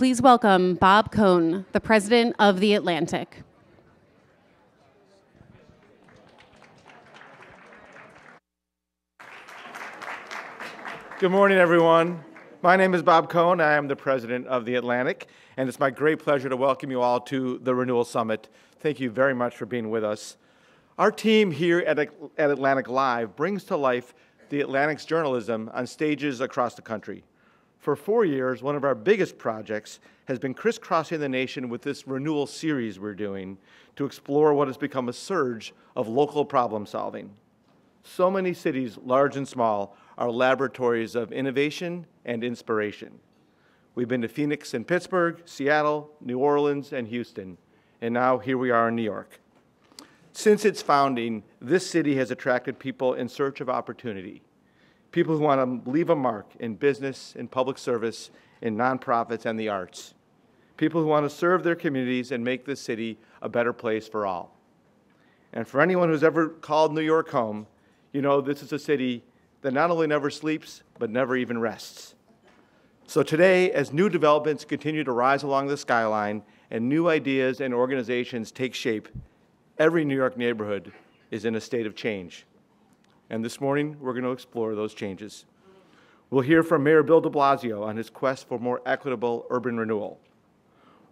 please welcome Bob Cohen, the president of the Atlantic. Good morning, everyone. My name is Bob Cohen. I am the president of the Atlantic, and it's my great pleasure to welcome you all to the Renewal Summit. Thank you very much for being with us. Our team here at AtlanticLIVE brings to life the Atlantic's journalism on stages across the country. For 4 years, one of our biggest projects has been crisscrossing the nation with this renewal series we're doing to explore what has become a surge of local problem solving. So many cities, large and small, are laboratories of innovation and inspiration. We've been to Phoenix and Pittsburgh, Seattle, New Orleans, and Houston, and now here we are in New York. Since its founding, this city has attracted people in search of opportunity, people who want to leave a mark in business, in public service, in nonprofits, and the arts, people who want to serve their communities and make this city a better place for all. And for anyone who's ever called New York home, you know this is a city that not only never sleeps, but never even rests. So today, as new developments continue to rise along the skyline and new ideas and organizations take shape, every New York neighborhood is in a state of change. And this morning, we're going to explore those changes. We'll hear from Mayor Bill de Blasio on his quest for more equitable urban renewal.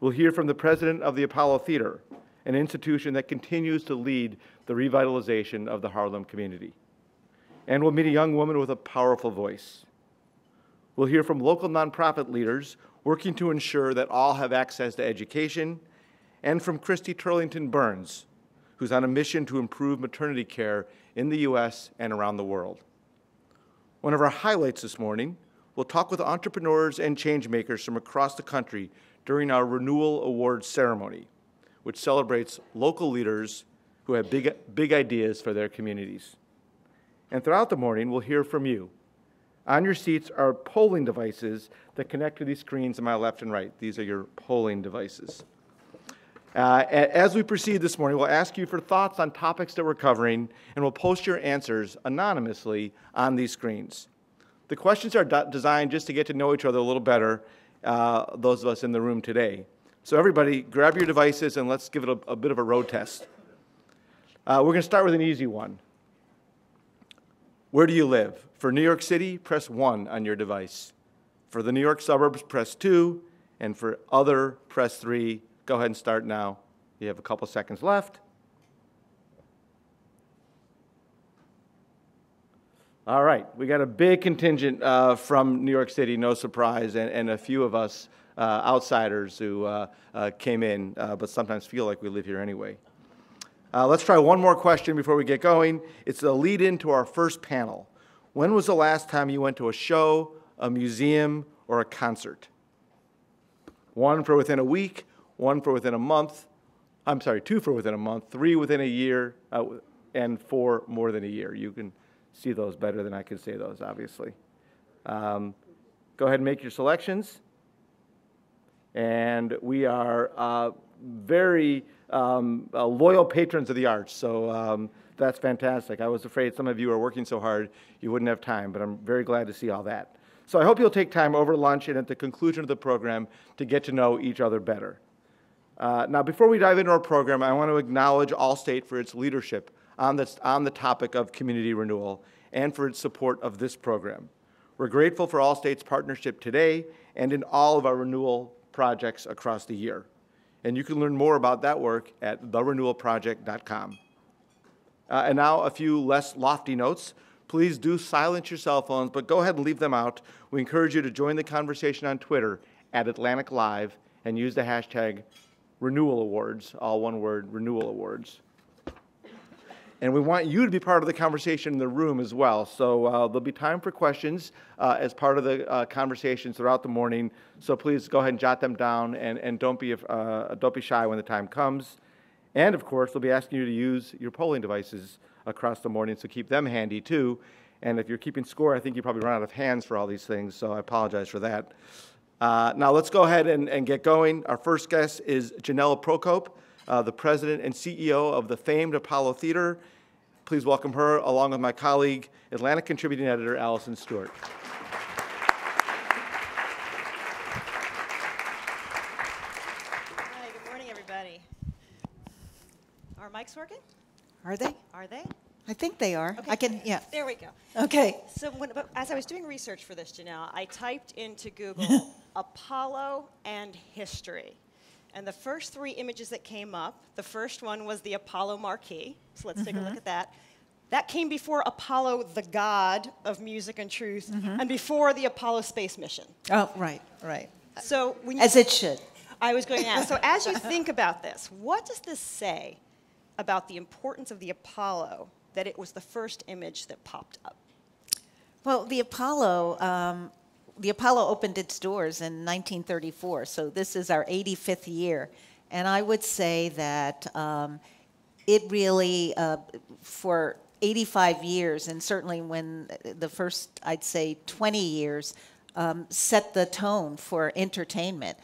We'll hear from the president of the Apollo Theater, an institution that continues to lead the revitalization of the Harlem community. And we'll meet a young woman with a powerful voice. We'll hear from local nonprofit leaders working to ensure that all have access to education, and from Christy Turlington Burns, who's on a mission to improve maternity care in the U.S. and around the world. One of our highlights this morning, we'll talk with entrepreneurs and changemakers from across the country during our Renewal Awards ceremony, which celebrates local leaders who have big ideas for their communities. And throughout the morning, we'll hear from you. On your seats are polling devices that connect to these screens on my left and right. These are your polling devices. As we proceed this morning, we'll ask you for thoughts on topics that we're covering, and we'll post your answers anonymously on these screens. The questions are designed just to get to know each other a little better, those of us in the room today. So everybody, grab your devices and let's give it a bit of a road test. We're going to start with an easy one. Where do you live? For New York City, press 1 on your device. For the New York suburbs, press 2, and for other, press 3. Go ahead and start now. You have a couple seconds left. All right, we got a big contingent from New York City, no surprise, and a few of us outsiders who came in, but sometimes feel like we live here anyway. Let's try one more question before we get going. It's a lead-in to our first panel. When was the last time you went to a show, a museum, or a concert? 1 for within a week, 1 for within a month, 2 for within a month, 3 within a year, and 4 more than a year. You can see those better than I can say those, obviously. Go ahead and make your selections. And we are very loyal patrons of the arts, so that's fantastic. I was afraid some of you are working so hard you wouldn't have time, but I'm very glad to see all that. So I hope you'll take time over lunch and at the conclusion of the program to get to know each other better. Now, before we dive into our program, I want to acknowledge Allstate for its leadership on the topic of community renewal and for its support of this program. We're grateful for Allstate's partnership today and in all of our renewal projects across the year. And you can learn more about that work at therenewalproject.com. And now a few less lofty notes. Please do silence your cell phones, but go ahead and leave them out. We encourage you to join the conversation on Twitter at AtlanticLIVE and use the hashtag Renewal Awards, all one word, Renewal Awards. And we want you to be part of the conversation in the room as well. So there'll be time for questions as part of the conversations throughout the morning. So please go ahead and jot them down and don't be shy when the time comes. And of course, we'll be asking you to use your polling devices across the morning, so keep them handy too. And if you're keeping score, I think you probably run out of hands for all these things, so I apologize for that. Now let's go ahead and get going. Our first guest is Janella Procope, the president and CEO of the famed Apollo Theater. Please welcome her, along with my colleague, Atlantic contributing editor, Allison Stewart. mics working? Are they? Are they? I think they are. Okay. I can, yeah. There we go. Okay. So as I was doing research for this, Janelle, I typed into Google Apollo and history. And the first 3 images that came up, the first one was the Apollo marquee. So let's take a look at that. That came before Apollo, the god of music and truth, and before the Apollo space mission. Oh, right, right. So when you, As it should. I was going to ask, so as you think about this, what does this say about the importance of the Apollo that it was the first image that popped up? Well, the Apollo opened its doors in 1934, so this is our 85th year. And I would say that it really, for 85 years, and certainly when the first, I'd say, 20 years, set the tone for entertainment.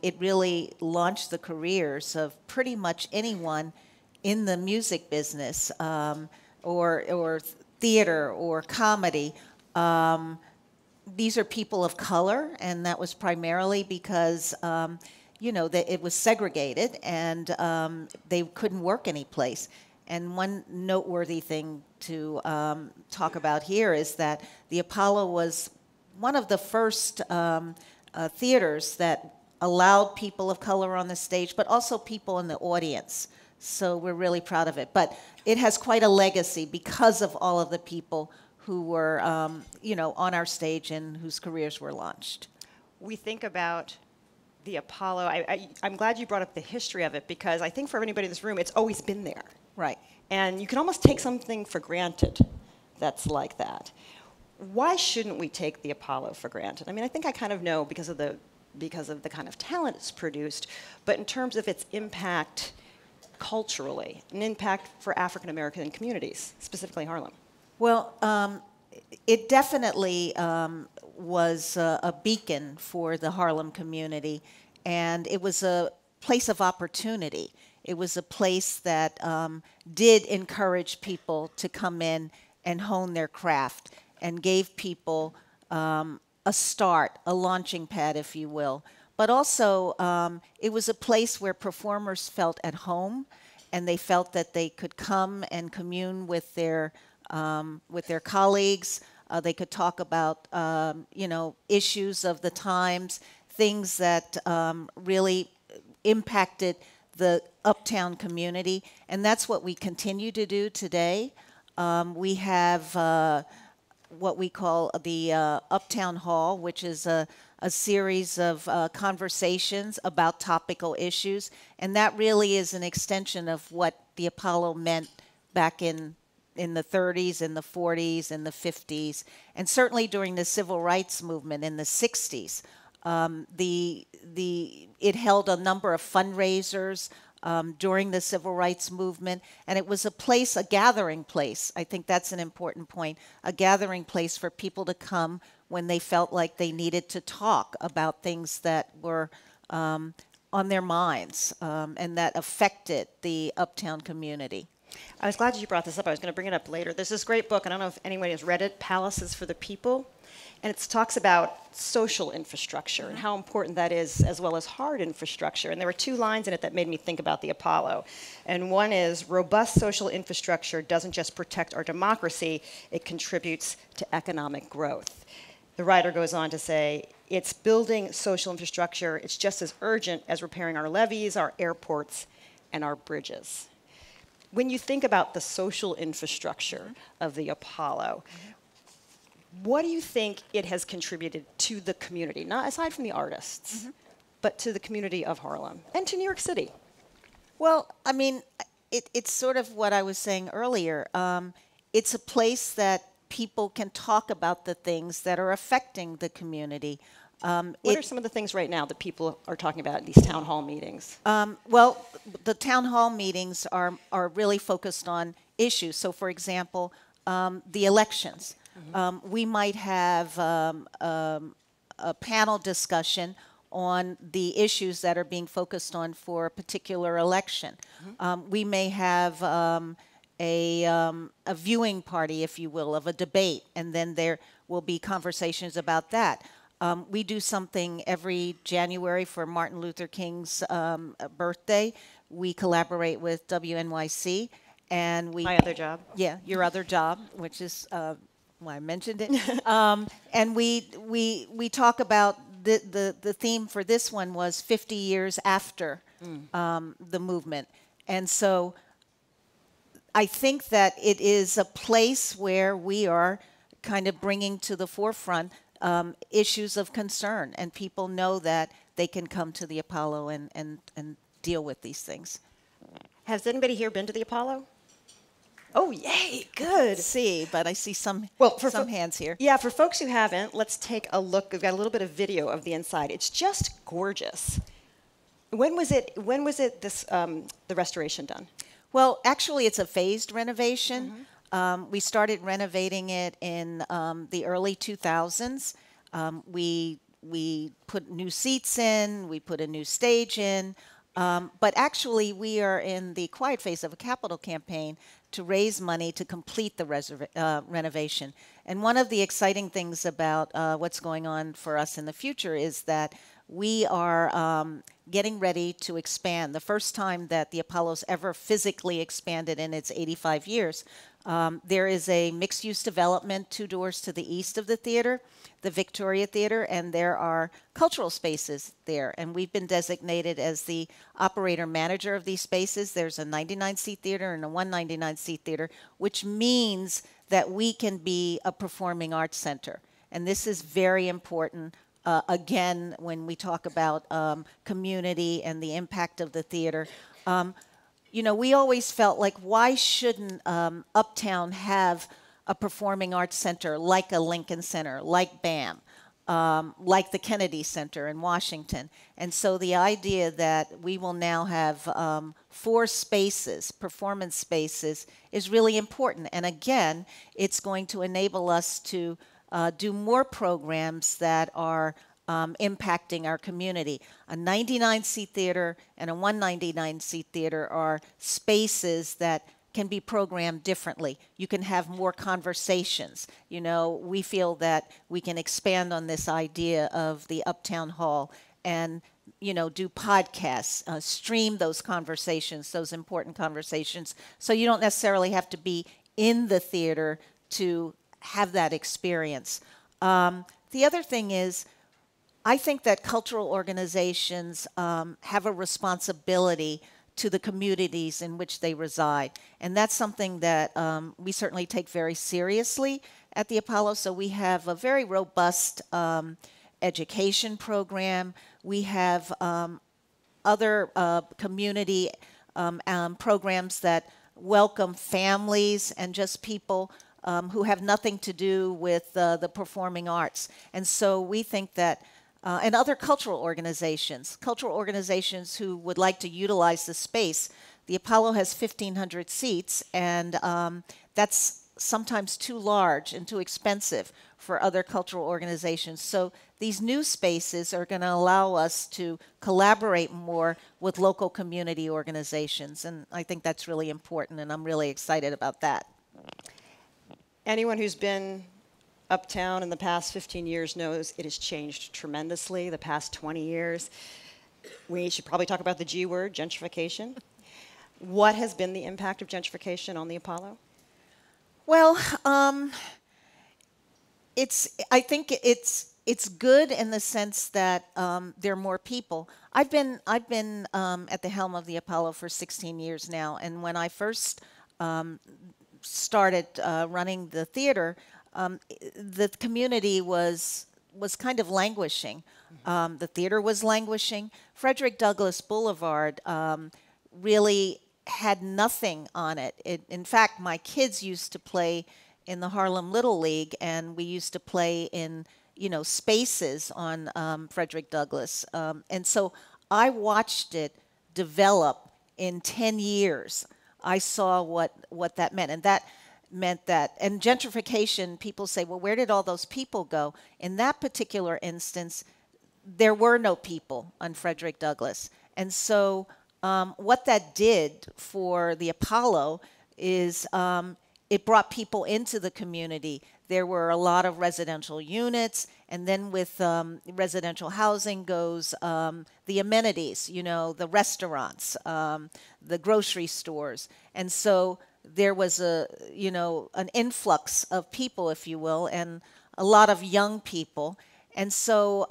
It really launched the careers of pretty much anyone in the music business or theater or comedy. These are people of color, and that was primarily because that it was segregated and they couldn't work anyplace. And one noteworthy thing to talk about here is that the Apollo was one of the first theaters that allowed people of color on the stage, but also people in the audience. So we're really proud of it. But it has quite a legacy because of all of the people who were, on our stage and whose careers were launched. We think about the Apollo. I'm glad you brought up the history of it, because I think for anybody in this room, it's always been there. Right. And you can almost take something for granted that's like that. Why shouldn't we take the Apollo for granted? I mean, I think I kind of know because of the kind of talent it's produced, but in terms of its impact culturally, an impact for African American communities, specifically Harlem. Well, it definitely was a beacon for the Harlem community, and it was a place of opportunity. It was a place that did encourage people to come in and hone their craft and gave people a start, a launching pad, if you will. But also, it was a place where performers felt at home, and they felt that they could come and commune with their colleagues. They could talk about, issues of the times, things that really impacted the Uptown community, and that's what we continue to do today. We have what we call the Uptown Hall, which is a series of conversations about topical issues, and that really is an extension of what the Apollo meant back in the 30s, in the 40s, in the 50s, and certainly during the Civil Rights Movement in the 60s. It held a number of fundraisers during the Civil Rights Movement, and it was a gathering place. I think that's an important point, a gathering place for people to come when they felt like they needed to talk about things that were on their minds and that affected the Uptown community. I was glad you brought this up. I was going to bring it up later. There's this great book, I don't know if anyone has read it, Palaces for the People. And it talks about social infrastructure and how important that is, as well as hard infrastructure. And there were 2 lines in it that made me think about the Apollo. And one is, robust social infrastructure doesn't just protect our democracy, it contributes to economic growth. The writer goes on to say, it's building social infrastructure, it's just as urgent as repairing our levees, our airports, and our bridges. When you think about the social infrastructure of the Apollo, what do you think it has contributed to the community, not aside from the artists, but to the community of Harlem and to New York City? Well, I mean, it's sort of what I was saying earlier. It's a place that people can talk about the things that are affecting the community. What are some of the things right now that people are talking about in these town hall meetings? Well, the town hall meetings are really focused on issues. So, for example, the elections. We might have a panel discussion on the issues that are being focused on for a particular election. We may have a viewing party, if you will, of a debate, and then there will be conversations about that. We do something every January for Martin Luther King's birthday we collaborate with WNYC, and we... My other job. Yeah, your other job, which is why I mentioned it. And we talk about the theme for this one was 50 years after the movement. And so I think that it is a place where we are kind of bringing to the forefront issues of concern, and people know that they can come to the Apollo and deal with these things. Has anybody here been to the Apollo? Oh, yay, good. See, but I see some hands here. Yeah, for folks who haven't, let's take a look. We've got a little bit of video of the inside. It's just gorgeous. When was it the restoration done? Well, actually, it's a phased renovation. We started renovating it in the early 2000s. We put new seats in, we put a new stage in, but actually we are in the quiet phase of a capital campaign to raise money to complete the renovation. And one of the exciting things about what's going on for us in the future is that we are getting ready to expand. The first time that the Apollo's ever physically expanded in its 85 years. There is a mixed-use development 2 doors to the east of the theater, the Victoria Theater, and there are cultural spaces there. And we've been designated as the operator-manager of these spaces. There's a 99-seat theater and a 199-seat theater, which means that we can be a performing arts center. And this is very important, again, when we talk about community and the impact of the theater. You know, we always felt like, why shouldn't Uptown have a performing arts center like a Lincoln Center, like BAM, like the Kennedy Center in Washington? And so the idea that we will now have 4 spaces, performance spaces, is really important. And again, it's going to enable us to do more programs that are impacting our community. A 99-seat theater and a 199-seat theater are spaces that can be programmed differently. You can have more conversations. You know, we feel that we can expand on this idea of the Uptown Hall and, you know, do podcasts, stream those conversations, those important conversations, so you don't necessarily have to be in the theater to have that experience. The other thing is, I think that cultural organizations have a responsibility to the communities in which they reside. And that's something that we certainly take very seriously at the Apollo. So we have a very robust education program. We have other community programs that welcome families and just people who have nothing to do with the performing arts. And so we think that and other cultural organizations who would like to utilize the space. The Apollo has 1,500 seats, and that's sometimes too large and too expensive for other cultural organizations. So these new spaces are going to allow us to collaborate more with local community organizations, and I think that's really important, and I'm really excited about that. Anyone who's been Uptown in the past 15 years knows it has changed tremendously the past 20 years. We should probably talk about the G word, gentrification. What has been the impact of gentrification on the Apollo? Well, I think it's good in the sense that there are more people. I've been at the helm of the Apollo for 16 years now, and when I first started running the theater, the community was kind of languishing. The theater was languishing. Frederick Douglass Boulevard really had nothing on it. In fact, my kids used to play in the Harlem Little League, and we used to play in, you know, spaces on Frederick Douglass. And so I watched it develop in 10 years. I saw what that meant, and that meant that, and gentrification, people say, well, where did all those people go? In that particular instance, there were no people on Frederick Douglass. And so what that did for the Apollo is it brought people into the community. There were a lot of residential units, and then with residential housing goes the amenities, you know, the restaurants, the grocery stores. And so there was an influx of people, if you will, and a lot of young people. And so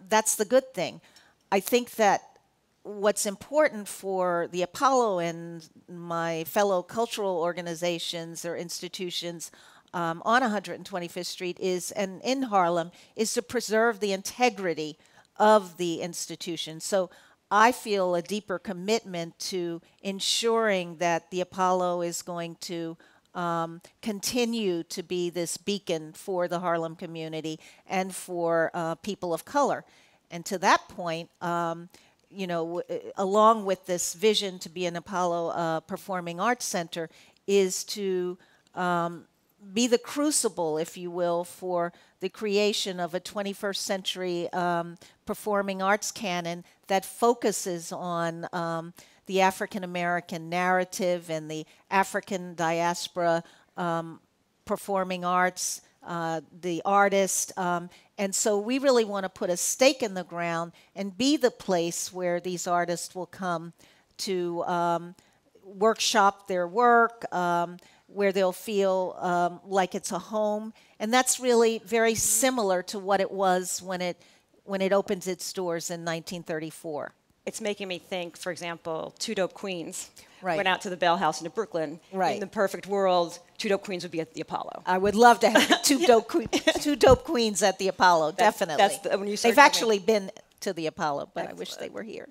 that's the good thing. I think that what's important for the Apollo and my fellow cultural organizations or institutions on 125th Street is, and in Harlem, is to preserve the integrity of the institution. So I feel a deeper commitment to ensuring that the Apollo is going to continue to be this beacon for the Harlem community and for people of color. And to that point, you know, along with this vision to be an Apollo Performing Arts Center, is to be the crucible, if you will, for the creation of a 21st century performing arts canon that focuses on the African American narrative and the African diaspora performing arts, the artist. And so we really want to put a stake in the ground and be the place where these artists will come to workshop their work, where they'll feel like it's a home. And that's really very similar to what it was when it opened its doors in 1934. It's making me think, for example, Two Dope Queens Right. went out to the Bell House into Brooklyn. Right. In the perfect world, Two Dope Queens would be at the Apollo. I would love to have two dope queens at the Apollo, definitely. When you They've actually been to the Apollo, but I wish Excellent. they were here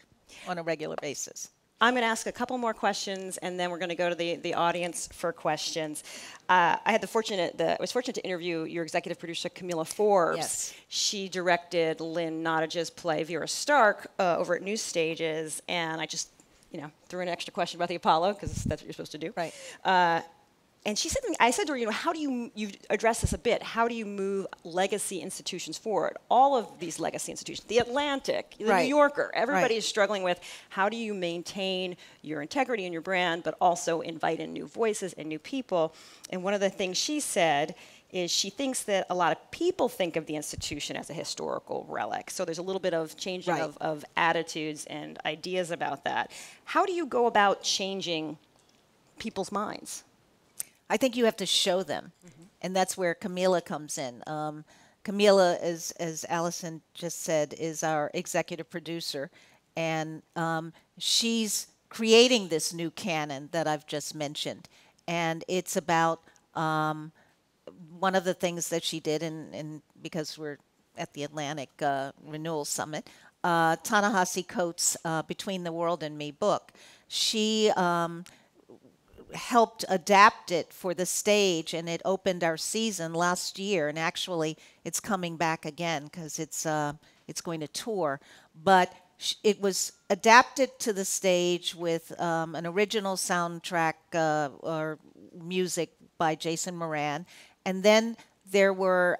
on a regular basis. I'm going to ask a couple more questions, and then we're going to go to the audience for questions. I was fortunate to interview your executive producer, Camilla Forbes. Yes. She directed Lynn Nottage's play Vera Stark over at New Stages, and I just, threw in an extra question about the Apollo because that's what you're supposed to do. Right. And she said to me, I said to her, how do you address this a bit, how do you move legacy institutions forward? All of these legacy institutions, the Atlantic, the Right. New Yorker, everybody Right. is struggling with how do you maintain your integrity and your brand, but also invite in new voices and new people. And one of the things she said is she thinks that a lot of people think of the institution as a historical relic. So there's a little bit of changing Right. of attitudes and ideas about that. How do you go about changing people's minds? I think you have to show them, and that's where Camila comes in. Camila, as Allison just said, is our executive producer, and she's creating this new canon that I've just mentioned. And it's about one of the things that she did, and because we're at the Atlantic Renewal Summit, Ta-Nehisi Coates' Between the World and Me book. She helped adapt it for the stage, and it opened our season last year, and actually it's coming back again because it's going to tour. But it was adapted to the stage with an original soundtrack or music by Jason Moran, and then there were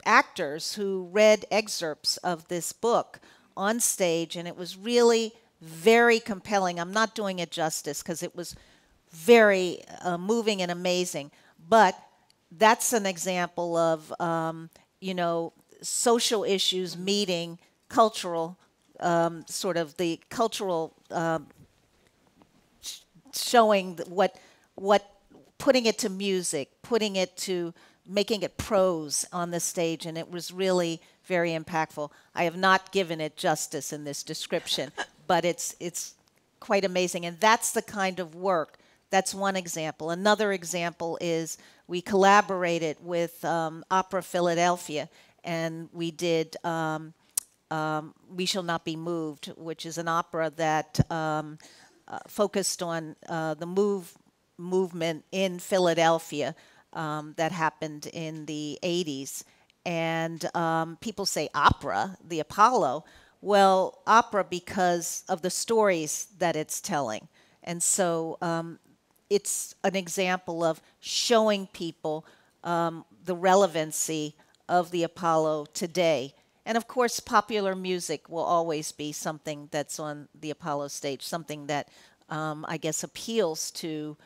actors who read excerpts of this book on stage, and it was really very compelling. I'm not doing it justice because it was very moving and amazing. But that's an example of, social issues meeting cultural, sort of the cultural showing what, putting it to music, putting it to making it prose on the stage, and it was really very impactful. I have not given it justice in this description, but it's quite amazing, and that's the kind of work. That's one example. Another example is we collaborated with Opera Philadelphia, and we did We Shall Not Be Moved, which is an opera that focused on the movement in Philadelphia that happened in the 80s. And people say opera, the Apollo. Well, opera because of the stories that it's telling. And so it's an example of showing people the relevancy of the Apollo today. And of course, popular music will always be something that's on the Apollo stage, something that I guess appeals to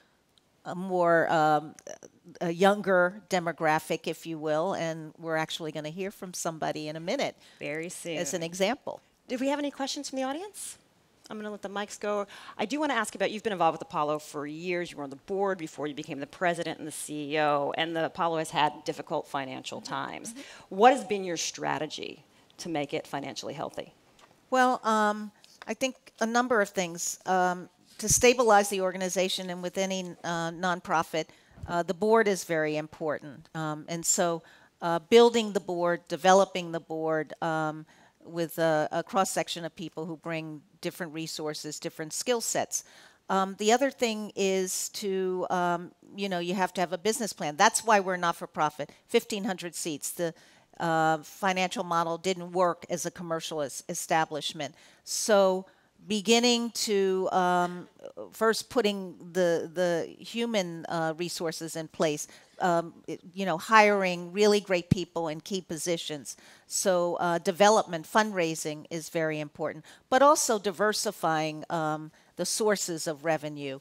a more a younger demographic, if you will, and we're actually going to hear from somebody in a minute. Very soon. As an example. Do we have any questions from the audience? I'm going to let the mics go. I do want to ask about, you've been involved with Apollo for years. You were on the board before you became the president and the CEO, and the Apollo has had difficult financial times. What has been your strategy to make it financially healthy? Well, I think a number of things. To stabilize the organization, and with any nonprofit, the board is very important. And so building the board, developing the board, with a cross-section of people who bring different resources, different skill sets. The other thing is to, you have to have a business plan. That's why we're not-for-profit. 1,500 seats. The financial model didn't work as a commercial establishment. So beginning to first putting the human resources in place, hiring really great people in key positions. So development, fundraising is very important, but also diversifying the sources of revenue,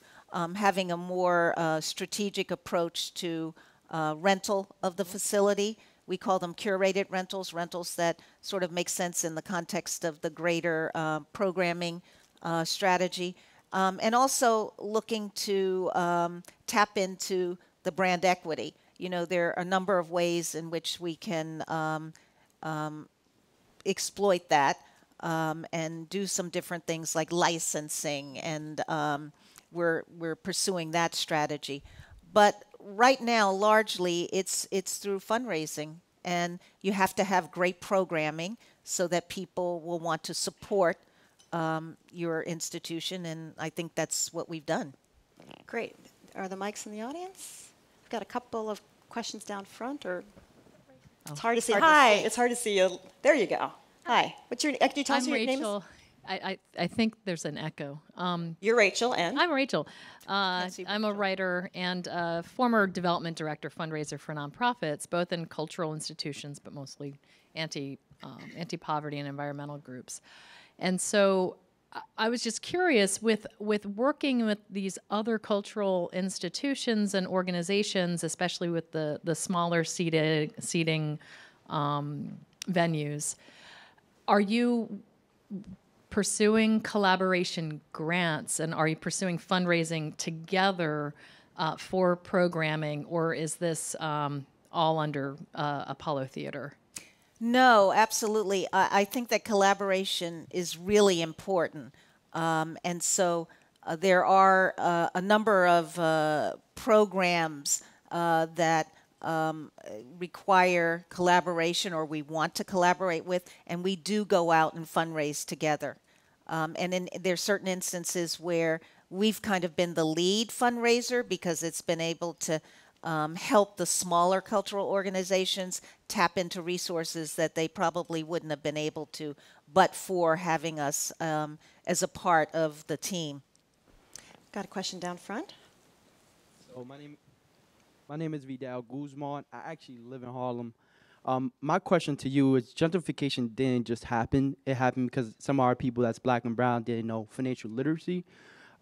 having a more strategic approach to rental of the facility. We call them curated rentals, rentals that sort of make sense in the context of the greater programming strategy. And also looking to tap into the brand equity. There are a number of ways in which we can exploit that and do some different things like licensing, and we're pursuing that strategy. But right now, largely, it's through fundraising, and you have to have great programming so that people will want to support your institution, and I think that's what we've done. Great. Are the mics in the audience? We've got a couple of questions down front, or it's hard to see. Hi, it's hard to see you. There you go. Hi. What's your? Can you tell us your name? I'm Rachel. I think there's an echo. You're Rachel, and I'm Rachel. I'm a writer and a former development director, fundraiser for nonprofits, both in cultural institutions, but mostly anti-poverty and environmental groups. And so I was just curious, with working with these other cultural institutions and organizations, especially with the smaller seating venues, are you pursuing collaboration grants, and are you pursuing fundraising together for programming, or is this all under Apollo Theater? No, absolutely. I think that collaboration is really important. And so there are a number of programs that require collaboration, or we want to collaborate with, and we do go out and fundraise together. And there's certain instances where we've kind of been the lead fundraiser because it's been able to help the smaller cultural organizations tap into resources that they probably wouldn't have been able to, but for having us as a part of the team. Got a question down front? So my name is Vidal Guzman. I actually live in Harlem. My question to you is, gentrification didn't just happen. It happened because some of our people that's black and brown didn't know financial literacy.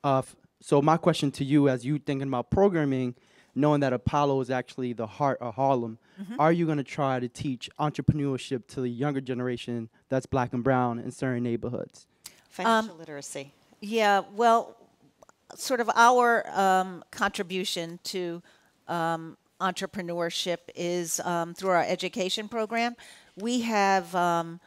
So my question to you, as you thinking about programming, knowing that Apollo is actually the heart of Harlem, are you going to try to teach entrepreneurship to the younger generation that's black and brown in certain neighborhoods? Financial literacy. Yeah, well, sort of our contribution to entrepreneurship is through our education program. We have an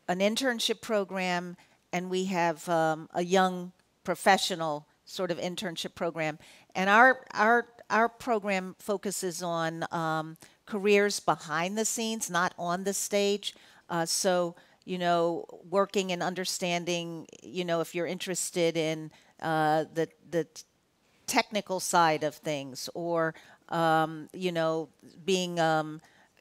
internship program, and we have a young professional sort of internship program. And our program focuses on careers behind the scenes, not on the stage. So, working and understanding, if you're interested in the technical side of things, or, being,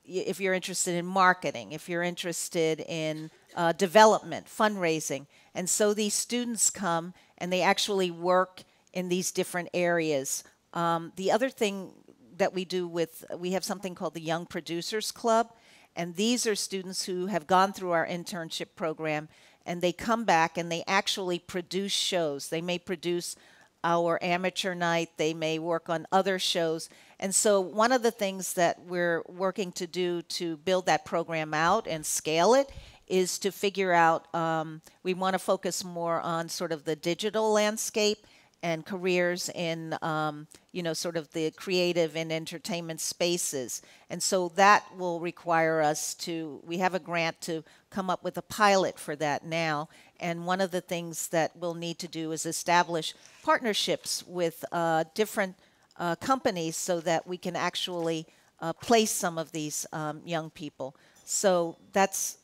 if you're interested in marketing, if you're interested in development, fundraising. And so these students come and they actually work in these different areas. The other thing that we do we have something called the Young Producers Club, and these are students who have gone through our internship program, and they come back and they actually produce shows. They may produce our amateur night. They may work on other shows. And so one of the things that we're working to do to build that program out and scale it is to figure out, we want to focus more on sort of the digital landscape and careers in, sort of the creative and entertainment spaces. And so that will require us we have a grant to come up with a pilot for that now. And one of the things that we'll need to do is establish partnerships with different companies so that we can actually place some of these young people. So that's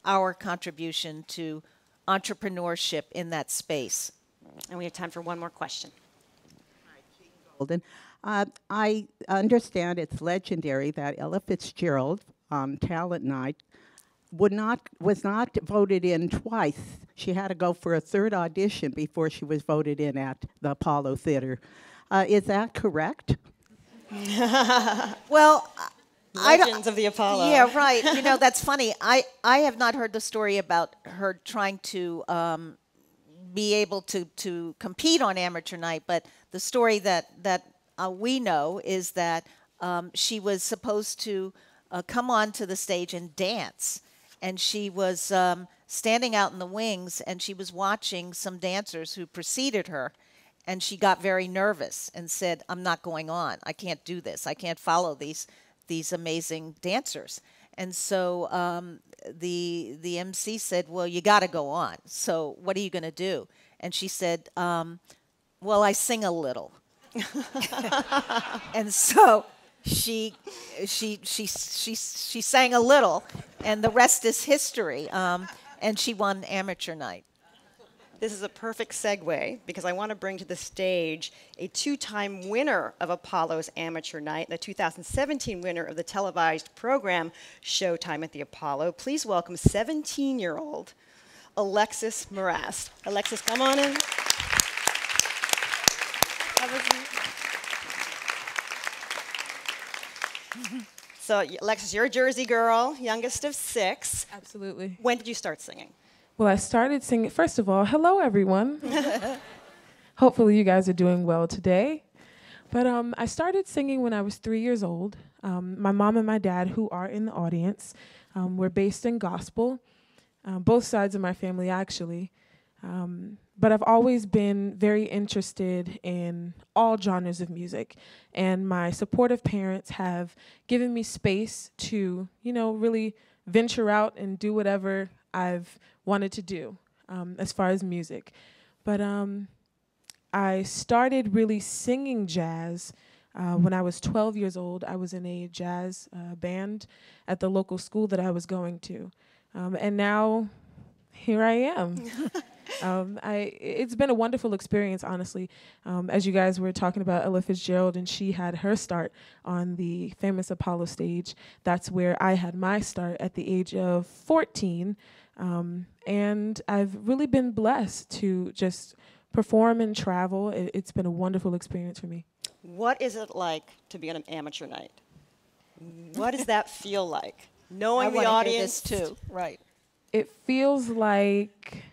our contribution to entrepreneurship in that space. And we have time for one more question. Golden. I understand it's legendary that Ella Fitzgerald, Talent Night, was not voted in twice. She had to go for a third audition before she was voted in at the Apollo Theater. Is that correct? Well, Legends of the Apollo. Yeah, right. That's funny. I have not heard the story about her trying to be able to compete on amateur night, but the story that we know is that she was supposed to come onto the stage and dance, and she was standing out in the wings, and she was watching some dancers who preceded her, and she got very nervous and said, "I'm not going on. I can't do this. I can't follow these amazing dancers." And so the MC said, "Well, you got to go on. So what are you going to do?" And she said, "Well, I sing a little." And so she sang a little, and the rest is history. And she won amateur night. This is a perfect segue because I want to bring to the stage a two-time winner of Apollo's Amateur Night, the 2017 winner of the televised program Showtime at the Apollo. Please welcome 17-year-old Alexis Morast. Alexis, come on in. So, Alexis, you're a Jersey girl, youngest of 6. Absolutely. When did you start singing? Well, I started singing. First of all, hello, everyone. Hopefully you guys are doing well today. But I started singing when I was 3 years old. My mom and my dad, who are in the audience, were based in gospel, both sides of my family, actually. But I've always been very interested in all genres of music. And my supportive parents have given me space to, really venture out and do whatever I've wanted to do as far as music. But I started really singing jazz when I was 12 years old. I was in a jazz band at the local school that I was going to. And now here I am. It's been a wonderful experience, honestly. As you guys were talking about Ella Fitzgerald, and she had her start on the famous Apollo stage. That's where I had my start at the age of 14. And I've really been blessed to just perform and travel. It's been a wonderful experience for me. What is it like to be on an amateur night? What does that feel like? Knowing the audience too, right? It feels like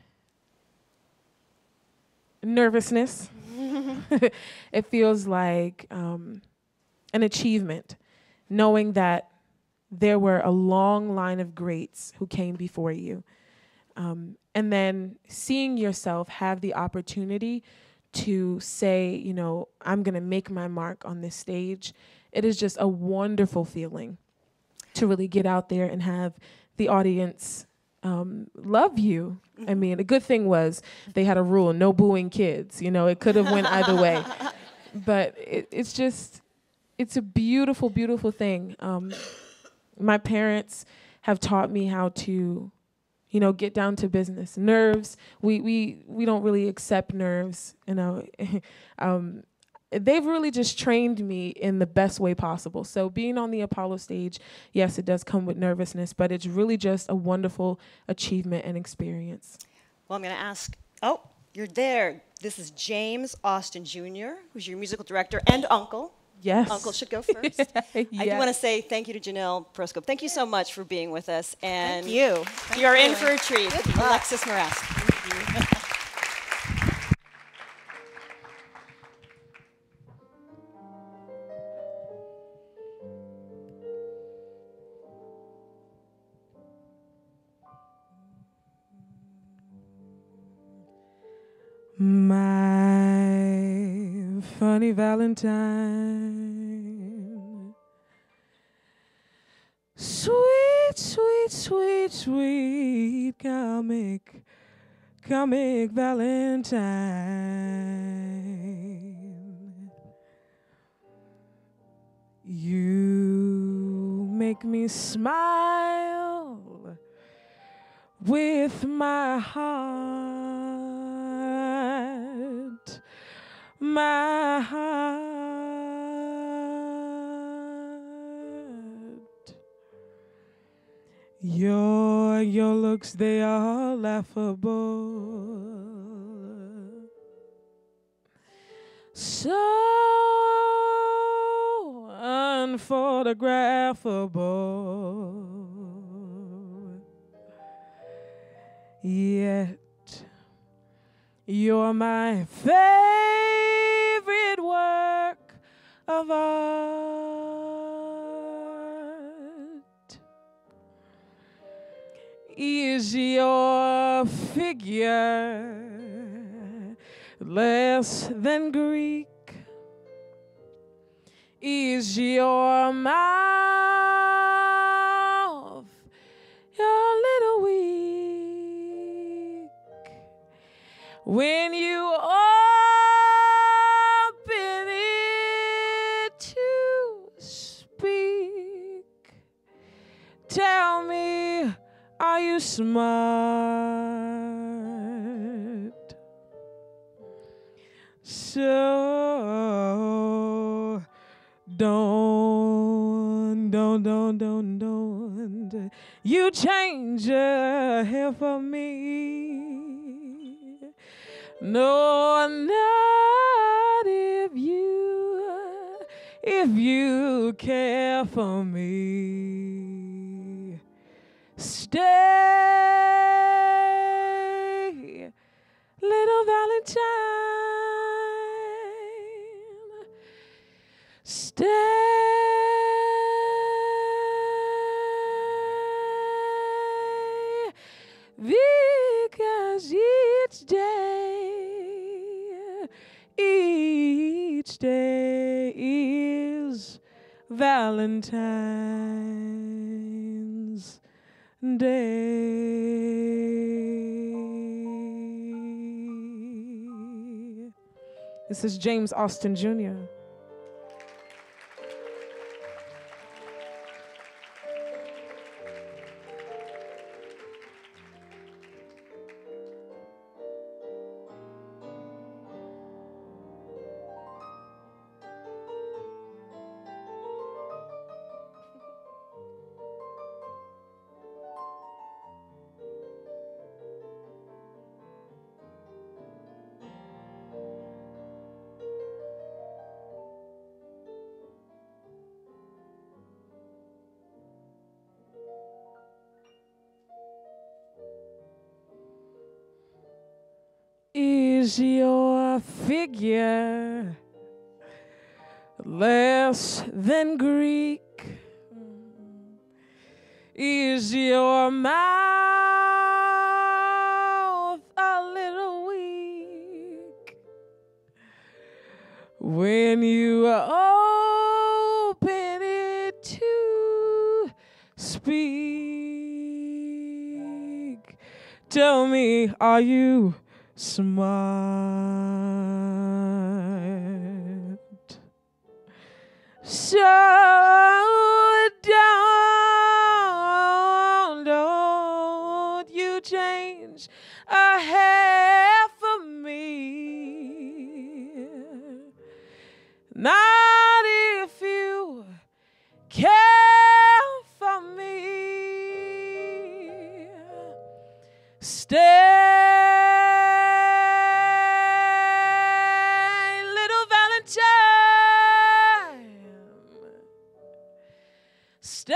nervousness. It feels like an achievement, knowing that there were a long line of greats who came before you. And then seeing yourself have the opportunity to say, I'm going to make my mark on this stage. It is just a wonderful feeling to really get out there and have the audience love you. I mean, the good thing was they had a rule, no booing kids. It could have went either way. But it's a beautiful, beautiful thing. My parents have taught me how to, get down to business. Nerves, we don't really accept nerves, They've really just trained me in the best way possible. So being on the Apollo stage, yes, it does come with nervousness, but it's really just a wonderful achievement and experience. Well, I'm going to ask, oh, you're there. This is James Austin Jr., who's your musical director and uncle. Yes. Uncle should go first. Yes. I do want to say thank you to Janelle Proscope. Thank you so much for being with us. And Thank you. You're in for a treat. Alexis Morast. My funny Valentine, sweet, sweet, sweet, sweet comic Valentine. You make me smile with my heart, my heart. Your looks, they are laughable, so unphotographable. Yet you're my favorite work of art. Is your figure less than Greek? Is your mouth a little weak when you open it to speak? Tell me, are you smart? So don't you change your hair for me. No, not if you care for me. Stay, little Valentine. Stay, because each day is Valentine's Day. This is James Austin Jr. Is your figure less than Greek? Is your mouth a little weak when you open it to speak? Tell me, are you smart? So don't you change a hair for me. Not if you care for me. Stay, stay,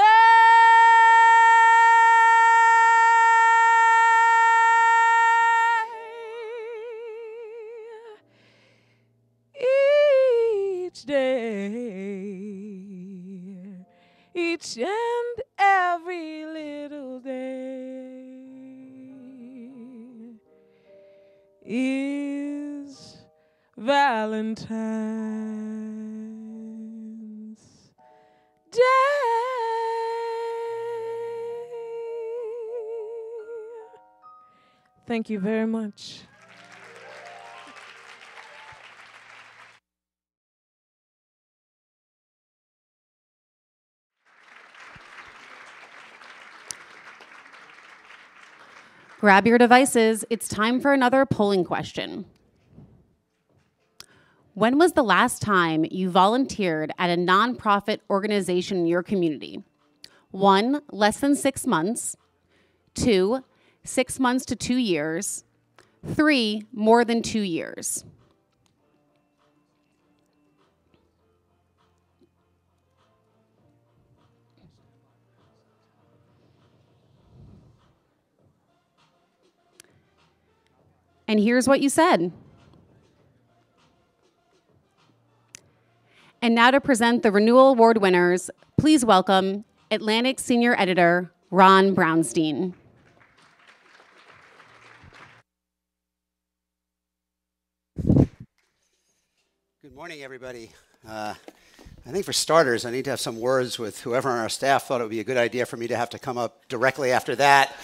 each day, each and every little day is Valentine's Day. Thank you very much. Grab your devices. It's time for another polling question. When was the last time you volunteered at a nonprofit organization in your community? 1, less than 6 months. 2, 6 months to 2 years. 3, more than 2 years. And here's what you said. And now to present the Renewal Award winners, please welcome Atlantic Senior Editor Ron Brownstein. Good morning, everybody. I think for starters, I need to have some words with whoever on our staff thought it would be a good idea for me to have to come up directly after that.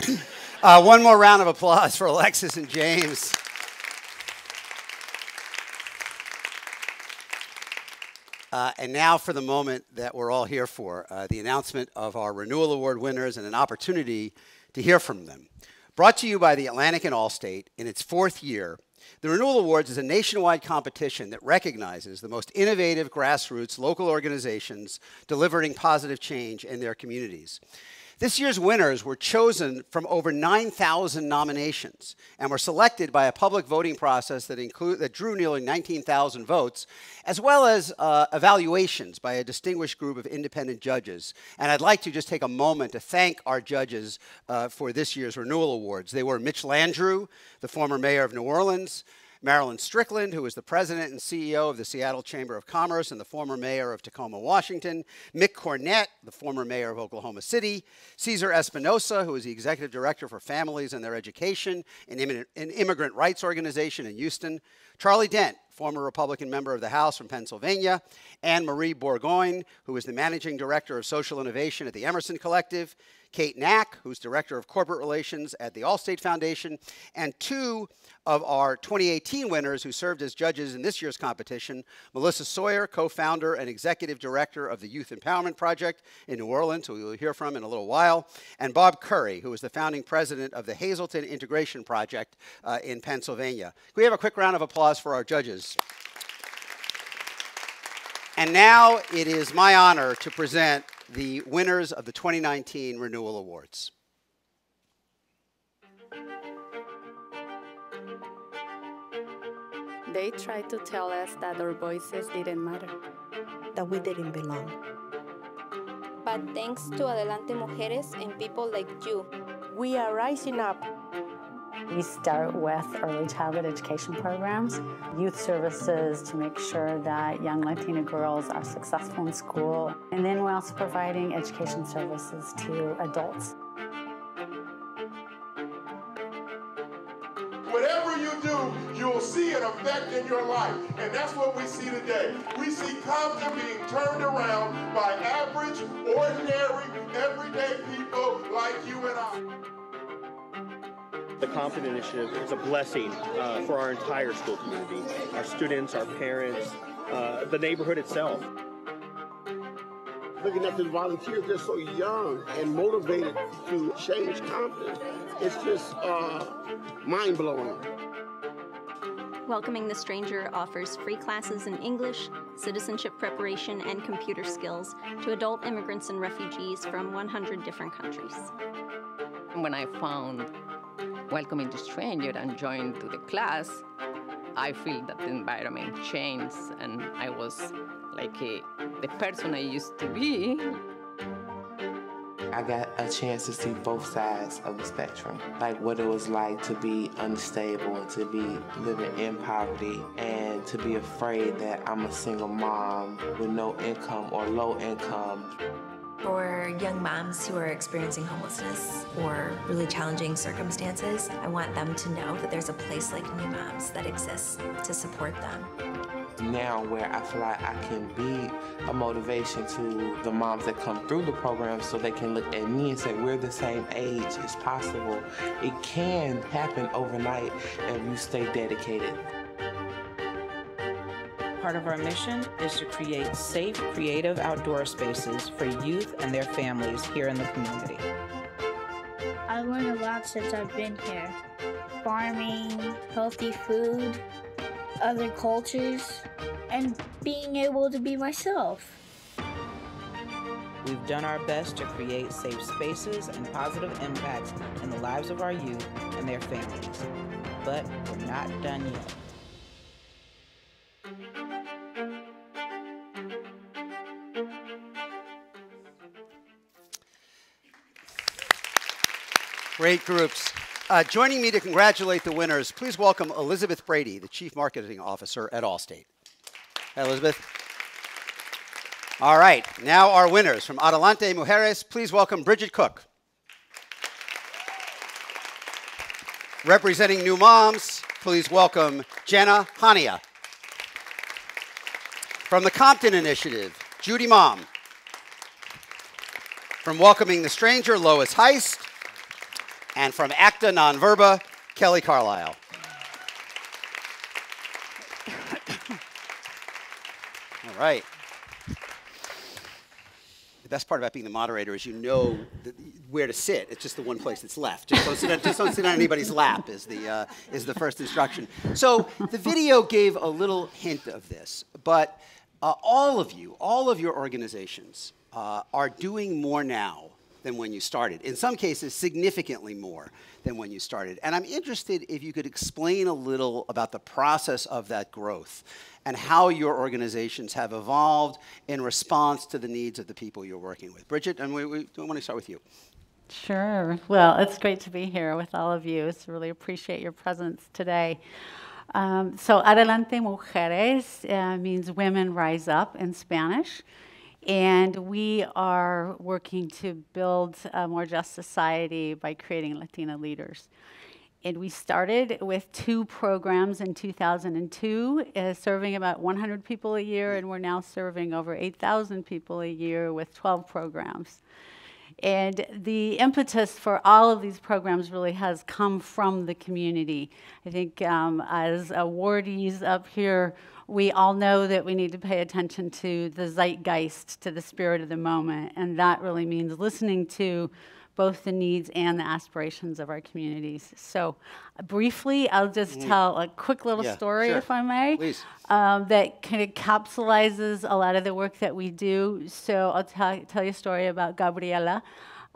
One more round of applause for Alexis and James. And now for the moment that we're all here for, the announcement of our Renewal Award winners and an opportunity to hear from them. Brought to you by the Atlantic and Allstate in its 4th year, the Renewal Awards is a nationwide competition that recognizes the most innovative grassroots local organizations delivering positive change in their communities. This year's winners were chosen from over 9,000 nominations and were selected by a public voting process that drew nearly 19,000 votes, as well as evaluations by a distinguished group of independent judges. And I'd like to just take a moment to thank our judges for this year's Renewal Awards. They were Mitch Landrieu, the former mayor of New Orleans, Marilyn Strickland, who is the president and CEO of the Seattle Chamber of Commerce and the former mayor of Tacoma, Washington, Mick Cornett, the former mayor of Oklahoma City, Cesar Espinosa, who is the executive director for Families and Their Education, an immigrant rights organization in Houston, Charlie Dent, former Republican member of the House from Pennsylvania, Anne Marie Bourgogne, who is the managing director of social innovation at the Emerson Collective, Kate Knack, who's director of corporate relations at the Allstate Foundation, and 2 of our 2018 winners who served as judges in this year's competition, Melissa Sawyer, co-founder and executive director of the Youth Empowerment Project in New Orleans, who we will hear from in a little while, and Bob Curry, who is the founding president of the Hazleton Integration Project in Pennsylvania. Can we have a quick round of applause for our judges? And now it is my honor to present the winners of the 2019 Renewal Awards. They tried to tell us that our voices didn't matter, that we didn't belong. But thanks to Adelante Mujeres and people like you, we are rising up. We start with early childhood education programs, youth services to make sure that young Latina girls are successful in school. And then we're also providing education services to adults. Whatever you do, you'll see an effect in your life. And that's what we see today. We see Compton being turned around by average, ordinary, everyday people like you and I. The Compton Initiative is a blessing for our entire school community, our students, our parents, the neighborhood itself. Looking at the volunteers, they're so young and motivated to change Compton. It's just mind-blowing. Welcoming the Stranger offers free classes in English, citizenship preparation, and computer skills to adult immigrants and refugees from 100 different countries. When I found Welcoming the Stranger and joined to the class, I feel that the environment changed and I was like the person I used to be. I got a chance to see both sides of the spectrum, like what it was like to be unstable, to be living in poverty, and to be afraid that I'm a single mom with no income or low income. For young moms who are experiencing homelessness or really challenging circumstances, I want them to know that there's a place like New Moms that exists to support them. now where I feel like I can be a motivation to the moms that come through the program so they can look at me and say, we're the same age, it's possible. It can happen overnight if you stay dedicated. Part of our mission is to create safe, creative outdoor spaces for youth and their families here in the community. I've learned a lot since I've been here. Farming, healthy food, other cultures, and being able to be myself. We've done our best to create safe spaces and positive impacts in the lives of our youth and their families. But we're not done yet. Great groups. Joining me to congratulate the winners, please welcome Elizabeth Brady, the Chief Marketing Officer at Allstate. Hi, Elizabeth. All right, now our winners. From Adelante Mujeres, please welcome Bridget Cook. Representing New Moms, please welcome Jenna Hania. From the Compton Initiative, Judy Mom. From Welcoming the Stranger, Lois Heist. And from Acta Nonverba, Kelly Carlisle. All right. The best part about being the moderator is you know where to sit. It's just the one place that's left. Just don't sit on anybody's lap is the first instruction. So the video gave a little hint of this, but all of your organizations are doing more now than when you started. In some cases, significantly more than when you started. And I'm interested if you could explain a little about the process of that growth and how your organizations have evolved in response to the needs of the people you're working with. Bridget, and we want to start with you. Sure. Well, it's great to be here with all of you. So really appreciate your presence today. So Adelante Mujeres means women rise up in Spanish. And we are working to build a more just society by creating Latina leaders. And we started with 2 programs in 2002, serving about 100 people a year, and we're now serving over 8,000 people a year with 12 programs. And the impetus for all of these programs really has come from the community. I think as awardees up here, we all know that we need to pay attention to the zeitgeist, to the spirit of the moment, and that really means listening to both the needs and the aspirations of our communities. So briefly, I'll just tell a quick little story, if I may, that kind of capsulizes a lot of the work that we do. So I'll tell you a story about Gabriela,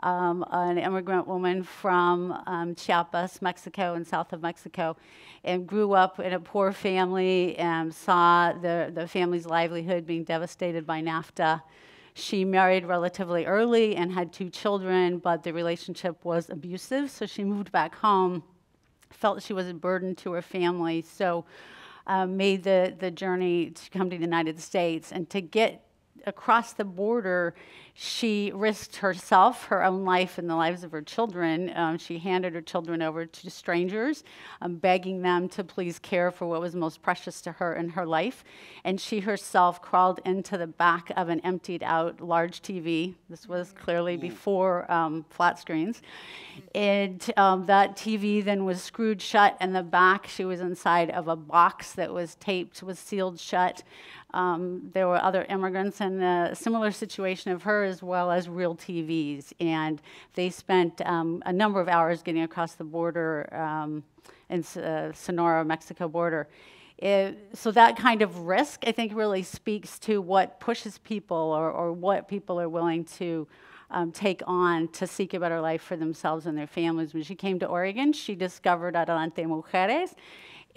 an immigrant woman from Chiapas, Mexico, and south of Mexico, and grew up in a poor family and saw the family's livelihood being devastated by NAFTA. She married relatively early and had 2 children, but the relationship was abusive, so she moved back home, felt she was a burden to her family, so made the journey to come to the United States. And to get across the border, she risked herself, her own life, and the lives of her children. She handed her children over to strangers, begging them to please care for what was most precious to her in her life. And she herself crawled into the back of an emptied-out large TV. This was clearly before flat screens. And that TV then was screwed shut in the back. She was inside of a box that was taped, was sealed shut. There were other immigrants in a similar situation of her, as well as real TVs. And they spent a number of hours getting across the border in Sonora, Mexico border. So that kind of risk, I think, really speaks to what pushes people or what people are willing to take on to seek a better life for themselves and their families. When she came to Oregon, she discovered Adelante Mujeres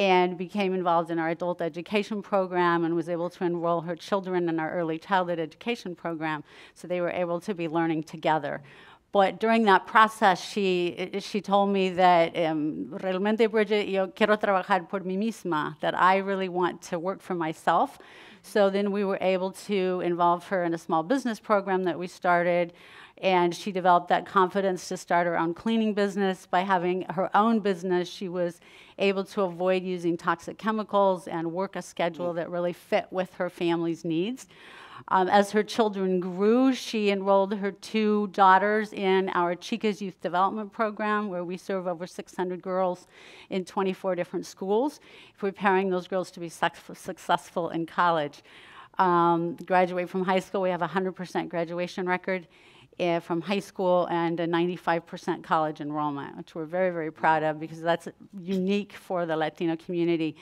and became involved in our adult education program and was able to enroll her children in our early childhood education program, so they were able to be learning together. But during that process, she told me that, realmente, Bridget, yo quiero trabajar por mí misma, that I really want to work for myself. So then we were able to involve her in a small business program that we started, And she developed that confidence to start her own cleaning business. By having her own business, she was able to avoid using toxic chemicals and work a schedule that really fit with her family's needs. As her children grew, she enrolled her 2 daughters in our Chicas Youth Development Program, where we serve over 600 girls in 24 different schools, preparing those girls to be successful in college. Graduate from high school, we have a 100% graduation record from high school and a 95% college enrollment, which we're very, very proud of because that's unique for the Latino community.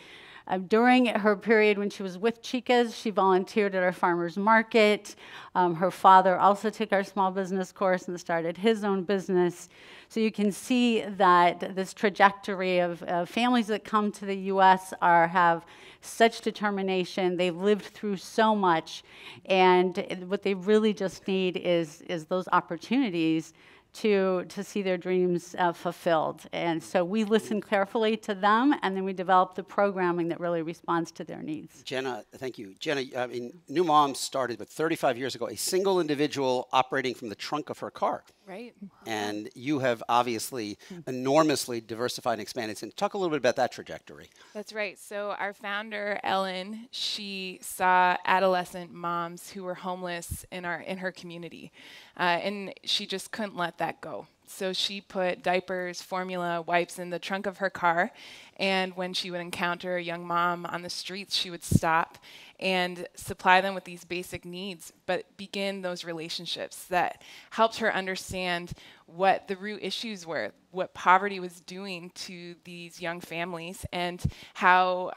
During her period when she was with Chicas, she volunteered at our farmers market. Her father also took our small business course and started his own business. So you can see that this trajectory of families that come to the U.S. have such determination. They've lived through so much, and what they really just need is those opportunities to see their dreams fulfilled. And so we listen carefully to them, and then we develop the programming that really responds to their needs. Jenna, thank you. Jenna, I mean, New Moms started, but 35 years ago, a single individual operating from the trunk of her car. Right. And you have obviously enormously diversified and expanded. And talk a little bit about that trajectory. That's right. So our founder, Ellen, she saw adolescent moms who were homeless in her community. And she just couldn't let that go. So she put diapers, formula, wipes in the trunk of her car. And when she would encounter a young mom on the streets, she would stop and supply them with these basic needs, but begin those relationships that helped her understand what the root issues were, what poverty was doing to these young families, and how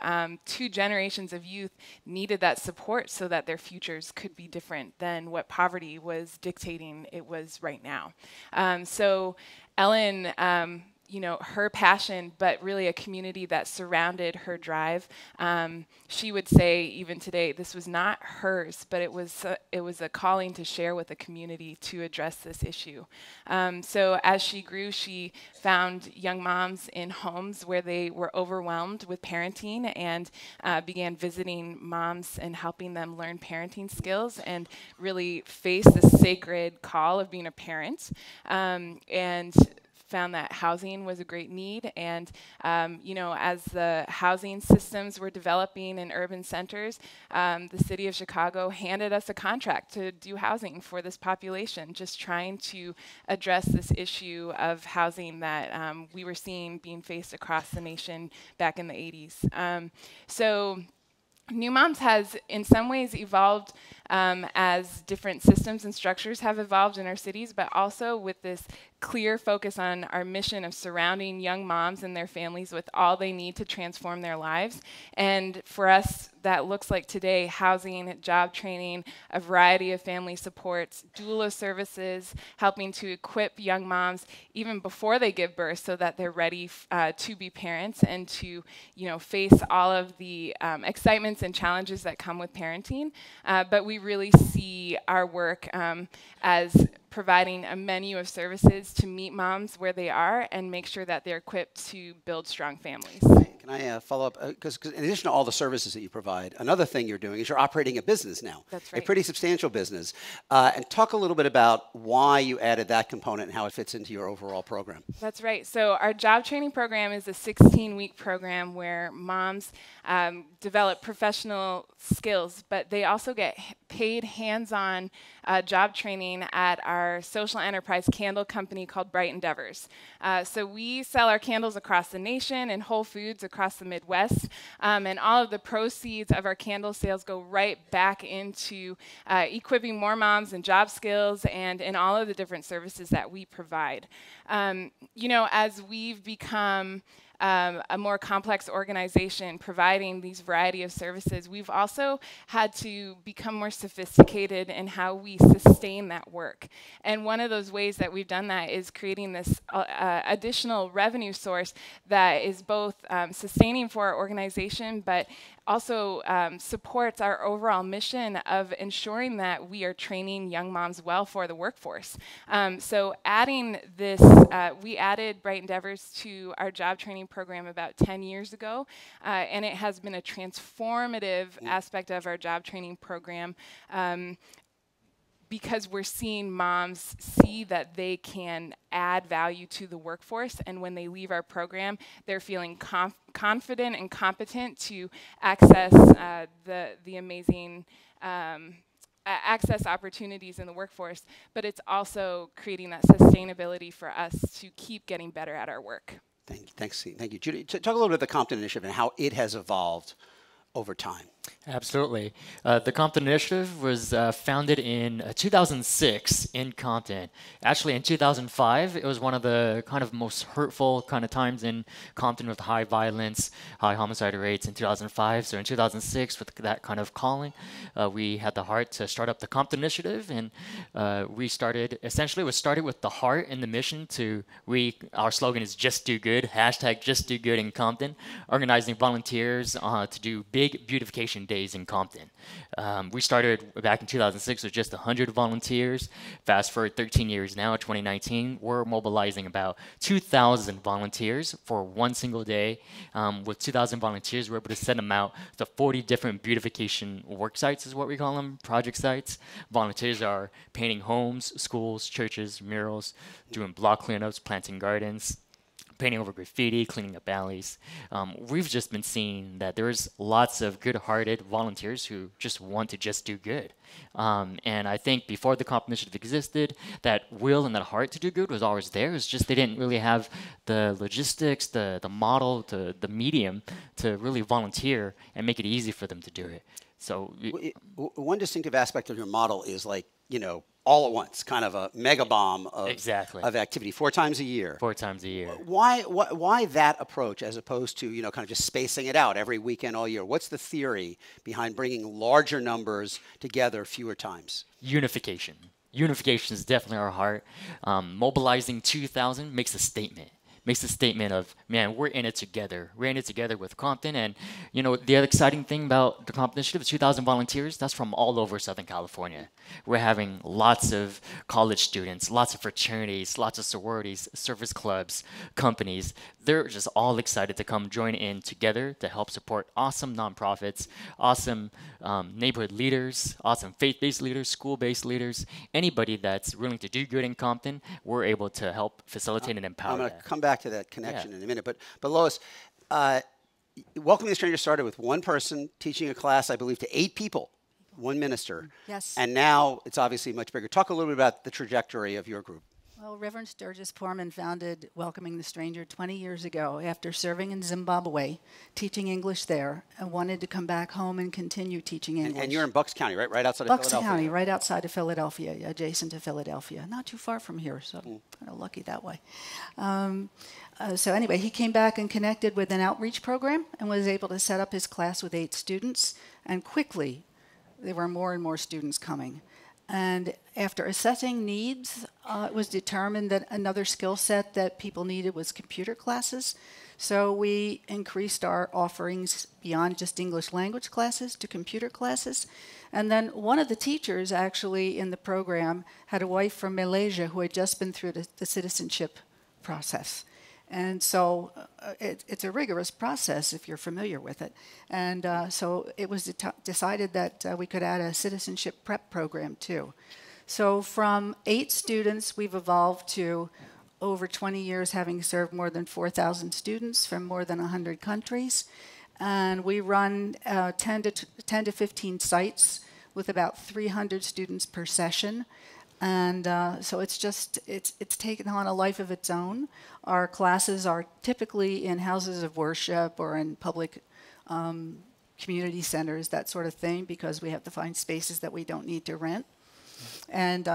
2 generations of youth needed that support so that their futures could be different than what poverty was dictating it was right now. So Ellen, you know, her passion, but really a community that surrounded her drive. She would say, even today, this was not hers, but it was a calling to share with the community to address this issue. So as she grew, she found young moms in homes where they were overwhelmed with parenting and began visiting moms and helping them learn parenting skills and really face the sacred call of being a parent. And found that housing was a great need, and you know, as the housing systems were developing in urban centers, the city of Chicago handed us a contract to do housing for this population, just trying to address this issue of housing that we were seeing being faced across the nation back in the 80s. So New Moms has, in some ways, evolved as different systems and structures have evolved in our cities, but also with this clear focus on our mission of surrounding young moms and their families with all they need to transform their lives. And for us, that looks like today housing, job training, a variety of family supports, doula services, helping to equip young moms even before they give birth so that they're ready to be parents and to, you know, face all of the excitements and challenges that come with parenting. But we really see our work as providing a menu of services to meet moms where they are and make sure that they're equipped to build strong families. Can I follow up? Because in addition to all the services that you provide, another thing you're doing is you're operating a business now. That's right. A pretty substantial business. And talk a little bit about why you added that component and how it fits into your overall program. That's right. So our job training program is a 16-week program where moms develop professional skills, but they also get paid hands-on job training at our social enterprise candle company called Bright Endeavors. So we sell our candles across the nation and Whole Foods across the Midwest, and all of the proceeds of our candle sales go right back into equipping more moms in job skills and in all of the different services that we provide. You know, as we've become a more complex organization providing these variety of services, we've also had to become more sophisticated in how we sustain that work. And one of those ways that we've done that is creating this additional revenue source that is both sustaining for our organization, but also supports our overall mission of ensuring that we are training young moms well for the workforce. So adding this, we added Bright Endeavors to our job training program about 10 years ago, and it has been a transformative aspect of our job training program. because we're seeing moms see that they can add value to the workforce, and when they leave our program, they're feeling confident and competent to access the amazing access opportunities in the workforce, but it's also creating that sustainability for us to keep getting better at our work. Thanks. Thank you. Judy, talk a little bit about the Compton Initiative and how it has evolved over time. Absolutely. The Compton Initiative was founded in 2006 in Compton. Actually, in 2005, it was one of the kind of most hurtful kind of times in Compton with high violence, high homicide rates in 2005. So in 2006, with that kind of calling, we had the heart to start up the Compton Initiative, and we started, essentially, it was started with the heart and the mission to, our slogan is just do good, hashtag just do good in Compton, organizing volunteers to do big beautification days in Compton. We started back in 2006 with just 100 volunteers. Fast forward 13 years now, 2019, we're mobilizing about 2,000 volunteers for one single day. With 2,000 volunteers, we're able to send them out to 40 different beautification work sites, is what we call them, project sites. Volunteers are painting homes, schools, churches, murals, doing block cleanups, planting gardens, painting over graffiti, cleaning up alleys. We've just been seeing that there's lots of good-hearted volunteers who just want to just do good. And I think before the Compton Initiative existed, that will and that heart to do good was always there. It's just they didn't really have the logistics, the model, the medium to really volunteer and make it easy for them to do it. So one distinctive aspect of your model is like, all at once, kind of a mega bomb of activity, 4 times a year. 4 times a year. Why that approach as opposed to, kind of just spacing it out every weekend all year? What's the theory behind bringing larger numbers together fewer times? Unification. Unification is definitely our heart. Mobilizing 2,000 makes a statement. Makes a statement of, man, we're in it together. We're in it together with Compton. And, the other exciting thing about the Compton Initiative is 2,000 volunteers. That's from all over Southern California. We're having lots of college students, lots of fraternities, lots of sororities, service clubs, companies. They're just all excited to come join in together to help support awesome nonprofits, awesome neighborhood leaders, awesome faith-based leaders, school-based leaders. Anybody that's willing to do good in Compton, we're able to help facilitate and empower. I'm going to come back to that connection in a minute. But Lois, Welcoming the Stranger started with one person teaching a class, I believe, to 8 people, one minister. Yes. And now it's obviously much bigger. Talk a little bit about the trajectory of your group. Well, Reverend Sturgis Poorman founded Welcoming the Stranger 20 years ago after serving in Zimbabwe, teaching English there, and wanted to come back home and continue teaching English. And you're in Bucks County, right? Right outside of Philadelphia? Bucks County, right outside of Philadelphia, adjacent to Philadelphia. Not too far from here, so kind of lucky that way. So anyway, he came back and connected with an outreach program and was able to set up his class with 8 students, and quickly there were more and more students coming. And after assessing needs, it was determined that another skill set that people needed was computer classes. So we increased our offerings beyond just English language classes to computer classes. And then one of the teachers actually in the program had a wife from Malaysia who had just been through the citizenship process. And so it's a rigorous process if you're familiar with it. And so it was decided that we could add a Citizenship Prep program too. So from 8 students, we've evolved to over 20 years having served more than 4,000 students from more than 100 countries. And we run 10 to 15 sites with about 300 students per session. And so it's taken on a life of its own. Our classes are typically in houses of worship or in public community centers, that sort of thing, because we have to find spaces that we don't need to rent. And,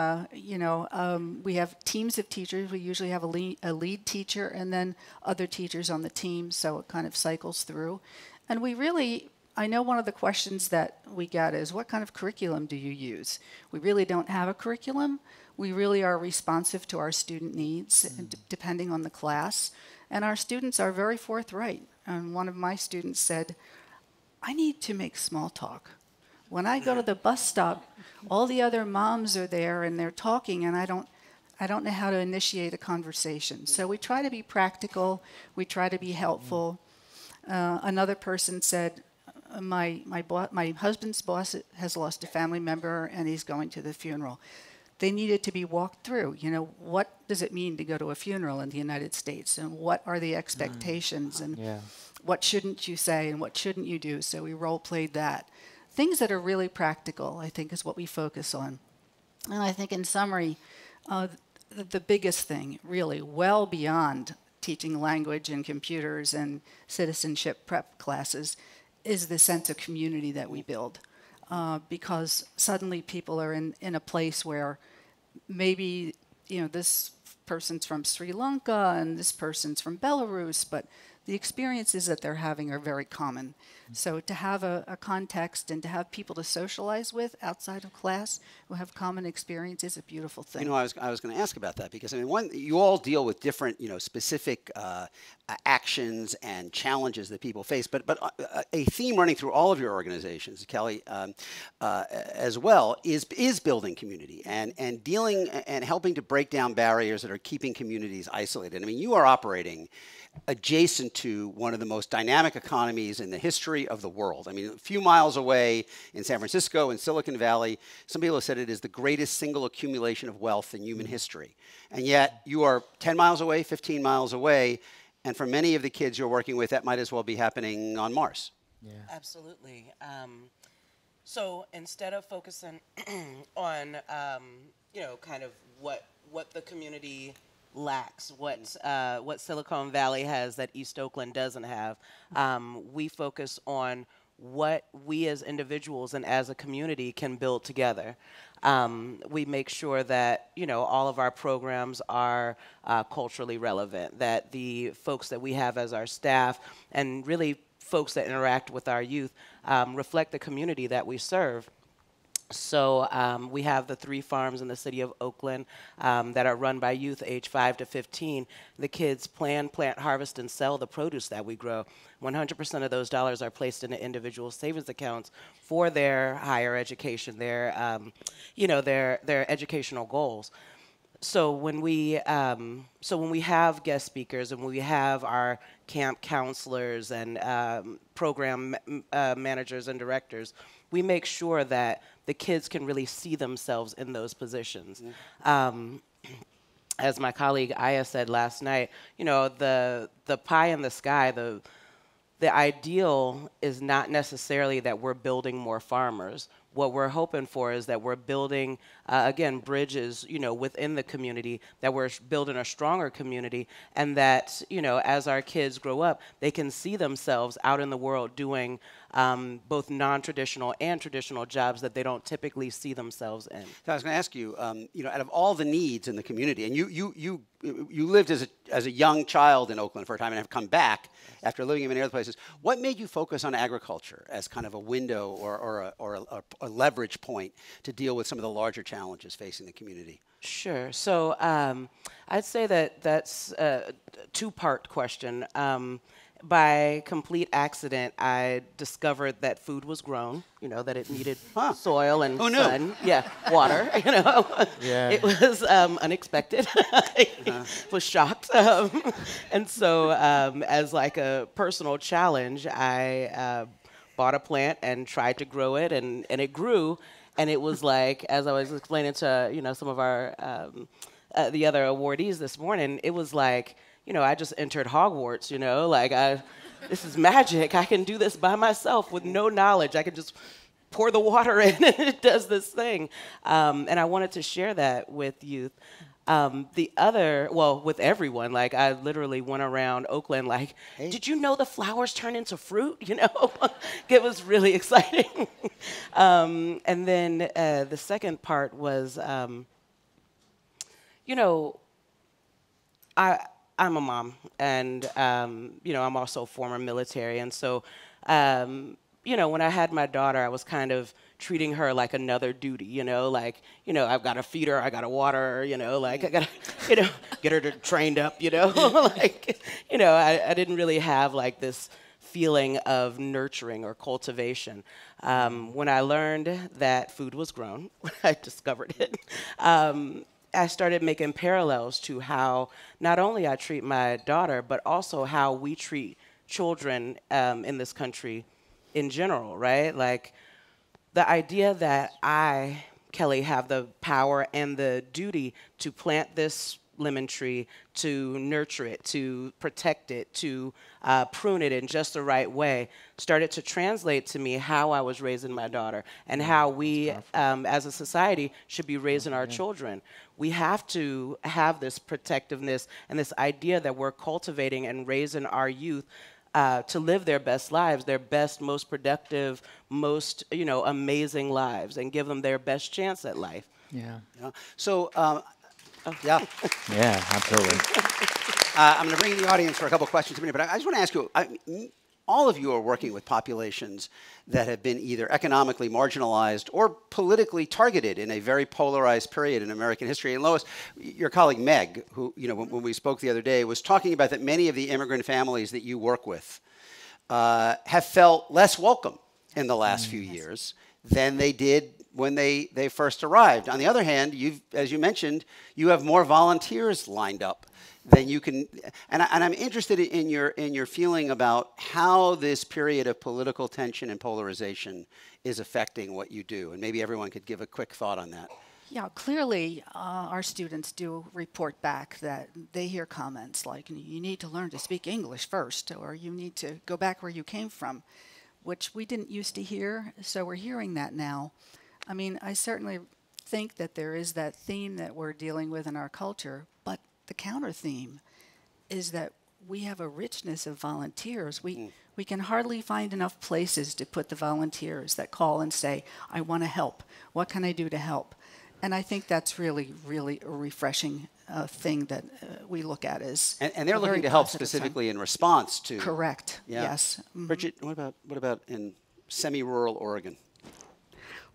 we have teams of teachers. We usually have a lead teacher and then other teachers on the team, so it kind of cycles through. And I know one of the questions that we get is, what kind of curriculum do you use? We really don't have a curriculum. We really are responsive to our student needs, depending on the class. And our students are very forthright. And one of my students said, I need to make small talk. When I go to the bus stop, all the other moms are there and they're talking, and I don't know how to initiate a conversation. So we try to be practical. We try to be helpful. Another person said, my husband's boss has lost a family member, and he's going to the funeral. They needed to be walked through. You know, what does it mean to go to a funeral in the United States, and what are the expectations, and what shouldn't you say, and what shouldn't you do? So we role played that. Things that are really practical, I think, is what we focus on. And I think, in summary, the biggest thing, really, well beyond teaching language and computers and citizenship prep classes, is the sense of community that we build. Because suddenly people are in a place where maybe, you know, this person's from Sri Lanka and this person's from Belarus, but the experiences that they're having are very common. So to have a context and to have people to socialize with outside of class who have common experience is a beautiful thing. You know, I was going to ask about that because, I mean, you all deal with different, you know, specific actions and challenges that people face, but a theme running through all of your organizations, Kelly, as well, is building community and dealing and helping to break down barriers that are keeping communities isolated. I mean, you are operating adjacent to one of the most dynamic economies in the history of the world. I mean, a few miles away in San Francisco and Silicon Valley, some people have said it is the greatest single accumulation of wealth in human history. And yet you are 10 miles away, 15 miles away, and for many of the kids you're working with, that might as well be happening on Mars. Yeah. Absolutely. So instead of focusing on, you know, kind of what the community lacks, what Silicon Valley has that East Oakland doesn't have, we focus on what we as individuals and as a community can build together. We make sure that, you know, all of our programs are culturally relevant, that the folks that we have as our staff and really folks that interact with our youth reflect the community that we serve. So we have the 3 farms in the city of Oakland that are run by youth age 5 to 15. The kids plant, harvest, and sell the produce that we grow. 100% of those dollars are placed into individual savings accounts for their higher education, their, you know, their educational goals. So when we have guest speakers and we have our camp counselors and program managers and directors, we make sure that the kids can really see themselves in those positions. As my colleague Aya said last night, you know, the pie in the sky, the ideal is not necessarily that we're building more farmers. What we're hoping for is that we're building, again, bridges, you know, within the community, that we're building a stronger community, and that, you know, as our kids grow up, they can see themselves out in the world doing both non-traditional and traditional jobs that they don't typically see themselves in. So I was going to ask you, you know, out of all the needs in the community, and you lived as a young child in Oakland for a time and have come back after living in many other places. What made you focus on agriculture as kind of a window or a leverage point to deal with some of the larger challenges facing the community? Sure. So I'd say that that's a 2-part question. By complete accident, I discovered that food was grown, you know, that it needed soil and sun. Yeah, water, you know. Yeah. It was unexpected. I was shocked. And so as like a personal challenge, I bought a plant and tried to grow it, and it grew. And it was like, as I was explaining to, you know, some of our, the other awardees this morning, it was like, you know, I just entered Hogwarts, you know, like this is magic. I can do this by myself with no knowledge. I can just pour the water in and it does this thing. And I wanted to share that with youth. With everyone, like I literally went around Oakland like, hey, did you know the flowers turn into fruit? You know, it was really exciting. And then the second part was, you know, I'm a mom, and, you know, I'm also former military. And so, you know, when I had my daughter, I was kind of treating her like another duty, you know, like, you know, I've got to feed her, I got to water her, you know, like I got to, you know, get her trained up, you know, like, you know, I didn't really have like this feeling of nurturing or cultivation. When I learned that food was grown, when I discovered it, I started making parallels to how not only I treat my daughter, but also how we treat children in this country in general, right? Like the idea that I, Kelly, have the power and the duty to plant this lemon tree, to nurture it, to protect it, to prune it in just the right way, started to translate to me how I was raising my daughter and how we, as a society, should be raising our children. We have to have this protectiveness and this idea that we're cultivating and raising our youth to live their best lives, their best, most productive, most, amazing lives, and give them their best chance at life. Yeah. So, yeah. Yeah, absolutely. I'm going to bring in the audience for a couple of questions in a minute, but I just want to ask you, all of you are working with populations that have been either economically marginalized or politically targeted in a very polarized period in American history. And Lois, your colleague Meg, who, when we spoke the other day, was talking about that many of the immigrant families that you work with have felt less welcome in the last few years than they did when they first arrived. On the other hand, as you mentioned, you have more volunteers lined up than you can. And I'm interested in your feeling about how this period of political tension and polarization is affecting what you do. And maybe everyone could give a quick thought on that. Yeah, clearly our students do report back that they hear comments like, you need to learn to speak English first, or you need to go back where you came from, which we didn't used to hear. So we're hearing that now. I mean, I certainly think that there is that theme that we're dealing with in our culture, but the counter theme is that we have a richness of volunteers. We can hardly find enough places to put the volunteers that call and say, I want to help. What can I do to help? And I think that's really, really a refreshing thing that we look at as and they're looking to help specifically in response to. Correct. Yeah. Yes. Mm-hmm. Bridget, what about in semi-rural Oregon?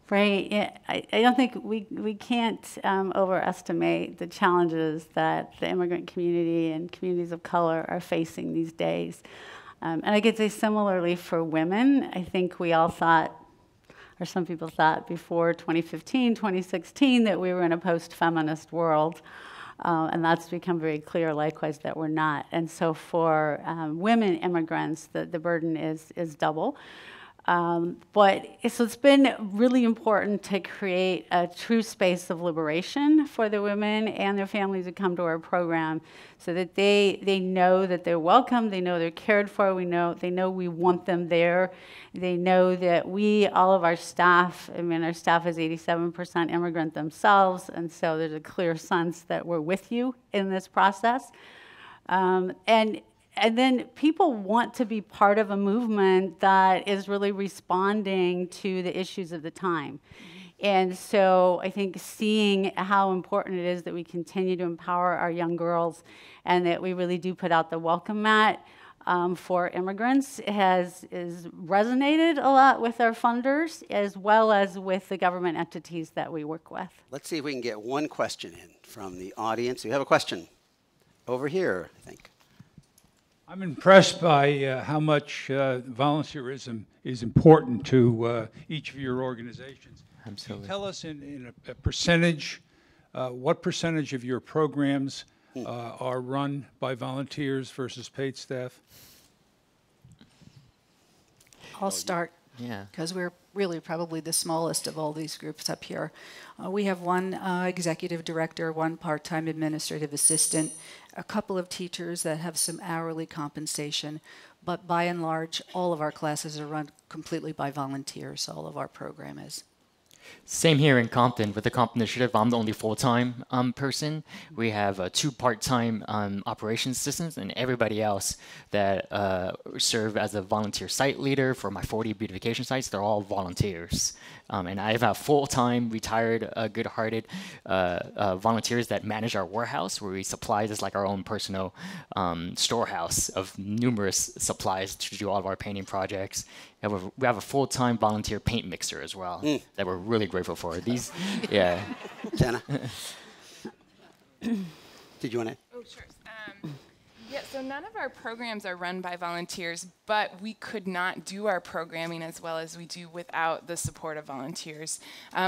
Right. Yeah, I don't think we can't overestimate the challenges that the immigrant community and communities of color are facing these days. And I could say similarly for women, I think we all thought, or some people thought before 2015, 2016, that we were in a post-feminist world. And that's become very clear, likewise, that we're not. And so for women immigrants, the burden is double. But it's been really important to create a true space of liberation for the women and their families who come to our program, so that they know that they're welcome, they know they're cared for, they know we want them there, they know that all of our staff, our staff is 87% immigrant themselves, and so there's a clear sense that we're with you in this process. And then people want to be part of a movement that is really responding to the issues of the time. And so I think seeing how important it is that we continue to empower our young girls and that we really do put out the welcome mat for immigrants is resonated a lot with our funders as well as with the government entities that we work with. Let's see if we can get one question in from the audience. We have a question over here, I think. I'm impressed by how much volunteerism is important to each of your organizations. Absolutely. Can you tell us in a percentage, what percentage of your programs are run by volunteers versus paid staff? I'll start. Yeah. Because we're really probably the smallest of all these groups up here. We have one executive director, one part-time administrative assistant, a couple of teachers that have some hourly compensation, but by and large, all of our classes are run completely by volunteers. All of our program is. Same here in Compton. With the Compton Initiative, I'm the only full-time person. We have 2 part-time operations assistants, and everybody else that serve as a volunteer site leader for my 40 beautification sites, they're all volunteers. And I have full-time, retired, good-hearted volunteers that manage our warehouse, where we supply just like our own personal storehouse of numerous supplies to do all of our painting projects. And we have a full-time volunteer paint mixer as well that we're really grateful for. These, yeah. Jenna, did you want to? Oh, sure. Yeah, so none of our programs are run by volunteers, but we could not do our programming as well as we do without the support of volunteers,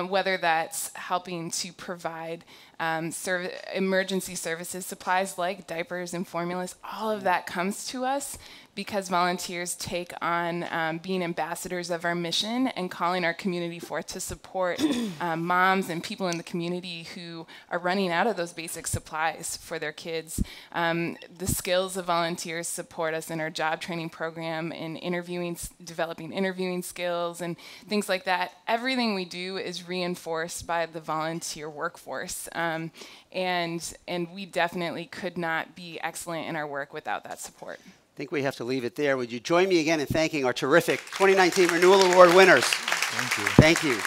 whether that's helping to provide emergency services supplies like diapers and formulas. All of that comes to us because volunteers take on being ambassadors of our mission and calling our community forth to support moms and people in the community who are running out of those basic supplies for their kids. The skills of volunteers support us in our job training program, in interviewing, developing interviewing skills and things like that. Everything we do is reinforced by the volunteer workforce. And we definitely could not be excellent in our work without that support. I think we have to leave it there. Would you join me again in thanking our terrific 2019 Renewal Award winners? Thank you. Thank you.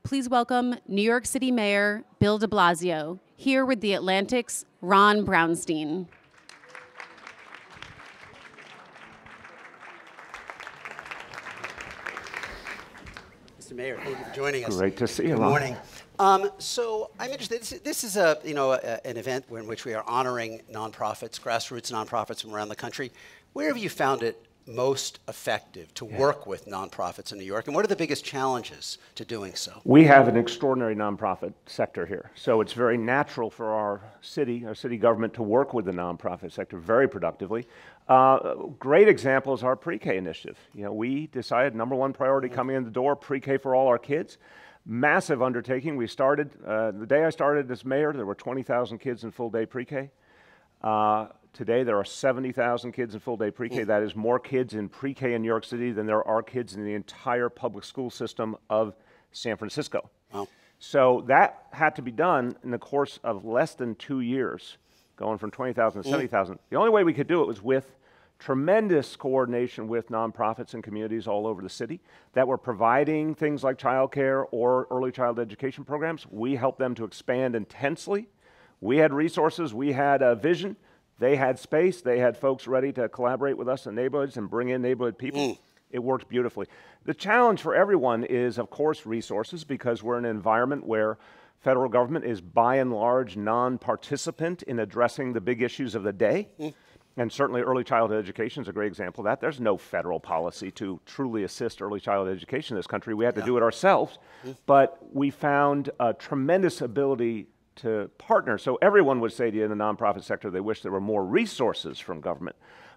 Please welcome New York City Mayor Bill de Blasio, here with the Atlantic's Ron Brownstein. Mr. Mayor, thank you for joining us. Great to see you, Good Ron. morning. So I'm interested. This is a an event in which we are honoring nonprofits, grassroots nonprofits from around the country. Where have you found it most effective to work with nonprofits in New York, and what are the biggest challenges to doing so? We have an extraordinary nonprofit sector here, so it's very natural for our city government to work with the nonprofit sector very productively. Great example is our pre-K initiative. We decided #1 priority coming in the door, pre-K for all our kids. Massive undertaking. We started, the day I started as mayor, there were 20,000 kids in full-day pre-K. Today, there are 70,000 kids in full-day pre-K. That is more kids in pre-K in New York City than there are kids in the entire public school system of San Francisco. Wow. So that had to be done in the course of less than 2 years, going from 20,000 to 70,000. The only way we could do it was with tremendous coordination with nonprofits and communities all over the city that were providing things like childcare or early child education programs. We helped them to expand intensely. We had resources, we had a vision. They had space, they had folks ready to collaborate with us in neighborhoods and bring in neighborhood people. It worked beautifully. The challenge for everyone is, of course, resources, because we're in an environment where federal government is by and large non-participant in addressing the big issues of the day. And certainly early childhood education is a great example of that. There's no federal policy to truly assist early childhood education in this country. We had to do it ourselves. But we found a tremendous ability to partner. So everyone would say to you in the nonprofit sector they wish there were more resources from government.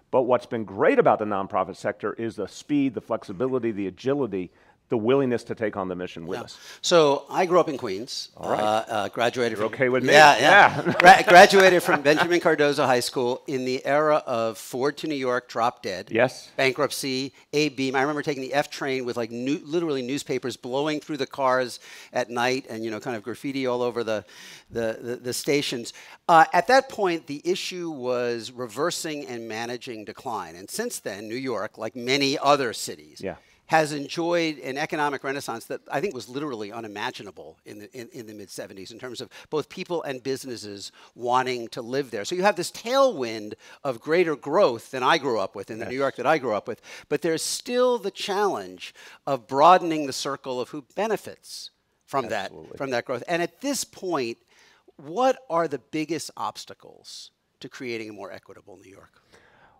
But what's been great about the nonprofit sector is the speed, the flexibility, the agility, the willingness to take on the mission with us. So I grew up in Queens. All right. Graduated You're from... okay with me? Yeah. Graduated from Benjamin Cardozo High School in the era of Ford to New York, drop dead. Yes. Bankruptcy, A-beam. I remember taking the F train with like literally newspapers blowing through the cars at night and, kind of graffiti all over the stations. At that point, the issue was reversing and managing decline. And since then, New York, like many other cities, has enjoyed an economic renaissance that I think was literally unimaginable in the mid-'70s in terms of both people and businesses wanting to live there. So you have this tailwind of greater growth than I grew up with in the New York that I grew up with, but there's still the challenge of broadening the circle of who benefits from that growth. And at this point, what are the biggest obstacles to creating a more equitable New York?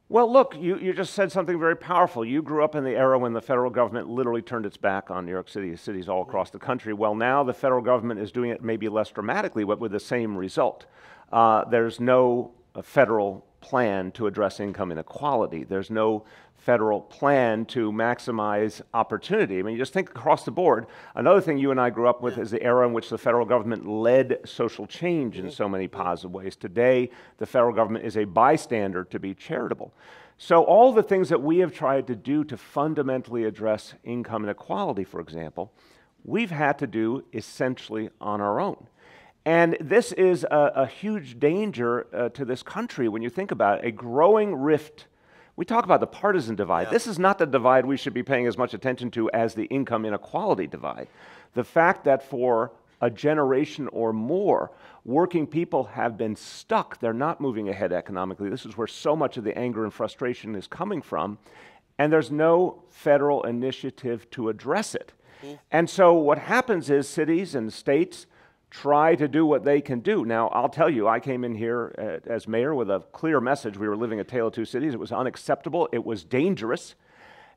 Well, look, you just said something very powerful. You grew up in the era when the federal government literally turned its back on New York City, cities all across the country. Well, now the federal government is doing it maybe less dramatically, but with the same result. There's no federal plan to address income inequality. There's no federal plan to maximize opportunity. I mean, you just think across the board. Another thing you and I grew up with is the era in which the federal government led social change in so many positive ways. Today, the federal government is a bystander to be charitable. So all the things that we have tried to do to fundamentally address income inequality, for example, we've had to do essentially on our own. And this is a huge danger to this country when you think about it, a growing rift. We talk about the partisan divide. This is not the divide we should be paying as much attention to as the income inequality divide. The fact that for a generation or more, working people have been stuck. They're not moving ahead economically. This is where so much of the anger and frustration is coming from. And there's no federal initiative to address it. And so what happens is cities and states try to do what they can do. Now, I'll tell you, I came in here as mayor with a clear message. We were living a tale of two cities. It was unacceptable. It was dangerous.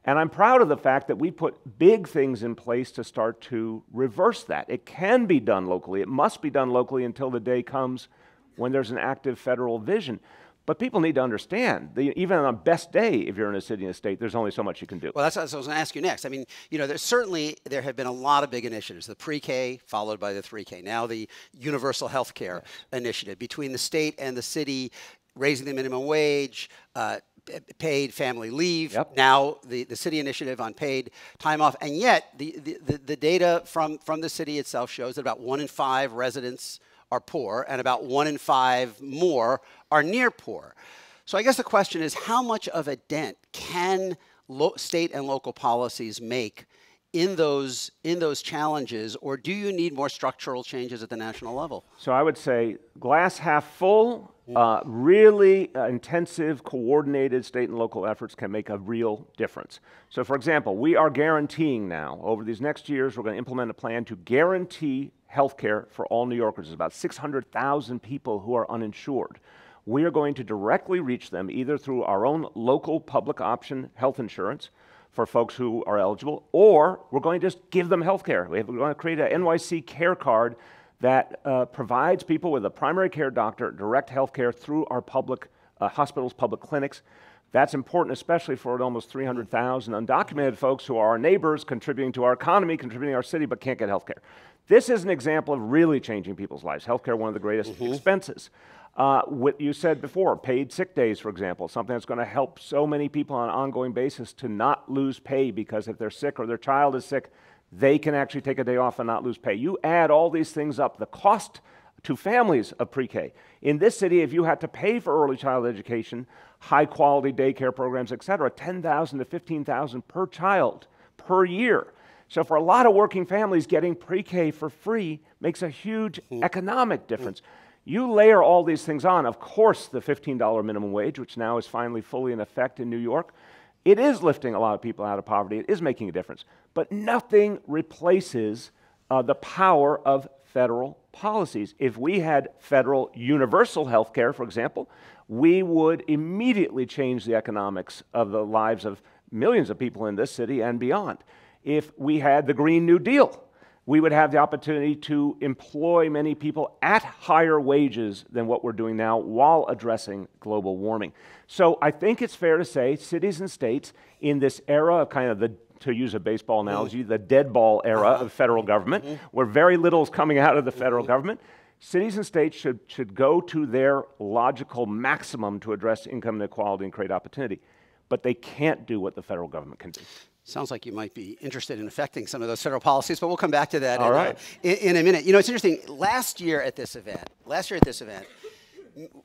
And I'm proud of the fact that we put big things in place to start to reverse that. It can be done locally. It must be done locally until the day comes when there's an active federal vision. But people need to understand, even on the best day, if you're in a city and a state, there's only so much you can do. Well, that's what I was going to ask you next. I mean, there have been a lot of big initiatives, the pre-K followed by the 3K, now the universal health care initiative between the state and the city, raising the minimum wage, paid family leave, now the city initiative on paid time off. And yet the data from the city itself shows that about 1 in 5 residents are poor, and about 1 in 5 more are near poor. So I guess the question is, how much of a dent can state and local policies make in those challenges, or do you need more structural changes at the national level? So I would say glass half full, really intensive, coordinated state and local efforts can make a real difference. So for example, we are guaranteeing now, over these next years, we're going to implement a plan to guarantee health care for all New Yorkers. There's about 600,000 people who are uninsured. We are going to directly reach them either through our own local public option health insurance for folks who are eligible, or we're going to just give them health care. We're going to create an NYC care card that provides people with a primary care doctor direct health care through our public hospitals, public clinics. That's important, especially for almost 300,000 undocumented folks who are our neighbors, contributing to our economy, contributing to our city, but can't get health care. This is an example of really changing people's lives. Health care, one of the greatest expenses. What you said before, paid sick days, for example, something that's going to help so many people on an ongoing basis to not lose pay, because if they're sick or their child is sick, they can actually take a day off and not lose pay. You add all these things up, the cost to families of pre-K. In this city, if you had to pay for early child education, high-quality daycare programs, et cetera, $10,000 to $15,000 per child per year. So for a lot of working families, getting pre-K for free makes a huge economic difference. You layer all these things on, of course, the $15 minimum wage, which now is finally fully in effect in New York. It is lifting a lot of people out of poverty. It is making a difference. But nothing replaces the power of federal policies. If we had federal universal health care, for example, we would immediately change the economics of the lives of millions of people in this city and beyond. If we had the Green New Deal, we would have the opportunity to employ many people at higher wages than what we're doing now while addressing global warming. So I think it's fair to say cities and states in this era of kind of the, to use a baseball analogy, the dead ball era of federal government, where very little is coming out of the federal government, cities and states should go to their logical maximum to address income inequality and create opportunity. But they can't do what the federal government can do. Sounds like you might be interested in affecting some of those federal policies, but we'll come back to that in a minute. You know, it's interesting. Last year at this event,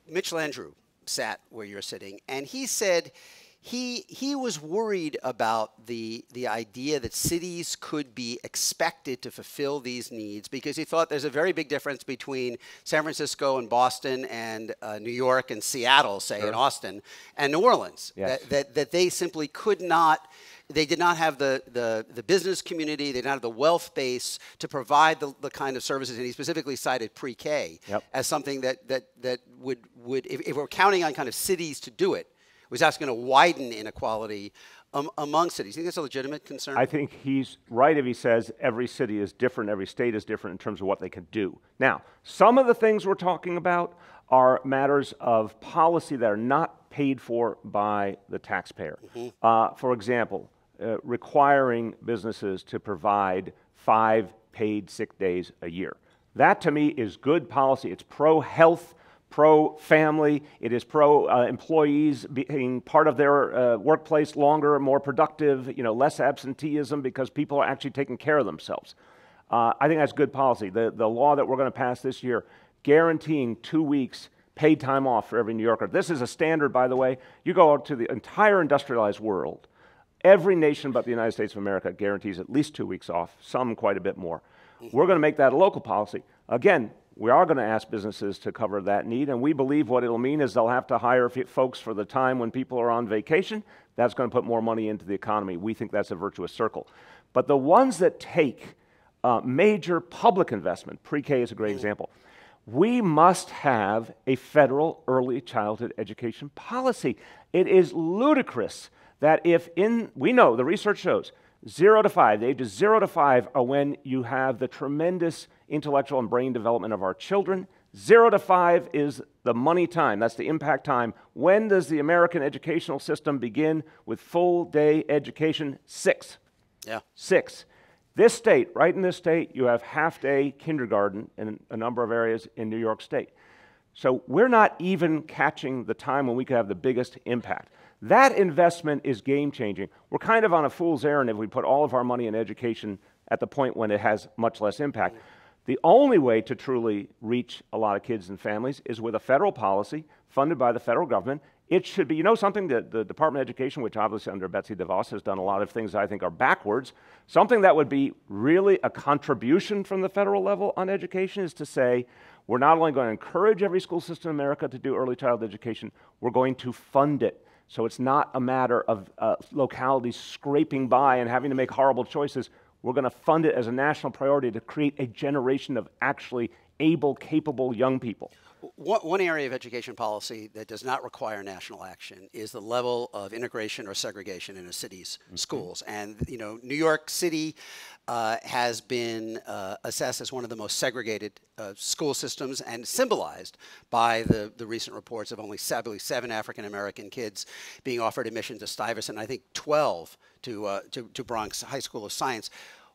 Mitch Landrieu sat where you're sitting, and he said he was worried about the idea that cities could be expected to fulfill these needs, because he thought there's a very big difference between San Francisco and Boston and New York and Seattle, say, and Austin, and New Orleans, that they simply could not. They did not have the business community, they did not have the wealth base to provide the kind of services, and he specifically cited pre-K as something that would if we're counting on kind of cities to do it, was that's going to widen inequality among cities. Do you think that's a legitimate concern? I think he's right if he says every city is different, every state is different in terms of what they can do. Now, some of the things we're talking about are matters of policy that are not paid for by the taxpayer. For example, requiring businesses to provide 5 paid sick days a year. That, to me, is good policy. It's pro-health, pro-family. It is pro-employees being part of their workplace longer, more productive, you know, less absenteeism because people are actually taking care of themselves. I think that's good policy. The law that we're going to pass this year, guaranteeing 2 weeks paid time off for every New Yorker. This is a standard, by the way. You go out to the entire industrialized world, every nation but the United States of America guarantees at least 2 weeks off, some quite a bit more. We're going to make that a local policy. Again, we are going to ask businesses to cover that need, and we believe what it'll mean is they'll have to hire folks for the time when people are on vacation. That's going to put more money into the economy. We think that's a virtuous circle. But the ones that take major public investment, pre-K is a great example, we must have a federal early childhood education policy. It is ludicrous that we know, the research shows, 0 to 5, the ages 0 to 5 are when you have the tremendous intellectual and brain development of our children. 0 to 5 is the money time, that's the impact time. When does the American educational system begin with full day education? 6. 6. This state, right in this state, you have half-day kindergarten in a number of areas in New York State. So we're not even catching the time when we could have the biggest impact. That investment is game-changing. We're kind of on a fool's errand if we put all of our money in education at the point when it has much less impact. The only way to truly reach a lot of kids and families is with a federal policy funded by the federal government. It should be, you know something, that the Department of Education, which obviously under Betsy DeVos has done a lot of things I think are backwards, something that would be really a contribution from the federal level on education is to say, we're not only going to encourage every school system in America to do early childhood education, we're going to fund it. So it's not a matter of localities scraping by and having to make horrible choices. We're going to fund it as a national priority to create a generation of actually able, capable young people. One area of education policy that does not require national action is the level of integration or segregation in a city's schools. And, you know, New York City has been assessed as one of the most segregated school systems, and symbolized by the recent reports of only 7 African-American kids being offered admission to Stuyvesant, and I think 12 to Bronx High School of Science.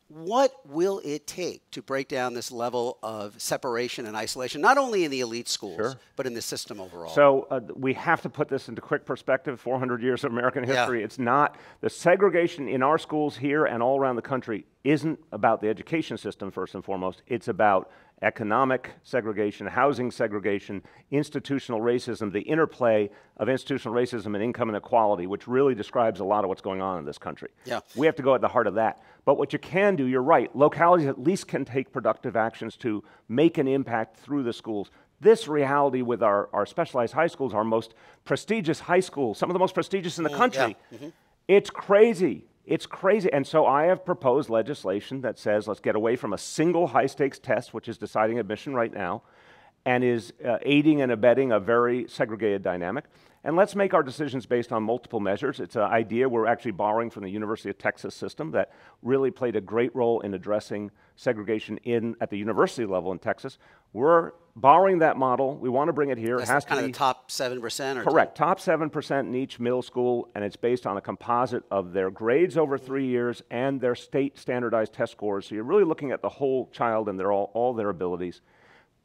What will it take to break down this level of separation and isolation, not only in the elite schools, but in the system overall? So we have to put this into quick perspective, 400 years of American history. It's not, the segregation in our schools here and all around the country isn't about the education system first and foremost. It's about economic segregation, housing segregation, institutional racism, the interplay of institutional racism and income inequality, which really describes a lot of what's going on in this country. We have to go at the heart of that. But what you can do, you're right, localities at least can take productive actions to make an impact through the schools. This reality with our specialized high schools, our most prestigious high schools, some of the most prestigious in the country, it's crazy. It's crazy. And so I have proposed legislation that says let's get away from a single high-stakes test, which is deciding admission right now, and is aiding and abetting a very segregated dynamic. And let's make our decisions based on multiple measures. It's an idea we're actually borrowing from the University of Texas system that really played a great role in addressing segregation at the university level in Texas. We're borrowing that model. We want to bring it here. That's it has kind to of be the top 7%? Or correct. Top 7% in each middle school, and it's based on a composite of their grades over 3 years and their state standardized test scores. So you're really looking at the whole child and all their abilities.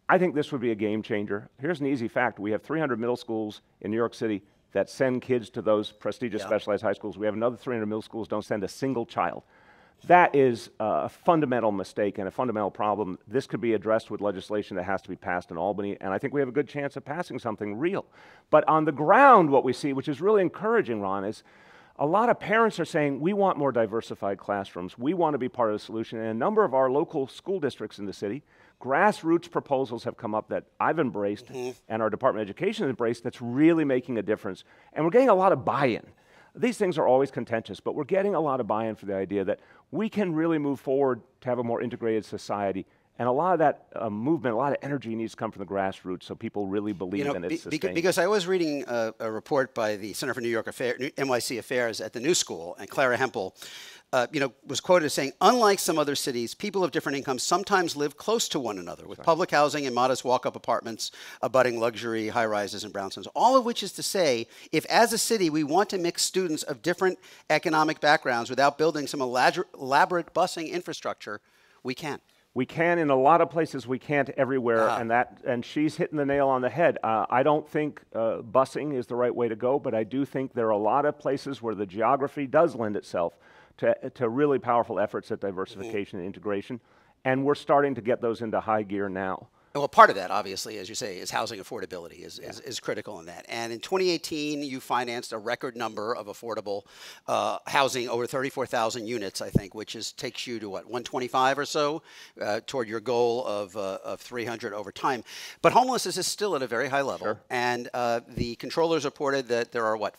I think this would be a game changer. Here's an easy fact. We have 300 middle schools in New York City that send kids to those prestigious specialized high schools. We have another 300 middle schools don't send a single child. That is a fundamental mistake and a fundamental problem. This could be addressed with legislation that has to be passed in Albany, and I think we have a good chance of passing something real. But on the ground, what we see, which is really encouraging, Ron, is a lot of parents are saying, we want more diversified classrooms. We want to be part of the solution. And a number of our local school districts in the city, grassroots proposals have come up that I've embraced and our Department of Education has embraced that's really making a difference. And we're getting a lot of buy-in. These things are always contentious, but we're getting a lot of buy-in for the idea that we can really move forward to have a more integrated society. And a lot of that movement, a lot of energy needs to come from the grassroots so people really believe in its sustainability. Because I was reading a report by the Center for NYC Affairs at the New School, and Clara Hempel was quoted as saying, unlike some other cities, people of different incomes sometimes live close to one another with public housing and modest walk-up apartments abutting luxury high-rises and brownstones. All of which is to say, if as a city we want to mix students of different economic backgrounds without building some elaborate busing infrastructure, we can. We can in a lot of places, we can't everywhere, and she's hitting the nail on the head. I don't think busing is the right way to go, but I do think there are a lot of places where the geography does lend itself to really powerful efforts at diversification and integration, and we're starting to get those into high gear now. Well, part of that, obviously, as you say, is housing affordability is critical in that. And in 2018, you financed a record number of affordable housing, over 34,000 units, I think, which takes you to, what, 125 or so toward your goal of 300 over time. But homelessness is still at a very high level. And the controllers reported that there are, what,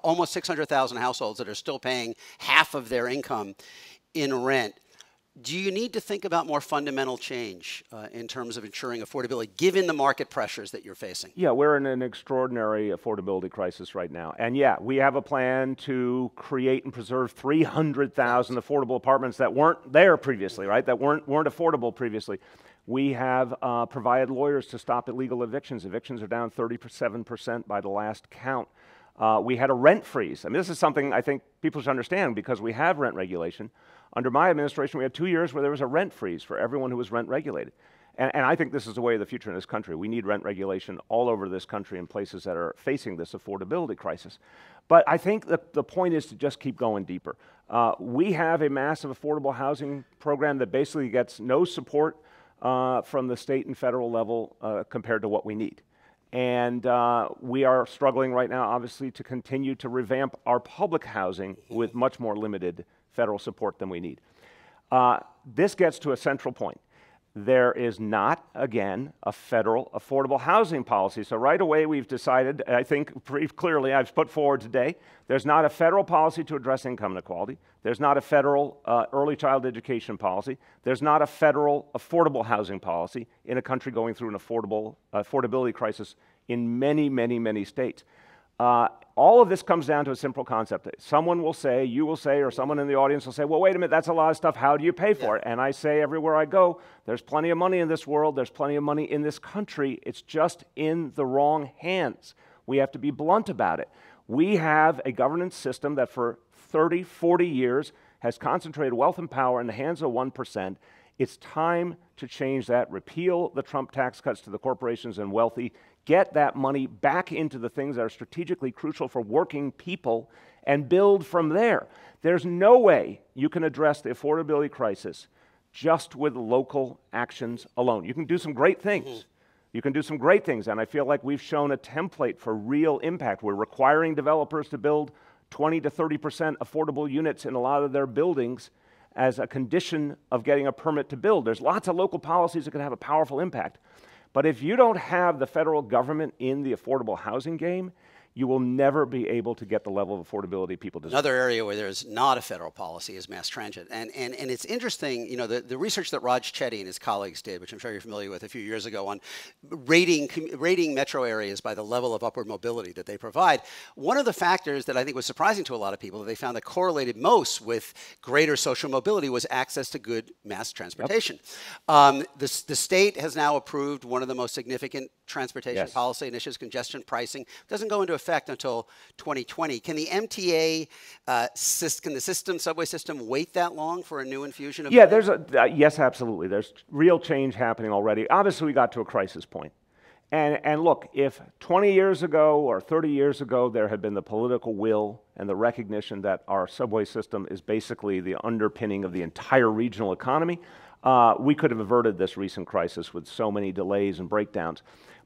almost 600,000 households that are still paying half of their income in rent. Do you need to think about more fundamental change in terms of ensuring affordability, given the market pressures that you're facing? Yeah, we're in an extraordinary affordability crisis right now. And yeah, we have a plan to create and preserve 300,000 affordable apartments that weren't there previously, right? That weren't affordable previously. We have provided lawyers to stop illegal evictions. Evictions are down 37% by the last count. We had a rent freeze. I mean, this is something I think people should understand because we have rent regulation. Under my administration, we had 2 years where there was a rent freeze for everyone who was rent regulated. And I think this is the way of the future in this country. We need rent regulation all over this country in places that are facing this affordability crisis. But I think the point is to just keep going deeper. We have a massive affordable housing program that basically gets no support from the state and federal level compared to what we need. And we are struggling right now, obviously, to continue to revamp our public housing with much more limited federal support than we need. This gets to a central point. there is not, again, a federal affordable housing policy. So right away we've decided, I think pretty clearly I've put forward today, there's not a federal policy to address income inequality. There's not a federal early child education policy. There's not a federal affordable housing policy in a country going through an affordability crisis in many, many, many states. All of this comes down to a simple concept. Someone will say, you will say, or someone in the audience will say, well, wait a minute, that's a lot of stuff. How do you pay for it? And I say everywhere I go, there's plenty of money in this world. There's plenty of money in this country. It's just in the wrong hands. We have to be blunt about it. We have a governance system that for 30, 40 years has concentrated wealth and power in the hands of 1%. It's time to change that, repeal the Trump tax cuts to the corporations and wealthy, get that money back into the things that are strategically crucial for working people, and build from there. There's no way you can address the affordability crisis just with local actions alone. You can do some great things. You can do some great things, and I feel like we've shown a template for real impact. We're requiring developers to build 20 to 30% affordable units in a lot of their buildings as a condition of getting a permit to build. There's lots of local policies that can have a powerful impact. But if you don't have the federal government in the affordable housing game, you will never be able to get the level of affordability people deserve. Another area where there's not a federal policy is mass transit. And it's interesting, you know, the research that Raj Chetty and his colleagues did, which I'm sure you're familiar with a few years ago on rating metro areas by the level of upward mobility that they provide. One of the factors that I think was surprising to a lot of people that they found that correlated most with greater social mobility was access to good mass transportation. Yep. The state has now approved one of the most significant transportation policy initiatives, congestion pricing. Doesn't go into effect until 2020. Can the MTA, can the subway system wait that long for a new infusion of money? There's yes, absolutely. There's real change happening already. Obviously, we got to a crisis point. And look, if 20 years ago or 30 years ago there had been the political will and the recognition that our subway system is basically the underpinning of the entire regional economy, we could have averted this recent crisis with so many delays and breakdowns.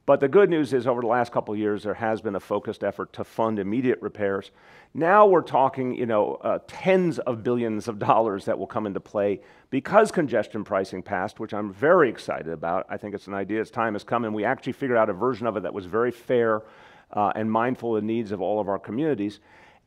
But the good news is over the last couple of years, there has been a focused effort to fund immediate repairs. Now we're talking, you know, tens of billions of dollars that will come into play because congestion pricing passed, which I'm very excited about. I think it's an idea, its time has come, and we actually figured out a version of it that was very fair and mindful of the needs of all of our communities.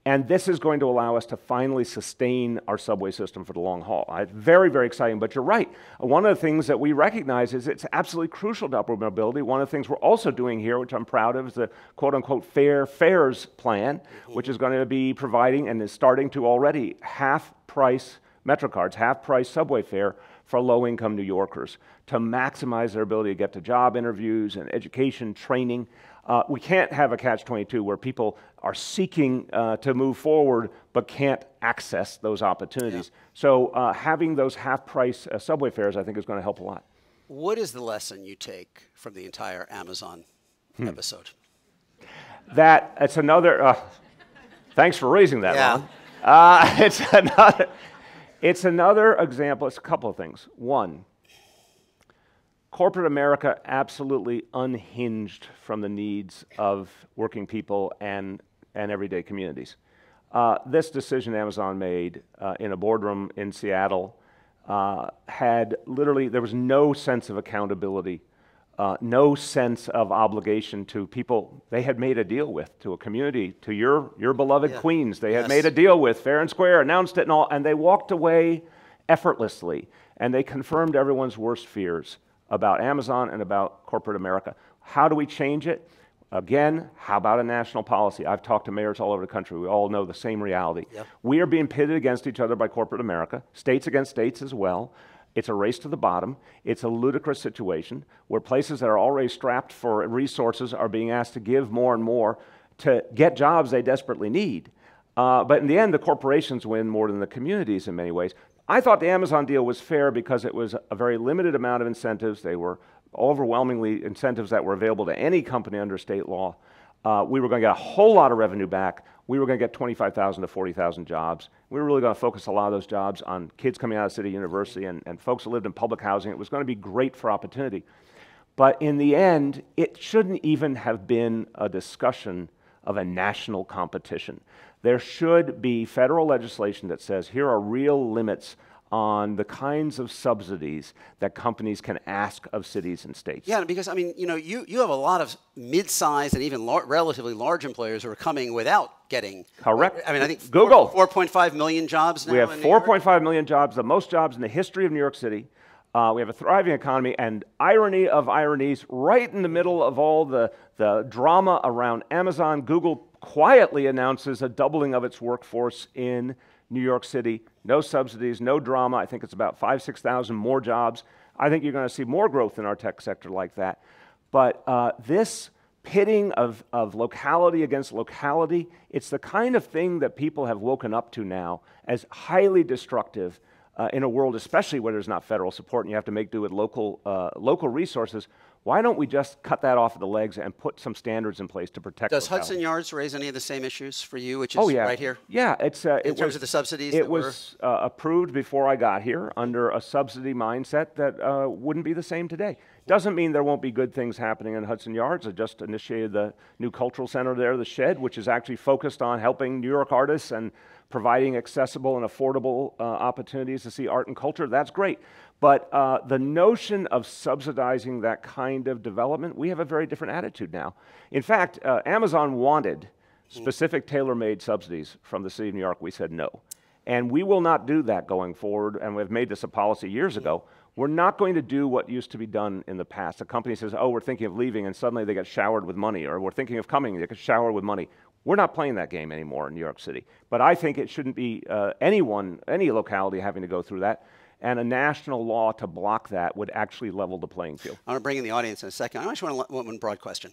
And this is going to allow us to finally sustain our subway system for the long haul. It's very, very exciting, but you're right. One of the things that we recognize is it's absolutely crucial to upward mobility. One of the things we're also doing here, which I'm proud of, is the quote-unquote fair fares plan, which is going to be providing and is starting to already half-price MetroCards, half-price subway fare for low-income New Yorkers to maximize their ability to get to job interviews and education, training. We can't have a catch-22 where people are seeking to move forward but can't access those opportunities. Yeah. So having those half-price subway fares, I think, is going to help a lot. What is the lesson you take from the entire Amazon episode? That it's another. Thanks for raising that, Ron. It's another example. It's a couple of things. One, corporate America absolutely unhinged from the needs of working people and everyday communities. This decision Amazon made in a boardroom in Seattle had literally, there was no sense of accountability, no sense of obligation to people they had made a deal with, to a community, to your beloved Queens. They had made a deal with fair and square, announced it and all, and they walked away effortlessly, and they confirmed everyone's worst fears about Amazon and about corporate America. How do we change it? Again, how about a national policy? I've talked to mayors all over the country. We all know the same reality. Yep. We are being pitted against each other by corporate America, states against states as well. It's a race to the bottom. It's a ludicrous situation where places that are already strapped for resources are being asked to give more and more to get jobs they desperately need. But in the end, the corporations win more than the communities in many ways. I thought the Amazon deal was fair because it was a very limited amount of incentives. They were overwhelmingly incentives that were available to any company under state law. We were going to get a whole lot of revenue back. We were going to get 25,000 to 40,000 jobs. We were really going to focus a lot of those jobs on kids coming out of City University and folks who lived in public housing. It was going to be great for opportunity. But in the end, it shouldn't even have been a discussion of a national competition. There should be federal legislation that says here are real limits on the kinds of subsidies that companies can ask of cities and states. Yeah, because I mean, you know, you have a lot of mid-sized and even relatively large employers who are coming without getting. Correct. I mean, I think Google 4.5 million jobs now. We have in New York. 4.5 million jobs, the most jobs in the history of New York City. We have a thriving economy, and irony of ironies, right in the middle of all the drama around Amazon, Google quietly announces a doubling of its workforce in New York City. No subsidies, no drama. I think it's about 5,000, 6,000 more jobs. I think you're going to see more growth in our tech sector like that. But this pitting of locality against locality, it's the kind of thing that people have woken up to now as highly destructive in a world, especially where there's not federal support and you have to make do with local resources. Why don't we just cut that off at the legs and put some standards in place to protect Does locality? Hudson Yards raise any of the same issues for you, which is right here? Yeah, it's in terms of the subsidies. It was approved before I got here under a subsidy mindset that wouldn't be the same today. Doesn't mean there won't be good things happening in Hudson Yards. I just initiated the new cultural center there, the Shed, which is actually focused on helping New York artists and providing accessible and affordable opportunities to see art and culture. That's great. But the notion of subsidizing that kind of development, we have a very different attitude now. In fact, Amazon wanted specific tailor-made subsidies from the city of New York. We said no. And we will not do that going forward, and we've made this a policy years ago. We're not going to do what used to be done in the past. A company says, oh, we're thinking of leaving, and suddenly they get showered with money, or we're thinking of coming, they get showered with money. We're not playing that game anymore in New York City. But I think it shouldn't be any locality having to go through that. And a national law to block that would actually level the playing field. I want to bring in the audience in a second. I just want one broad question.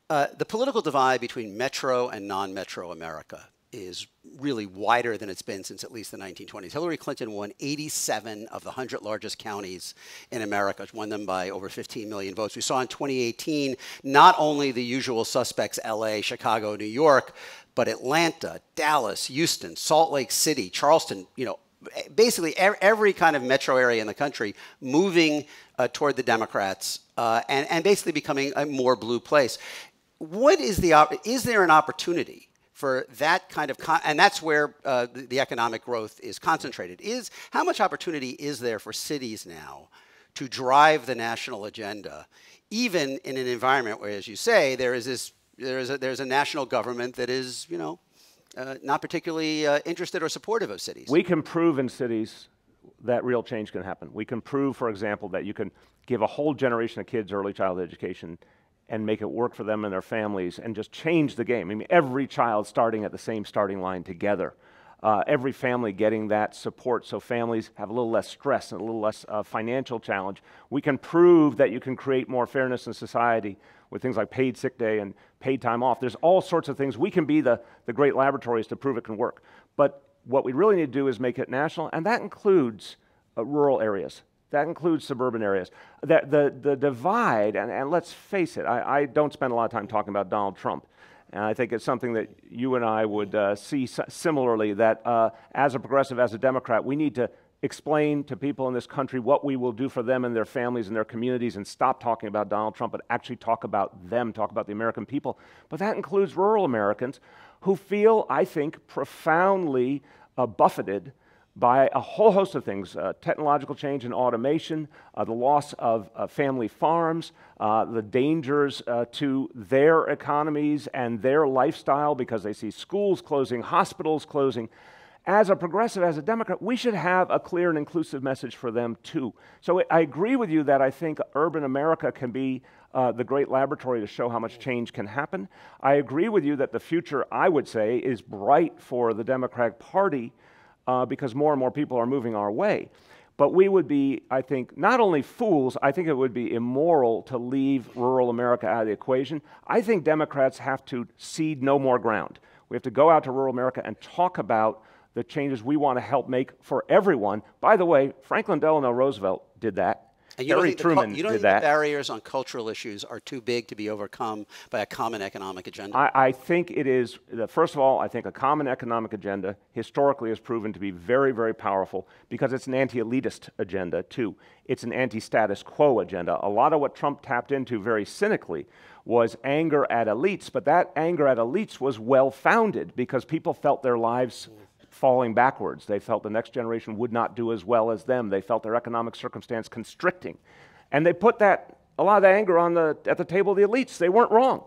The political divide between metro and non-metro America is really wider than it's been since at least the 1920s. Hillary Clinton won 87 of the 100 largest counties in America, won them by over 15 million votes. We saw in 2018 not only the usual suspects, LA, Chicago, New York, but Atlanta, Dallas, Houston, Salt Lake City, Charleston, you know, basically every kind of metro area in the country moving toward the Democrats and basically becoming a more blue place. What is is there an opportunity for that kind of, and that's where the economic growth is concentrated, how much opportunity is there for cities now to drive the national agenda, even in an environment where, as you say, there's a national government that is, you know, not particularly interested or supportive of cities? We can prove in cities that real change can happen. We can prove, for example, that you can give a whole generation of kids early childhood education and make it work for them and their families and just change the game. I mean, every child starting at the same starting line together. Every family getting that support so families have a little less stress and a little less financial challenge. We can prove that you can create more fairness in society with things like paid sick day and paid time off. There's all sorts of things. We can be the great laboratories to prove it can work. But what we really need to do is make it national, and that includes rural areas. That includes suburban areas. The divide, and let's face it, I don't spend a lot of time talking about Donald Trump. And I think it's something that you and I would see similarly, that as a progressive, as a Democrat, we need to explain to people in this country what we will do for them and their families and their communities and stop talking about Donald Trump, but actually talk about them, talk about the American people. But that includes rural Americans who feel, I think, profoundly buffeted by a whole host of things, technological change and automation, the loss of family farms, the dangers to their economies and their lifestyle because they see schools closing, hospitals closing. As a progressive, as a Democrat, we should have a clear and inclusive message for them too. So I agree with you that I think urban America can be the great laboratory to show how much change can happen. I agree with you that the future, I would say, is bright for the Democratic Party because more and more people are moving our way. But we would be, I think, not only fools, I think it would be immoral to leave rural America out of the equation. I think Democrats have to cede no more ground. We have to go out to rural America and talk about the changes we want to help make for everyone. By the way, Franklin Delano Roosevelt did that. And Harry Truman you don't did think that. the barriers on cultural issues are too big to be overcome by a common economic agenda? I think it is, first of all, I think a common economic agenda historically has proven to be very, very powerful because it's an anti-elitist agenda too. It's an anti-status quo agenda. A lot of what Trump tapped into very cynically was anger at elites, but that anger at elites was well-founded because people felt their lives falling backwards. They felt the next generation would not do as well as them. They felt their economic circumstance constricting. And they put a lot of that anger at the table of the elites. They weren't wrong.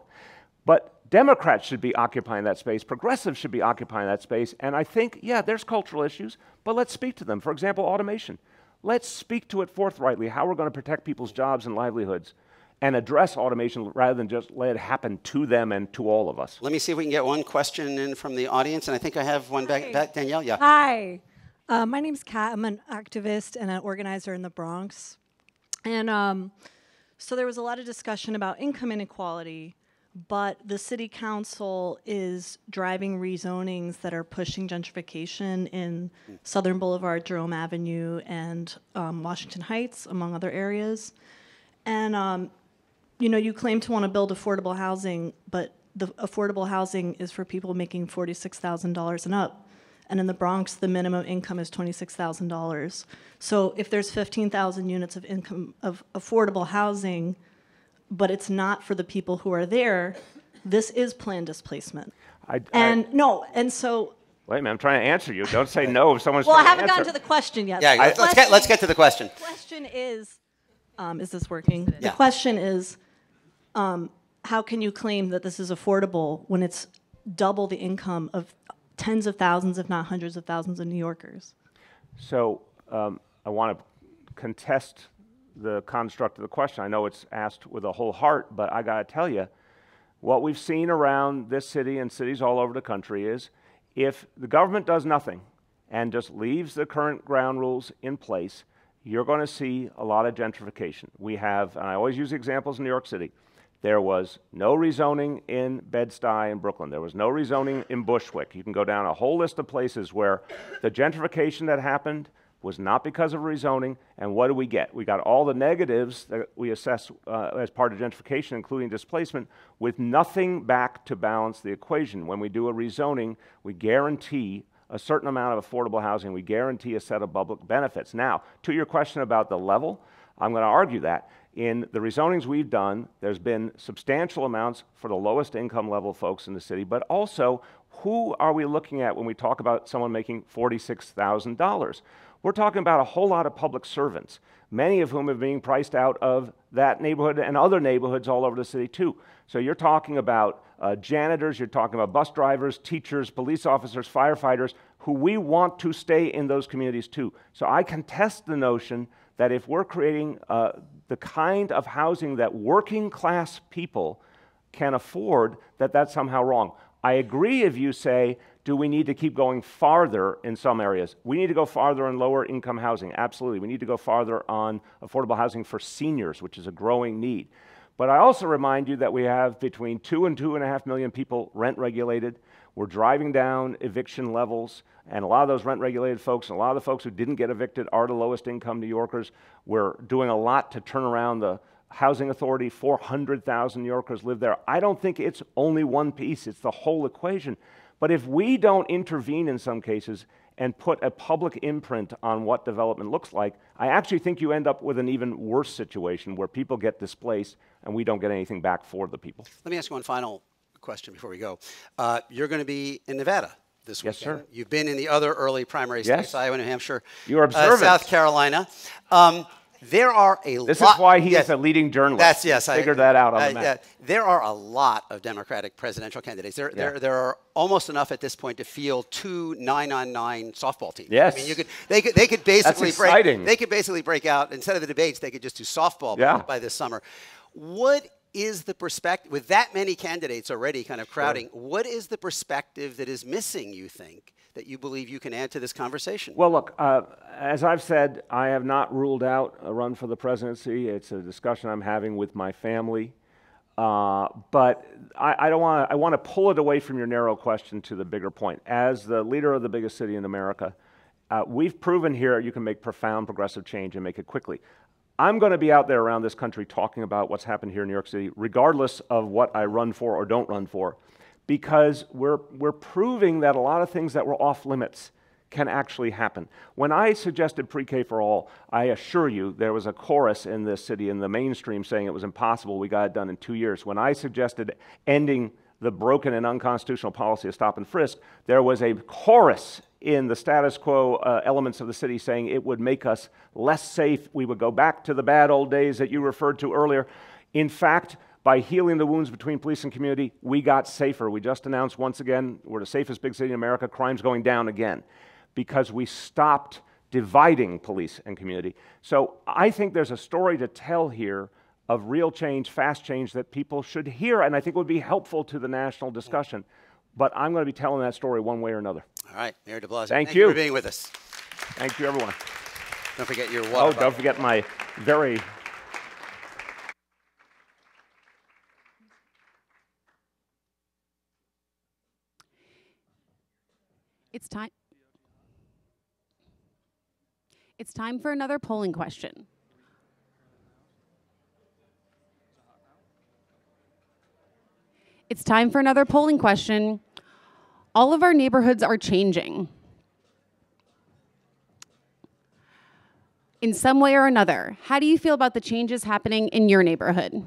But Democrats should be occupying that space. Progressives should be occupying that space. And I think, yeah, there's cultural issues, but let's speak to them. For example, automation. Let's speak to it forthrightly, how we're going to protect people's jobs and livelihoods and address automation rather than just let it happen to them and to all of us. Let me see if we can get one question in from the audience, and I think I have one back. Danielle, yeah. Hi. My name's Kat. I'm an activist and an organizer in the Bronx. And so there was a lot of discussion about income inequality, but the city council is driving rezonings that are pushing gentrification in Southern Boulevard, Jerome Avenue, and Washington Heights, among other areas. And you know, you claim to want to build affordable housing, but the affordable housing is for people making $46,000 and up. And in the Bronx, the minimum income is $26,000. So if there's 15,000 units of income of affordable housing, but it's not for the people who are there, this is planned displacement. And so. Wait a minute, I'm trying to answer you. Don't say no if someone's well, trying to I haven't gotten to the question yet. Yeah, let's get to the question. The question is this working? Yeah. The question is, how can you claim that this is affordable when it's double the income of tens of thousands, if not hundreds of thousands of New Yorkers? So I want to contest the construct of the question. I know it's asked with a whole heart, but I got to tell you, what we've seen around this city and cities all over the country is if the government does nothing and just leaves the current ground rules in place, you're going to see a lot of gentrification. We have, and I always use examples in New York City, there was no rezoning in Bed-Stuy and Brooklyn. There was no rezoning in Bushwick. You can go down a whole list of places where the gentrification that happened was not because of rezoning, and what do we get? We got all the negatives that we assess as part of gentrification, including displacement, with nothing back to balance the equation. When we do a rezoning, we guarantee a certain amount of affordable housing. We guarantee a set of public benefits. Now, to your question about the level, I'm going to argue that. In the rezonings we've done, there's been substantial amounts for the lowest income level folks in the city, but also who are we looking at when we talk about someone making $46,000? We're talking about a whole lot of public servants, many of whom are being priced out of that neighborhood and other neighborhoods all over the city too. So you're talking about janitors, you're talking about bus drivers, teachers, police officers, firefighters, who we want to stay in those communities too. So I contest the notion that if we're creating the kind of housing that working class people can afford, that that's somehow wrong. I agree if you say, do we need to keep going farther in some areas? We need to go farther in lower income housing, absolutely. We need to go farther on affordable housing for seniors, which is a growing need. But I also remind you that we have between 2 and 2.5 million people rent regulated. We're driving down eviction levels, and a lot of those rent-regulated folks and a lot of the folks who didn't get evicted are the lowest income New Yorkers. We're doing a lot to turn around the housing authority. 400,000 New Yorkers live there. I don't think it's only one piece. It's the whole equation. But if we don't intervene in some cases and put a public imprint on what development looks like, I actually think you end up with an even worse situation where people get displaced and we don't get anything back for the people. Let me ask you one final question before we go. You're going to be in Nevada this weekend. Yes, sir. You've been in the other early primary states, Iowa, New Hampshire, You're observant. South Carolina. There are a lot. This is why he is a leading journalist. Figured that out on the map. There are a lot of Democratic presidential candidates. There are almost enough at this point to field 2 9-on-9 softball teams. Yes. I mean, they could basically That's exciting. They could basically break out instead of the debates. They could just do softball by this summer. What is the perspective with that many candidates already kind of crowding? Sure. What is the perspective that is missing, you think, that you believe you can add to this conversation? Well, look, as I've said, I have not ruled out a run for the presidency. It's a discussion I'm having with my family. But I don't want to. I want to pull it away from your narrow question to the bigger point. As the leader of the biggest city in America, we've proven here you can make profound progressive change and make it quickly. I'm going to be out there around this country talking about what's happened here in New York City, regardless of what I run for or don't run for, because we're proving that a lot of things that were off limits can actually happen. When I suggested pre-K for all, I assure you there was a chorus in this city in the mainstream saying it was impossible, we got it done in 2 years. When I suggested ending the broken and unconstitutional policy of stop and frisk, there was a chorus in the status quo elements of the city saying it would make us less safe. We would go back to the bad old days that you referred to earlier. In fact, by healing the wounds between police and community, we got safer. We just announced once again, we're the safest big city in America, crime's going down again, because we stopped dividing police and community. So I think there's a story to tell here of real change, fast change that people should hear, and I think would be helpful to the national discussion. But I'm going to be telling that story one way or another. All right, Mayor de Blasio. Thank you for being with us. Thank you, everyone. Don't forget your water Oh, bottle. don't forget my very... It's time. It's time for another polling question. It's time for another polling question. All of our neighborhoods are changing. In some way or another, how do you feel about the changes happening in your neighborhood?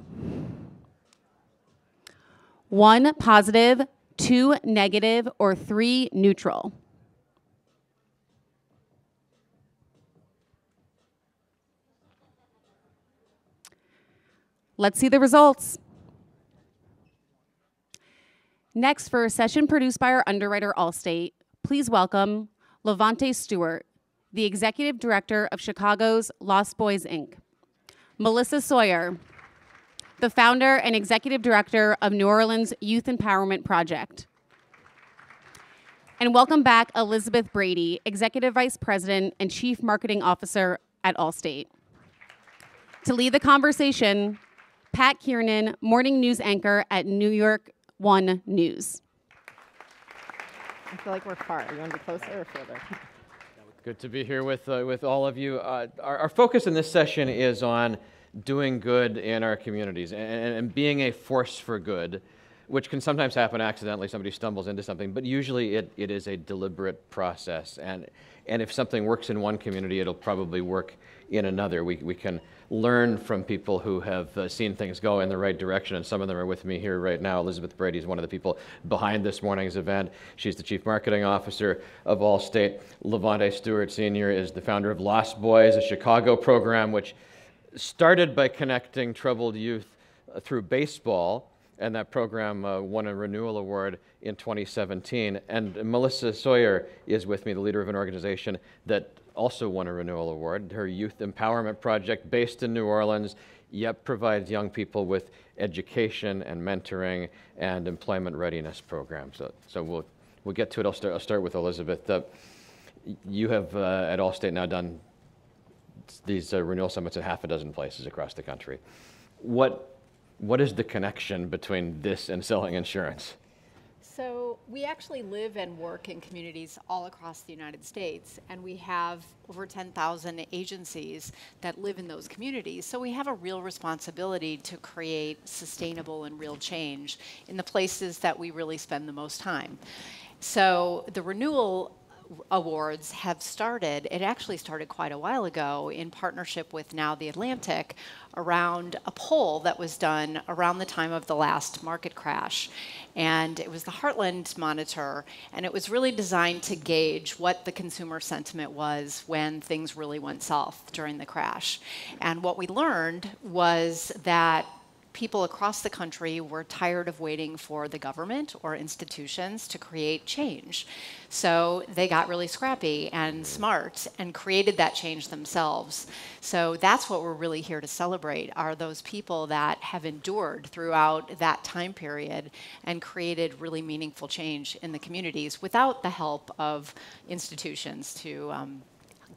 1 positive, 2 negative, or 3 neutral? Let's see the results. Next, for a session produced by our underwriter Allstate, please welcome Levante Stewart, the Executive Director of Chicago's Lost Boys, Inc., Melissa Sawyer, the founder and Executive Director of New Orleans Youth Empowerment Project, and welcome back Elizabeth Brady, Executive Vice President and Chief Marketing Officer at Allstate. To lead the conversation, Pat Kiernan, morning news anchor at New York 1 News. I feel like we're far. You want to be closer or further? Good to be here with all of you. Our focus in this session is on doing good in our communities and being a force for good, which can sometimes happen accidentally. Somebody stumbles into something, but usually it is a deliberate process. And if something works in one community, it'll probably work in another. We can learn from people who have seen things go in the right direction, and some of them are with me here right now. Elizabeth Brady is one of the people behind this morning's event. She's the Chief Marketing Officer of Allstate. Levante Stewart Sr. is the founder of Lost Boys, a Chicago program which started by connecting troubled youth through baseball, and that program won a Renewal Award in 2017. And Melissa Sawyer is with me, the leader of an organization that also won a Renewal Award. Her Youth Empowerment Project, based in New Orleans, yet provides young people with education and mentoring and employment readiness programs. So we'll get to it. I'll start with Elizabeth. You have at Allstate now done these renewal summits in half a dozen places across the country. What is the connection between this and selling insurance? So we actually live and work in communities all across the United States, and we have over 10,000 agencies that live in those communities. So we have a real responsibility to create sustainable and real change in the places that we really spend the most time. So the Renewal Awards have started, it actually started quite a while ago in partnership with now the Atlantic around a poll that was done around the time of the last market crash. And it was the Heartland Monitor, and it was really designed to gauge what the consumer sentiment was when things really went south during the crash. And what we learned was that people across the country were tired of waiting for the government or institutions to create change. So they got really scrappy and smart and created that change themselves. So that's what we're really here to celebrate, are those people that have endured throughout that time period and created really meaningful change in the communities without the help of institutions to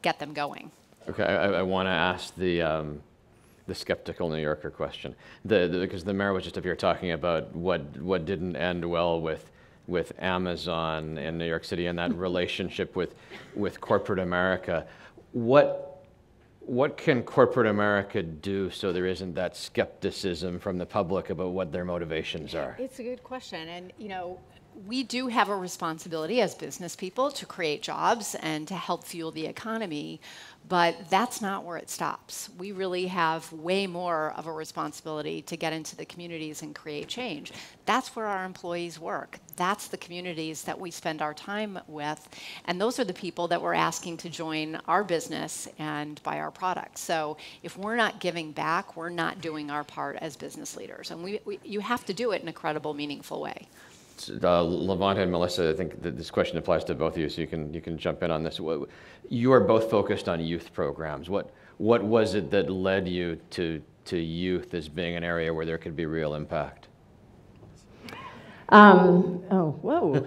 get them going. Okay, I want to ask the skeptical New Yorker question, because the mayor was just up here talking about what didn't end well with Amazon in New York City and that relationship with corporate America. What can corporate America do so there isn't that skepticism from the public about what their motivations are? It's a good question, and we do have a responsibility as business people to create jobs and to help fuel the economy, but that's not where it stops. We really have way more of a responsibility to get into the communities and create change. That's where our employees work. That's the communities that we spend our time with, and those are the people that we're asking to join our business and buy our products. So if we're not giving back, we're not doing our part as business leaders, and you have to do it in a credible, meaningful way. Levante and Melissa, I think that this question applies to both of you, so you can jump in on this. You are both focused on youth programs. What was it that led you to youth as being an area where there could be real impact? Well,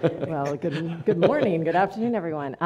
good morning, good afternoon, everyone.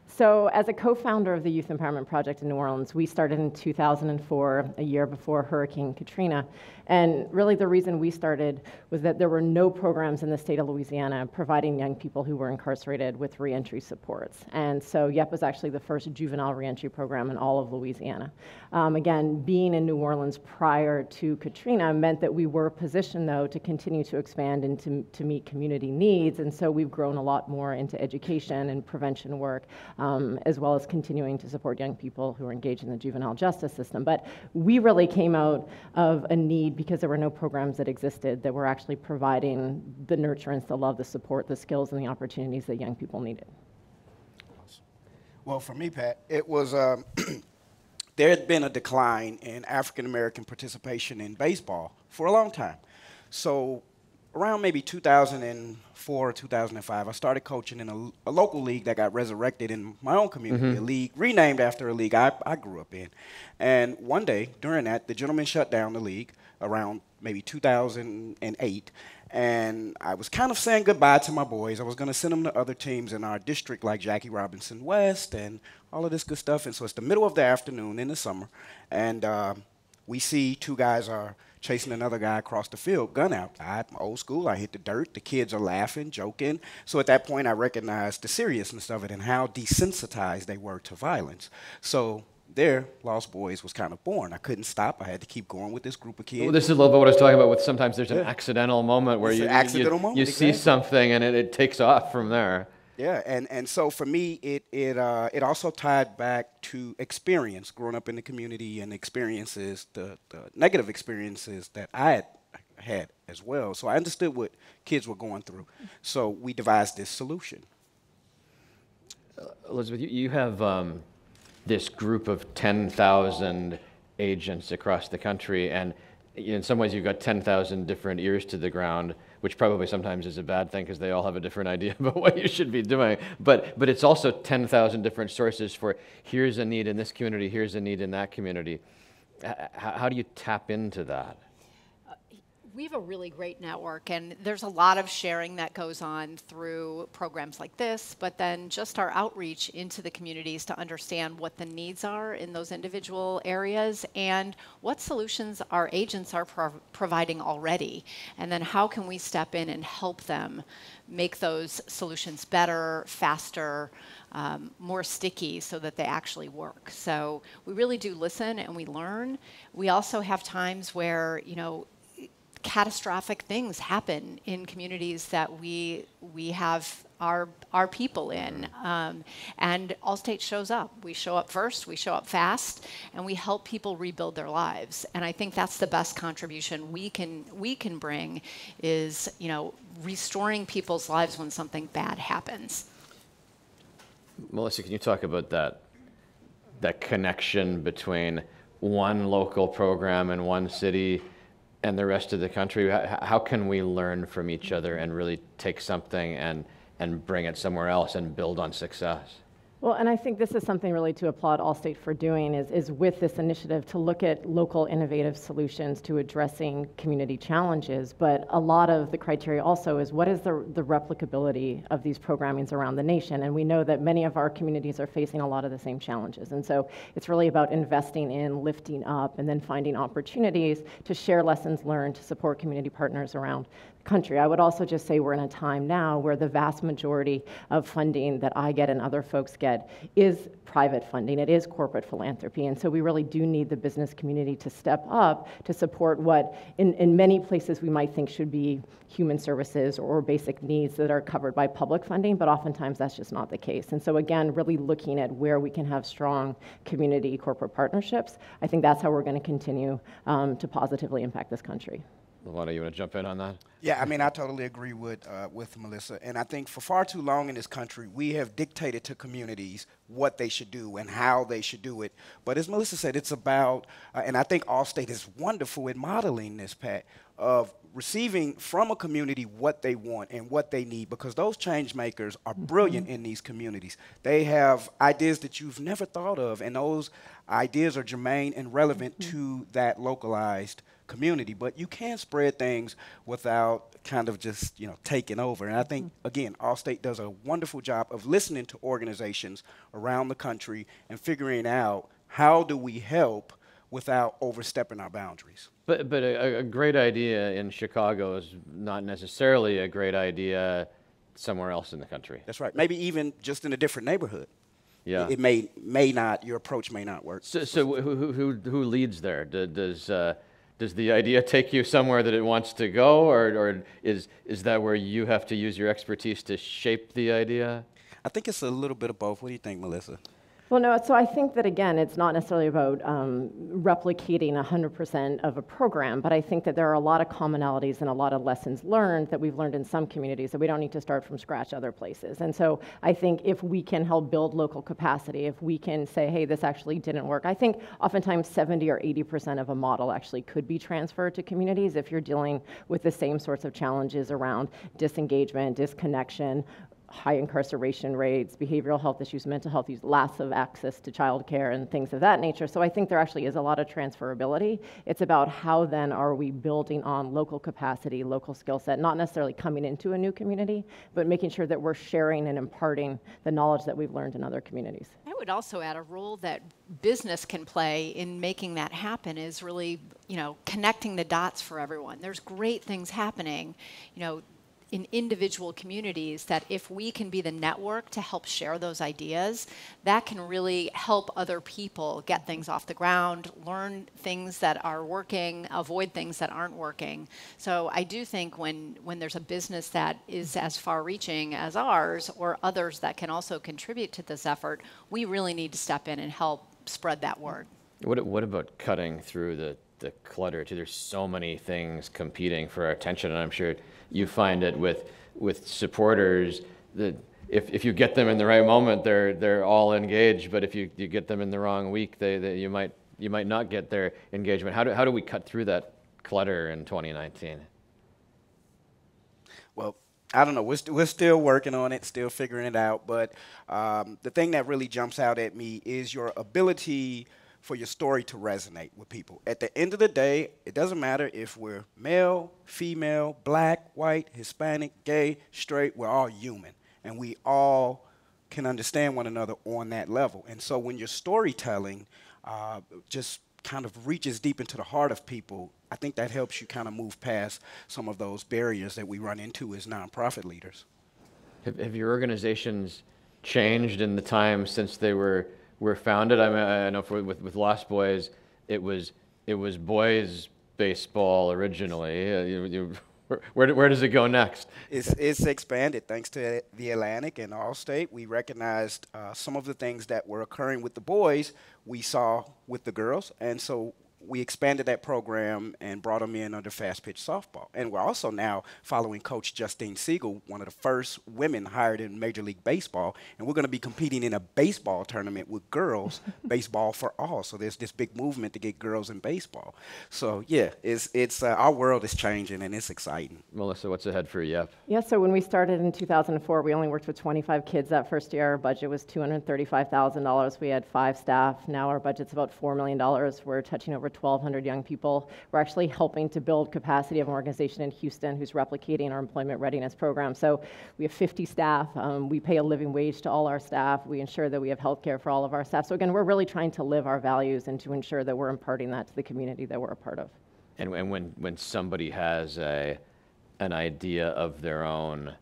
So as a co-founder of the Youth Empowerment Project in New Orleans, we started in 2004, a year before Hurricane Katrina. And really the reason we started was that there were no programs in the state of Louisiana providing young people who were incarcerated with reentry supports. And so YEP was actually the first juvenile reentry program in all of Louisiana. Again, being in New Orleans prior to Katrina meant that we were positioned, though, to continue to expand and to meet community needs. And so we've grown a lot more into education and prevention work, as well as continuing to support young people who are engaged in the juvenile justice system. But we really came out of a need because there were no programs that existed that were actually providing the nurturance, the love, the support, the skills, and the opportunities that young people needed. Well, for me, Pat, it was there had been a decline in African American participation in baseball for a long time. So around maybe 2004 or 2005, I started coaching in a local league that got resurrected in my own community, a league renamed after a league I grew up in. And one day during that, the gentleman shut down the league around maybe 2008. And I was kind of saying goodbye to my boys. I was going to send them to other teams in our district like Jackie Robinson West and all of this good stuff. And so it's the middle of the afternoon in the summer. And we see two guys are chasing another guy across the field, gun out. I'm old school. I hit the dirt. The kids are laughing, joking. So at that point, I recognized the seriousness of it and how desensitized they were to violence. So there, Lost Boys was kind of born. I couldn't stop. I had to keep going with this group of kids. Well, this is a little bit what I was talking about with sometimes there's an accidental moment where you see something and it takes off from there. Yeah, and so for me, it also tied back to experience, growing up in the community and experiences, the negative experiences that I had as well. So I understood what kids were going through. So we devised this solution. Elizabeth, you have this group of 10,000 agents across the country, and in some ways you've got 10,000 different ears to the ground, which probably sometimes is a bad thing because they all have a different idea about what you should be doing. But it's also 10,000 different sources for here's a need in this community, here's a need in that community. How do you tap into that? We have a really great network, and there's a lot of sharing that goes on through programs like this, but then just our outreach into the communities to understand what the needs are in those individual areas and what solutions our agents are providing already, and then how can we step in and help them make those solutions better, faster, more sticky so that they actually work. So we really do listen and we learn. We also have times where, catastrophic things happen in communities that we have our people in, and Allstate shows up. We show up first, we show up fast, and we help people rebuild their lives. And I think that's the best contribution we can bring is restoring people's lives when something bad happens. Melissa, can you talk about that connection between one local program in one city and the rest of the country? How can we learn from each other and really take something and bring it somewhere else and build on success? Well, and I think this is something really to applaud Allstate for doing is with this initiative to look at local innovative solutions to addressing community challenges. But a lot of the criteria also is what is the replicability of these programmings around the nation? And we know that many of our communities are facing a lot of the same challenges. And so it's really about investing in, lifting up, and then finding opportunities to share lessons learned, to support community partners around the country. I would also just say we're in a time now where the vast majority of funding that I get and other folks get is private funding. It is corporate philanthropy. And so we really do need the business community to step up to support what in many places we might think should be human services or basic needs that are covered by public funding, but oftentimes that's just not the case. And so again, really looking at where we can have strong community corporate partnerships, I think that's how we're going to continue to positively impact this country. Levante, you want to jump in on that? Yeah, I mean, I totally agree with Melissa. And I think for far too long in this country, we have dictated to communities what they should do and how they should do it. But as Melissa said, it's about, and I think Allstate is wonderful at modeling this, Pat, of receiving from a community what they want and what they need, because those change makers are brilliant in these communities. They have ideas that you've never thought of, and those ideas are germane and relevant to that localized community. But you can spread things without kind of just, taking over. And I think, again, Allstate does a wonderful job of listening to organizations around the country and figuring out how do we help without overstepping our boundaries. But a great idea in Chicago is not necessarily a great idea somewhere else in the country. That's right. Maybe even just in a different neighborhood. Yeah. It may not, your approach may not work. So who leads there? Does the idea take you somewhere that it wants to go, or is that where you have to use your expertise to shape the idea? I think it's a little bit of both. What do you think, Melissa? Well, no, so I think that, again, it's not necessarily about replicating 100% of a program, but I think that there are a lot of commonalities and a lot of lessons learned that we've learned in some communities that we don't need to start from scratch other places. And so I think if we can help build local capacity, if we can say, hey, this actually didn't work, I think oftentimes 70 or 80% of a model actually could be transferred to communities if you're dealing with the same sorts of challenges around disengagement, disconnection, high incarceration rates, behavioral health issues, mental health issues, loss of access to childcare and things of that nature. So I think there actually is a lot of transferability. It's about how then are we building on local capacity, local skill set, not necessarily coming into a new community, but making sure that we're sharing and imparting the knowledge that we've learned in other communities. I would also add a role that business can play in making that happen is really, connecting the dots for everyone. There's great things happening, in individual communities that if we can be the network to help share those ideas, that can really help other people get things off the ground, learn things that are working, avoid things that aren't working. So I do think when there's a business that is as far-reaching as ours or others that can also contribute to this effort, we really need to step in and help spread that word. What about cutting through the clutter too? There's so many things competing for our attention, and I'm sure you find it with supporters that if you get them in the right moment, they're all engaged. But if you get them in the wrong week, you might not get their engagement. How do we cut through that clutter in 2019? Well, I don't know. We're still working on it, still figuring it out. But the thing that really jumps out at me is your ability for your story to resonate with people. At the end of the day, it doesn't matter if we're male, female, black, white, Hispanic, gay, straight, we're all human. And we all can understand one another on that level. And so when your storytelling just kind of reaches deep into the heart of people, I think that helps you kind of move past some of those barriers that we run into as nonprofit leaders. Have your organizations changed in the time since they were founded? I mean, I know with Lost Boys, it was boys baseball originally. Where does it go next? It's expanded thanks to the Atlantic and Allstate. We recognized some of the things that were occurring with the boys we saw with the girls, and so we expanded that program and brought them in under fast pitch softball. And we're also now following Coach Justine Siegel, one of the first women hired in Major League Baseball. And we're going to be competing in a baseball tournament with girls, baseball for all. So there's this big movement to get girls in baseball. So yeah, it's our world is changing and it's exciting. Melissa, what's ahead for YEP? Yeah, so when we started in 2004, we only worked with 25 kids that first year. Our budget was $235,000. We had 5 staff. Now our budget's about $4 million. We're touching over 1,200 young people. We're actually helping to build capacity of an organization in Houston who's replicating our employment readiness program. So we have 50 staff. We pay a living wage to all our staff. We ensure that we have health care for all of our staff. So again, we're really trying to live our values and to ensure that we're imparting that to the community that we're a part of. And when somebody has a an idea of their own,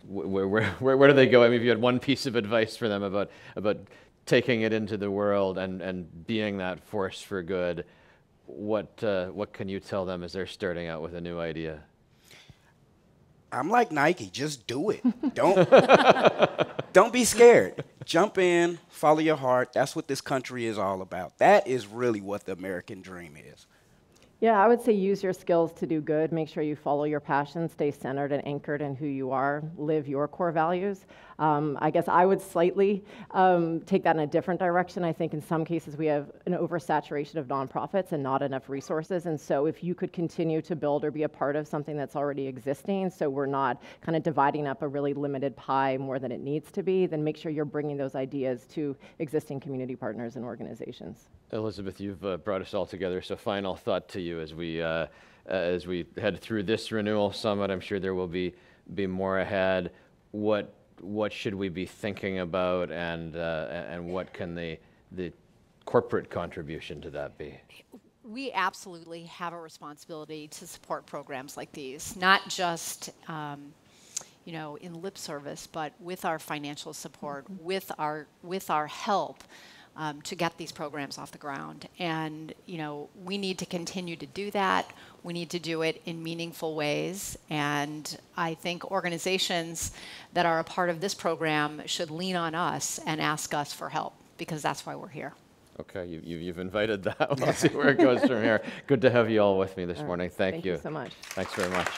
where do they go? I mean, if you had one piece of advice for them about taking it into the world and being that force for good, what can you tell them as they're starting out with a new idea? I'm like Nike, just do it. Don't be scared. Jump in, follow your heart. That's what this country is all about. That is really what the American dream is. Yeah, I would say use your skills to do good. Make sure you follow your passion, stay centered and anchored in who you are, live your core values. I guess I would slightly take that in a different direction. I think in some cases we have an oversaturation of nonprofits and not enough resources. And so if you could continue to build or be a part of something that's already existing, so we're not kind of dividing up a really limited pie more than it needs to be, then make sure you're bringing those ideas to existing community partners and organizations. Elizabeth, you've brought us all together. So final thought to you as we head through this Renewal Summit. I'm sure there will be more ahead. What should we be thinking about, and what can the corporate contribution to that be? We absolutely have a responsibility to support programs like these, not just in lip service, but with our financial support, with our help. To get these programs off the ground. And, we need to continue to do that. We need to do it in meaningful ways. And I think organizations that are a part of this program should lean on us and ask us for help, because that's why we're here. Okay, you've invited that. We'll see where it goes from here. Good to have you all with me this morning. Thank you. Thank you so much. Thanks very much.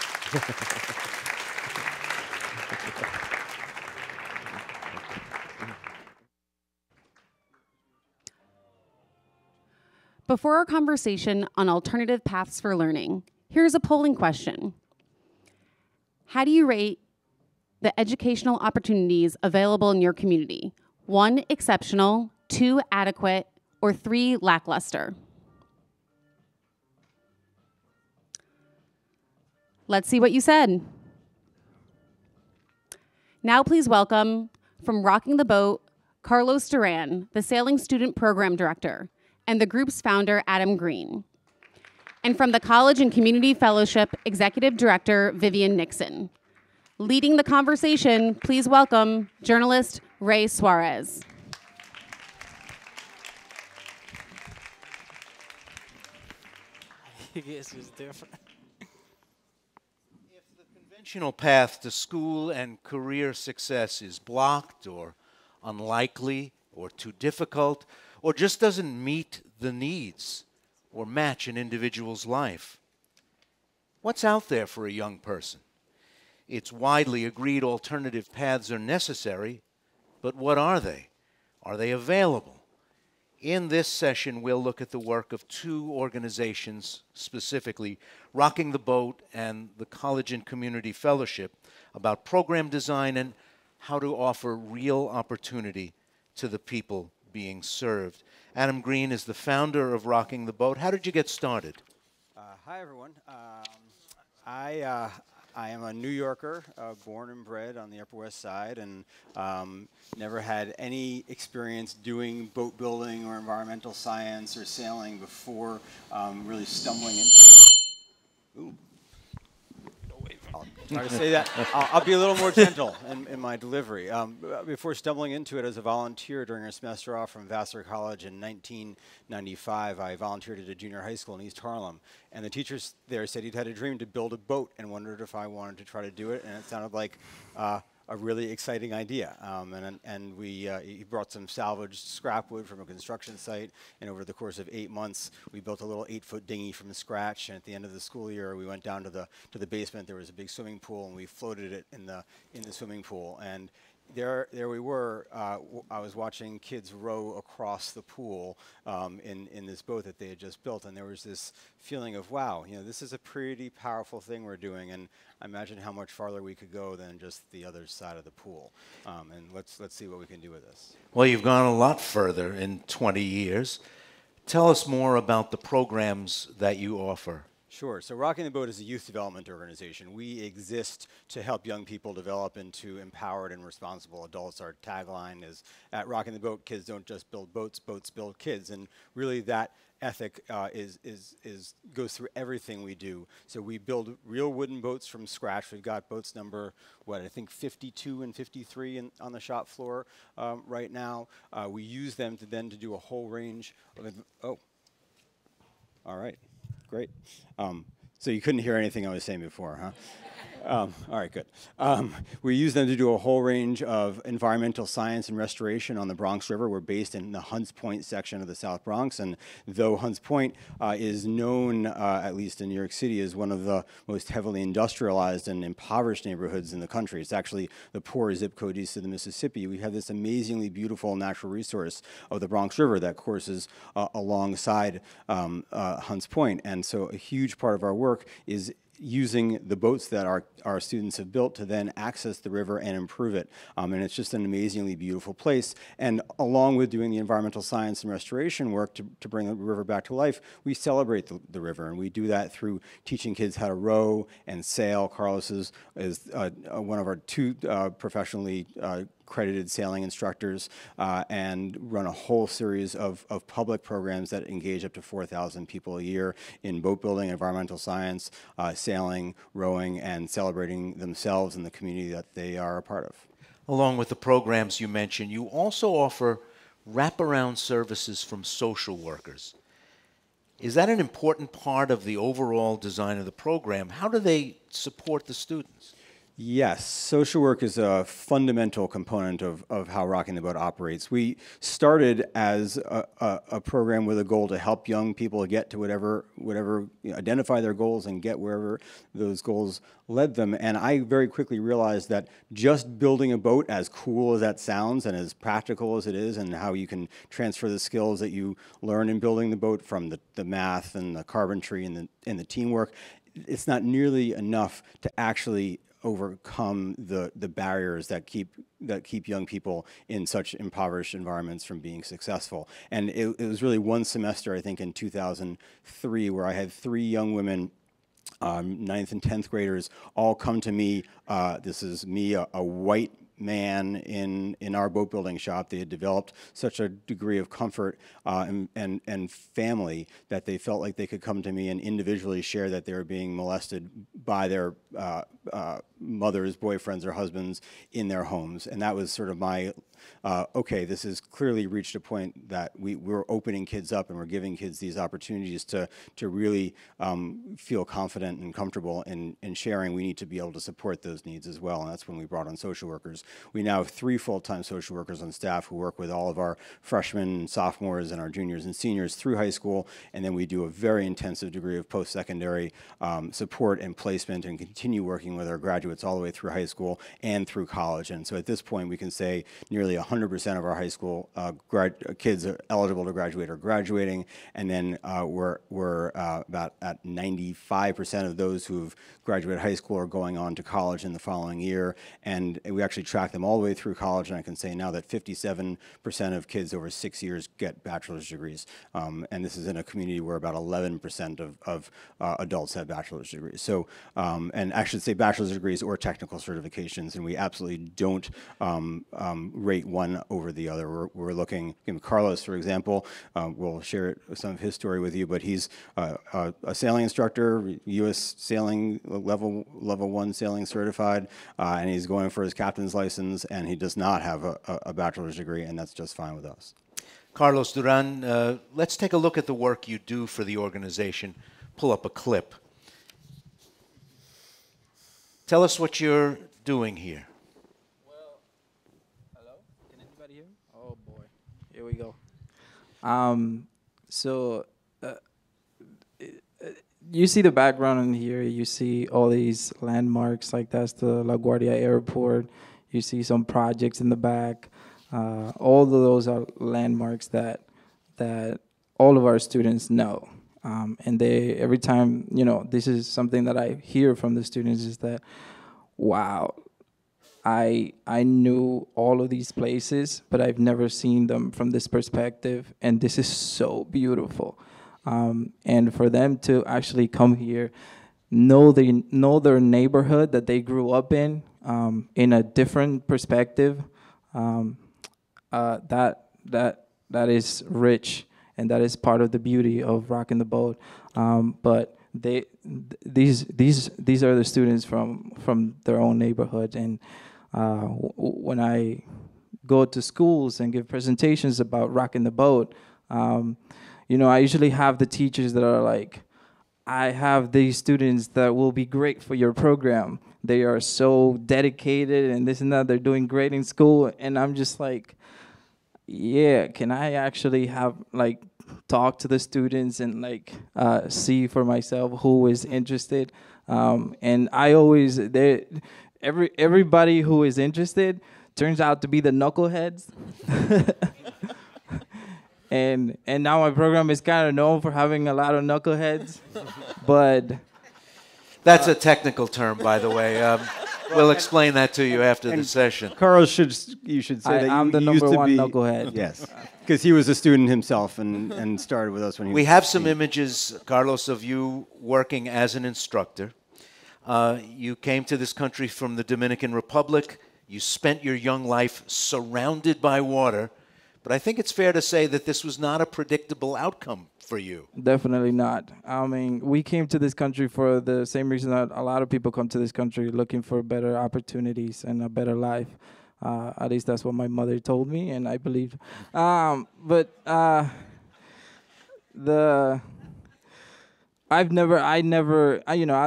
Before our conversation on alternative paths for learning, here's a polling question. How do you rate the educational opportunities available in your community? 1, exceptional, 2, adequate, or 3, lackluster? Let's see what you said. Now please welcome, from Rocking the Boat, Carlos Duran, the Sailing Student Program Director, and the group's founder, Adam Green. And from the College and Community Fellowship, Executive Director, Vivian Nixon. Leading the conversation, please welcome journalist Ray Suarez. I guess it's different. If the conventional path to school and career success is blocked or unlikely or too difficult, or just doesn't meet the needs or match an individual's life, what's out there for a young person? It's widely agreed alternative paths are necessary, but what are they? Are they available? In this session, we'll look at the work of 2 organizations, specifically Rocking the Boat and the College and Community Fellowship, about program design and how to offer real opportunity to the people being served. Adam Green is the founder of Rocking the Boat. How did you get started? Hi, everyone. I am a New Yorker, born and bred on the Upper West Side, and never had any experience doing boat building or environmental science or sailing before really stumbling in. Ooh. I'll try to say that. I'll be a little more gentle in my delivery. Before stumbling into it as a volunteer during a semester off from Vassar College in 1995, I volunteered at a junior high school in East Harlem. And the teachers there said he'd had a dream to build a boat and wondered if I wanted to try to do it. And it sounded like a really exciting idea. He brought some salvaged scrap wood from a construction site, and over the course of 8 months, we built a little 8-foot dinghy from scratch. And at the end of the school year, we went down to the basement. There was a big swimming pool, and we floated it in the swimming pool. And there we were. I was watching kids row across the pool in this boat that they had just built, and there was this feeling of, wow, this is a pretty powerful thing we're doing, and I imagine how much farther we could go than just the other side of the pool. And let's see what we can do with this. Well, you've gone a lot further in 20 years. Tell us more about the programs that you offer. Sure. So Rocking the Boat is a youth development organization. We exist to help young people develop into empowered and responsible adults. Our tagline is, at Rocking the Boat, kids don't just build boats, boats build kids. And really that ethic goes through everything we do. So we build real wooden boats from scratch. We've got boats number, I think 52 and 53 on the shop floor right now. We use them to do a whole range of, all right. Great. So you couldn't hear anything I was saying before, huh? All right, good. We use them to do a whole range of environmental science and restoration on the Bronx River. We're based in the Hunts Point section of the South Bronx, and though Hunts Point is known, at least in New York City, as one of the most heavily industrialized and impoverished neighborhoods in the country, it's actually the poor zip code east of the Mississippi. We have this amazingly beautiful natural resource of the Bronx River that courses alongside Hunts Point, and so a huge part of our work is using the boats that our students have built to then access the river and improve it. And it's just an amazingly beautiful place. And along with doing the environmental science and restoration work to bring the river back to life, we celebrate the river. And we do that through teaching kids how to row and sail. Carlos is one of our two professionally accredited sailing instructors, and run a whole series of public programs that engage up to 4,000 people a year in boat building, environmental science, sailing, rowing, and celebrating themselves and the community that they are a part of. Along with the programs you mentioned, you also offer wraparound services from social workers. Is that an important part of the overall design of the program? How do they support the students? Yes, social work is a fundamental component of how Rocking the Boat operates. We started as a program with a goal to help young people get to whatever identify their goals and get wherever those goals led them. And I very quickly realized that just building a boat, as cool as that sounds and as practical as it is, and how you can transfer the skills that you learn in building the boat from the math and the carpentry and the teamwork, it's not nearly enough to actually overcome the barriers that keep young people in such impoverished environments from being successful. And it was really one semester, I think in 2003, where I had 3 young women, 9th and 10th graders, all come to me. This is me, a white man in our boat building shop. They had developed such a degree of comfort and family that they felt like they could come to me and individually share that they were being molested by their mothers, boyfriends, or husbands in their homes. And that was sort of my, okay, this has clearly reached a point that we're opening kids up and we're giving kids these opportunities to really feel confident and comfortable in sharing. We need to be able to support those needs as well, and that's when we brought on social workers. We now have 3 full-time social workers on staff who work with all of our freshmen and sophomores and our juniors and seniors through high school, and then we do a very intensive degree of post-secondary support and placement and continue working with our graduates all the way through high school and through college. And so at this point, we can say nearly 100% of our high school kids are eligible to graduate or graduating, and then we're about at 95% of those who've graduated high school are going on to college in the following year, and we actually track them all the way through college, and I can say now that 57% of kids over 6 years get bachelor's degrees, and this is in a community where about 11% of adults have bachelor's degrees. So, and I should say bachelor's degrees or technical certifications, and we absolutely don't rate one over the other. We're looking, Carlos, for example, we'll share some of his story with you, but he's a sailing instructor, U.S. sailing level 1 sailing certified, and he's going for his captain's license, and he does not have a bachelor's degree, and that's just fine with us. Carlos Duran, let's take a look at the work you do for the organization. Pull up a clip. Tell us what you're doing here. Well, hello? Can anybody hear me? Oh boy, here we go. You see the background in here. You see all these landmarks, like that's the LaGuardia Airport. You see some projects in the back. All of those are landmarks that all of our students know. And every time, this is something that I hear from the students is that, wow, I knew all of these places, but I've never seen them from this perspective, and this is so beautiful. And for them to actually come here, know their neighborhood that they grew up in a different perspective, that is rich, and that is part of the beauty of rocking the boat. But these are the students from their own neighborhood, and when I go to schools and give presentations about rocking the boat, I usually have the teachers that are like, I have these students that will be great for your program. They are so dedicated and this and that. They're doing great in school. And I'm just like, yeah, can I actually have, like, talk to the students and, like, see for myself who is interested? And I always, everybody who is interested turns out to be the knuckleheads. And now my program is kind of known for having a lot of knuckleheads, but that's a technical term, by the way. We'll explain that to you after the session. Carlos, you should say that I'm the you used number to one be, knucklehead. Yes, because he was a student himself and started with us when he was We have some 16. images, Carlos, of you working as an instructor. You came to this country from the Dominican Republic. You spent your young life surrounded by water. But I think it's fair to say that this was not a predictable outcome for you. Definitely not. I mean, we came to this country for the same reason that a lot of people come to this country, looking for better opportunities and a better life. At least that's what my mother told me, and I believe. I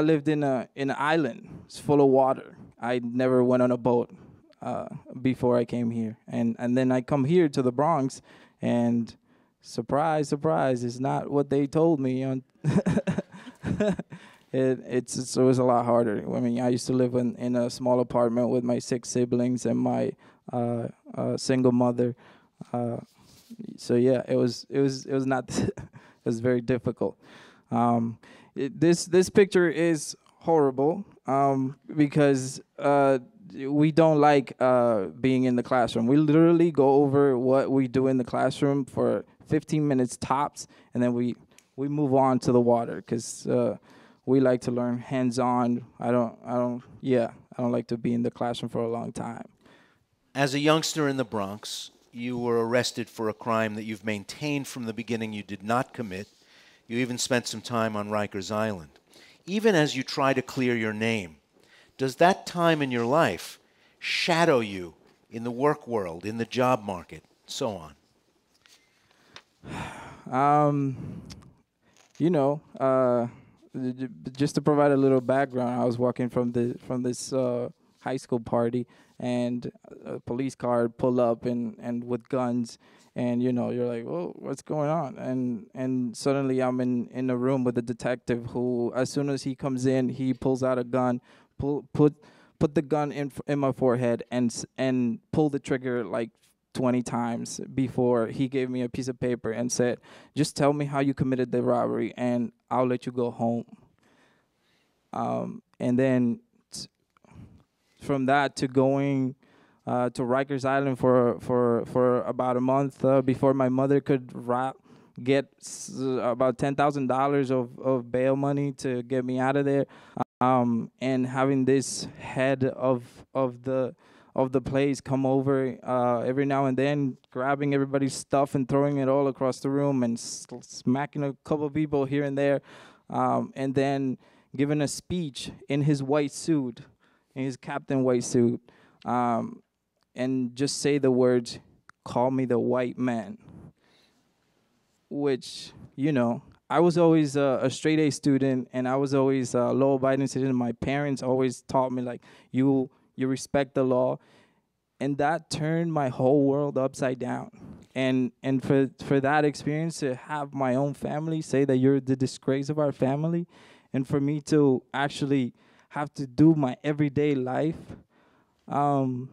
lived in an island. It's full of water. I never went on a boat before I came here, and then I come here to the Bronx, and surprise, surprise, it's not what they told me. It was a lot harder. I mean, I used to live in a small apartment with my 6 siblings and my single mother. So yeah, it was not. It was very difficult. This picture is horrible because we don't like being in the classroom. We literally go over what we do in the classroom for 15 minutes tops, and then we move on to the water because we like to learn hands-on. I don't like to be in the classroom for a long time. As a youngster in the Bronx, you were arrested for a crime that you've maintained from the beginning you did not commit. You even spent some time on Rikers Island. Even as you try to clear your name, does that time in your life shadow you in the work world, in the job market, so on? Just to provide a little background, I was walking from this high school party, and a police car pulled up and with guns, and you're like, well, what's going on? And suddenly I'm in a room with a detective who, as soon as he comes in, he pulls out a gun, put the gun in my forehead and pull the trigger like 20 times before he gave me a piece of paper and said, just tell me how you committed the robbery and I'll let you go home. And then from that to going to Rikers Island for about a month before my mother could get about $10,000 of bail money to get me out of there. And having this head of the place come over every now and then, grabbing everybody's stuff and throwing it all across the room and smacking a couple people here and there, and then giving a speech in his white suit, in his captain white suit, and just say the words, "Call me the white man," which, I was always a straight A student, and I was always a law-abiding citizen. My parents always taught me, like, you respect the law, and that turned my whole world upside down. And for that experience, to have my own family say that you're the disgrace of our family, and for me to actually have to do my everyday life, go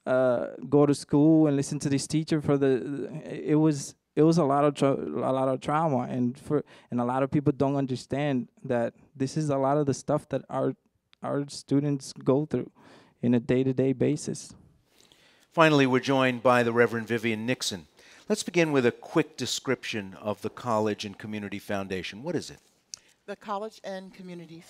to school and listen to this teacher it was a lot of trauma, and a lot of people don't understand that this is a lot of the stuff that our students go through in a day-to-day basis. Finally, we're joined by the Reverend Vivian Nixon. Let's begin with a quick description of the College and Community Foundation. What is it? The College and Community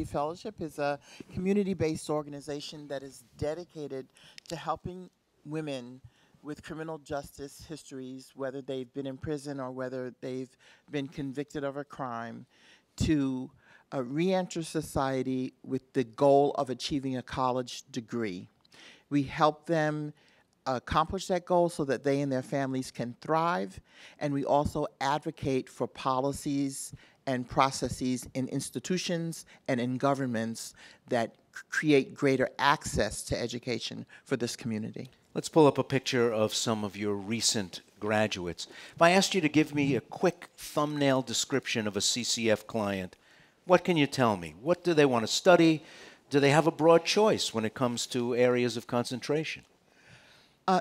Fellowship is a community-based organization that is dedicated to helping women with criminal justice histories, whether they've been in prison or whether they've been convicted of a crime, to re-enter society with the goal of achieving a college degree. We help them accomplish that goal so that they and their families can thrive, and we also advocate for policies and processes in institutions and in governments that create greater access to education for this community. Let's pull up a picture of some of your recent graduates. If I asked you to give me a quick thumbnail description of a CCF client, what can you tell me? What do they want to study? Do they have a broad choice when it comes to areas of concentration?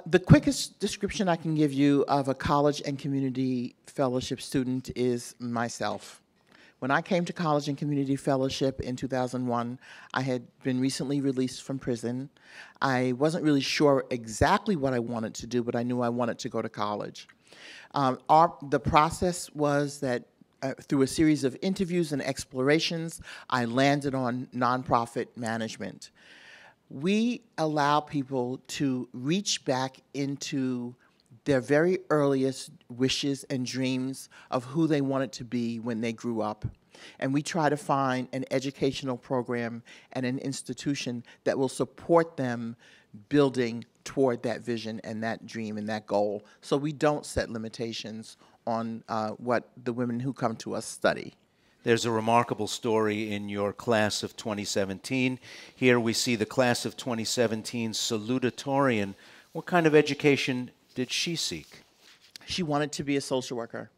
The quickest description I can give you of a college and community fellowship student is myself. When I came to college and community fellowship in 2001, I had been recently released from prison. I wasn't really sure exactly what I wanted to do, but I knew I wanted to go to college. The process was that through a series of interviews and explorations, I landed on nonprofit management. We allow people to reach back into their very earliest wishes and dreams of who they wanted to be when they grew up. And we try to find an educational program and an institution that will support them building toward that vision and that dream and that goal. So we don't set limitations on what the women who come to us study. There's a remarkable story in your class of 2017. Here we see the class of 2017 salutatorian. What kind of education did she seek? She wanted to be a social worker.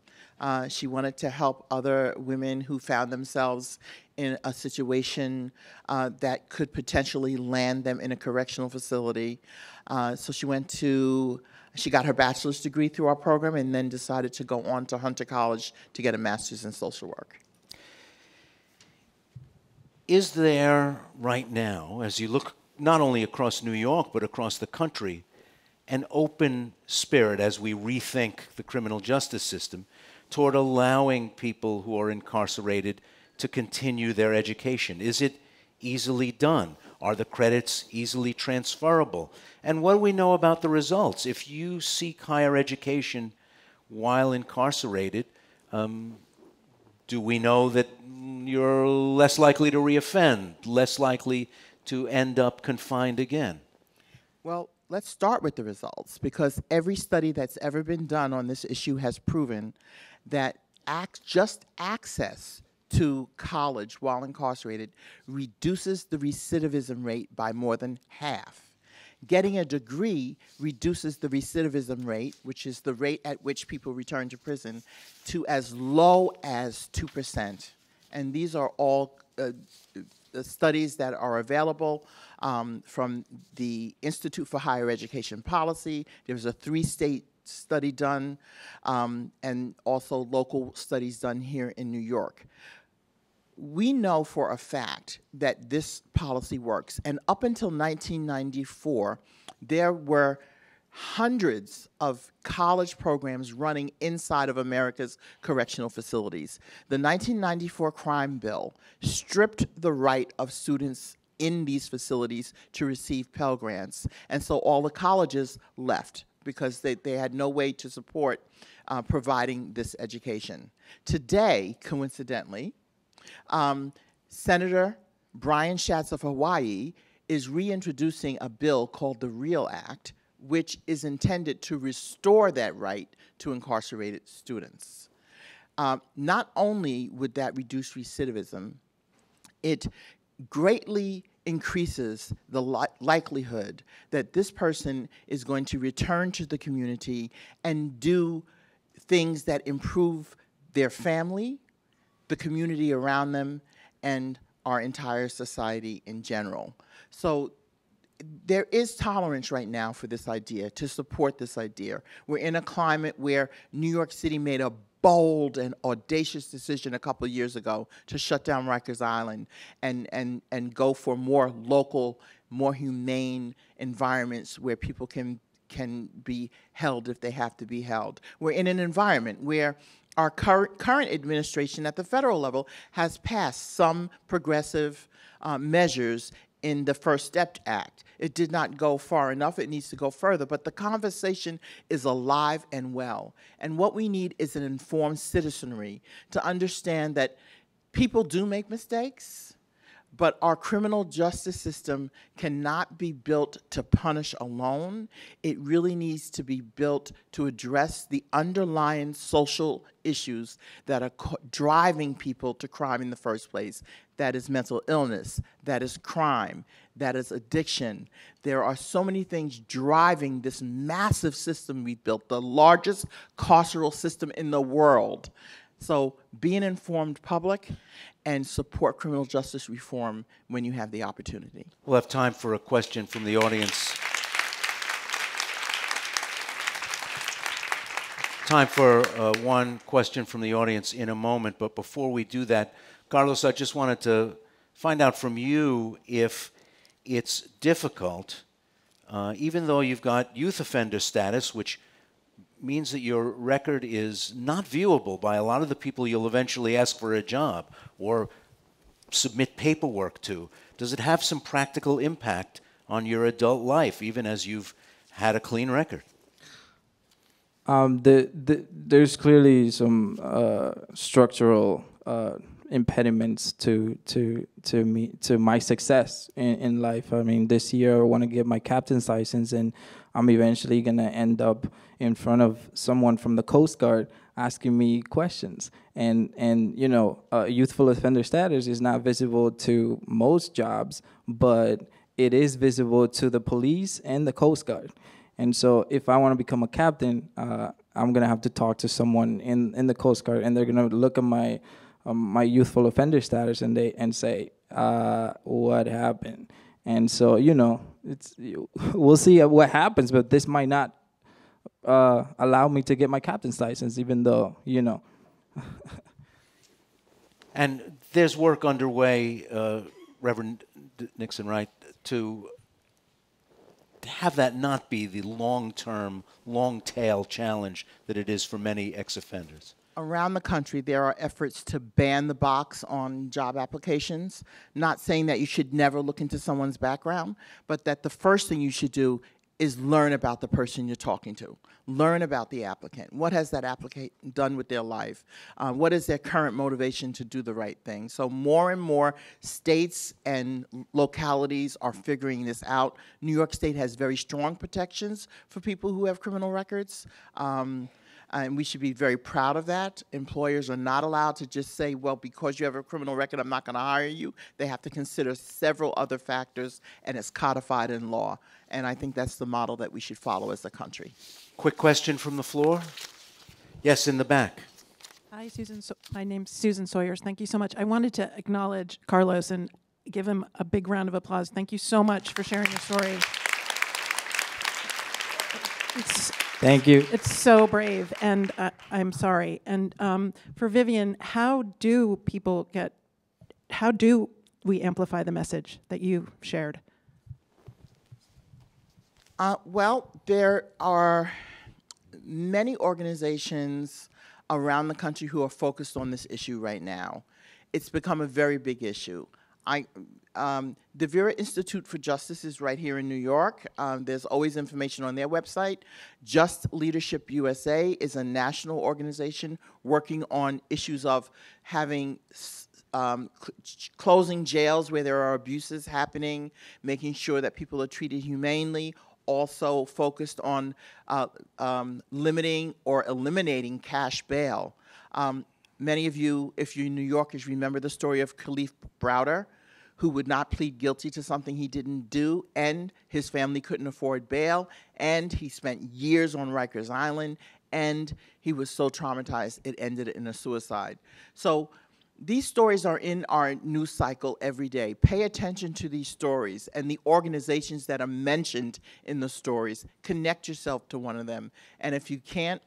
She wanted to help other women who found themselves in a situation that could potentially land them in a correctional facility. So she got her bachelor's degree through our program and then decided to go on to Hunter College to get a master's in social work. Is there right now, as you look not only across New York but across the country, an open spirit as we rethink the criminal justice system toward allowing people who are incarcerated to continue their education? Is it easily done? Are the credits easily transferable? And what do we know about the results? If you seek higher education while incarcerated, do we know that you're less likely to reoffend, less likely to end up confined again? Well, let's start with the results, because every study that's ever been done on this issue has proven that just access to college while incarcerated reduces the recidivism rate by more than half. Getting a degree reduces the recidivism rate, which is the rate at which people return to prison, to as low as 2%. And these are all the studies that are available from the Institute for Higher Education Policy. There was a 3-state study done, and also local studies done here in New York. We know for a fact that this policy works. And up until 1994, there were hundreds of college programs running inside of America's correctional facilities. The 1994 crime bill stripped the right of students in these facilities to receive Pell Grants. And so all the colleges left because they had no way to support providing this education. Today, coincidentally, Senator Brian Schatz of Hawaii is reintroducing a bill called the REAL Act, which is intended to restore that right to incarcerated students. Not only would that reduce recidivism, it greatly increases the likelihood that this person is going to return to the community and do things that improve their family, the community around them, and our entire society in general. So there is tolerance right now for this idea, to support this idea. We're in a climate where New York City made a bold and audacious decision a couple of years ago to shut down Rikers Island and go for more local, more humane environments where people can can be held if they have to be held. We're in an environment where our current administration at the federal level has passed some progressive measures in the First Step Act. It did not go far enough. It needs to go further. But the conversation is alive and well. And what we need is an informed citizenry to understand that people do make mistakes, but our criminal justice system cannot be built to punish alone. It really needs to be built to address the underlying social issues that are driving people to crime in the first place. That is mental illness, that is crime, that is addiction. There are so many things driving this massive system we've built, the largest carceral system in the world. So be an informed public and support criminal justice reform when you have the opportunity. We'll have time for a question from the audience. Time for one question from the audience in a moment, but before we do that, Carlos, I just wanted to find out from you if it's difficult, even though you've got youth offender status, which means that your record is not viewable by a lot of the people you'll eventually ask for a job or submit paperwork to. Does it have some practical impact on your adult life, even as you've had a clean record? There's clearly some structural impediments to my success in life. I mean, this year I want to get my captain's license, and I'm eventually going to end up in front of someone from the Coast Guard asking me questions. And you know, youthful offender status is not visible to most jobs, but it is visible to the police and the Coast Guard. And so if I want to become a captain, I'm going to have to talk to someone in the Coast Guard, and they're going to look at my youthful offender status and say, what happened? And so, you know, we'll see what happens, but this might not allow me to get my captain's license, even though, you know. And there's work underway, Reverend Nixon, right, to have that not be the long-term, long-tail challenge that it is for many ex-offenders. Around the country, there are efforts to ban the box on job applications. Not saying that you should never look into someone's background, but that the first thing you should do is learn about the person you're talking to. Learn about the applicant. What has that applicant done with their life? What is their current motivation to do the right thing? So more and more states and localities are figuring this out. New York State has very strong protections for people who have criminal records. And we should be very proud of that. Employers are not allowed to just say, well, because you have a criminal record, I'm not going to hire you. They have to consider several other factors, and it's codified in law. And I think that's the model that we should follow as a country. Quick question from the floor. Yes, in the back. Hi, Susan. My name's Susan Sawyers. Thank you so much. I wanted to acknowledge Carlos and give him a big round of applause. Thank you so much for sharing your story. Thank you. It's so brave, and I'm sorry. And for Vivian, how do we amplify the message that you shared? Well, there are many organizations around the country who are focused on this issue right now. It's become a very big issue. The Vera Institute for Justice is right here in New York. There's always information on their website. Just Leadership USA is a national organization working on issues of having closing jails where there are abuses happening, making sure that people are treated humanely, also focused on limiting or eliminating cash bail. Many of you, if you're New Yorkers, remember the story of Khalif Browder, who would not plead guilty to something he didn't do, and his family couldn't afford bail, and he spent years on Rikers Island, and he was so traumatized it ended in a suicide. So these stories are in our news cycle every day. Pay attention to these stories and the organizations that are mentioned in the stories. Connect yourself to one of them. And if you can't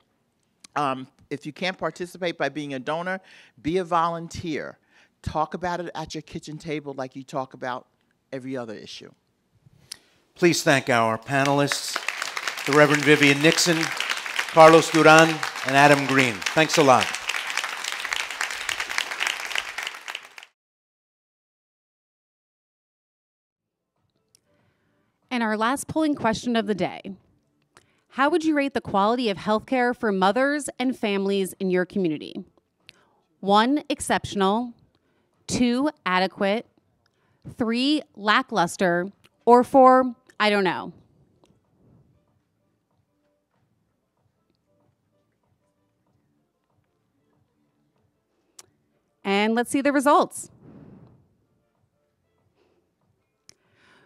participate by being a donor, be a volunteer. Talk about it at your kitchen table like you talk about every other issue. Please thank our panelists. the Reverend Vivian Nixon, Carlos Duran, and Adam Green. Thanks a lot. And our last polling question of the day. How would you rate the quality of healthcare for mothers and families in your community? 1, exceptional, 2, adequate, 3, lackluster, or 4, I don't know? And let's see the results.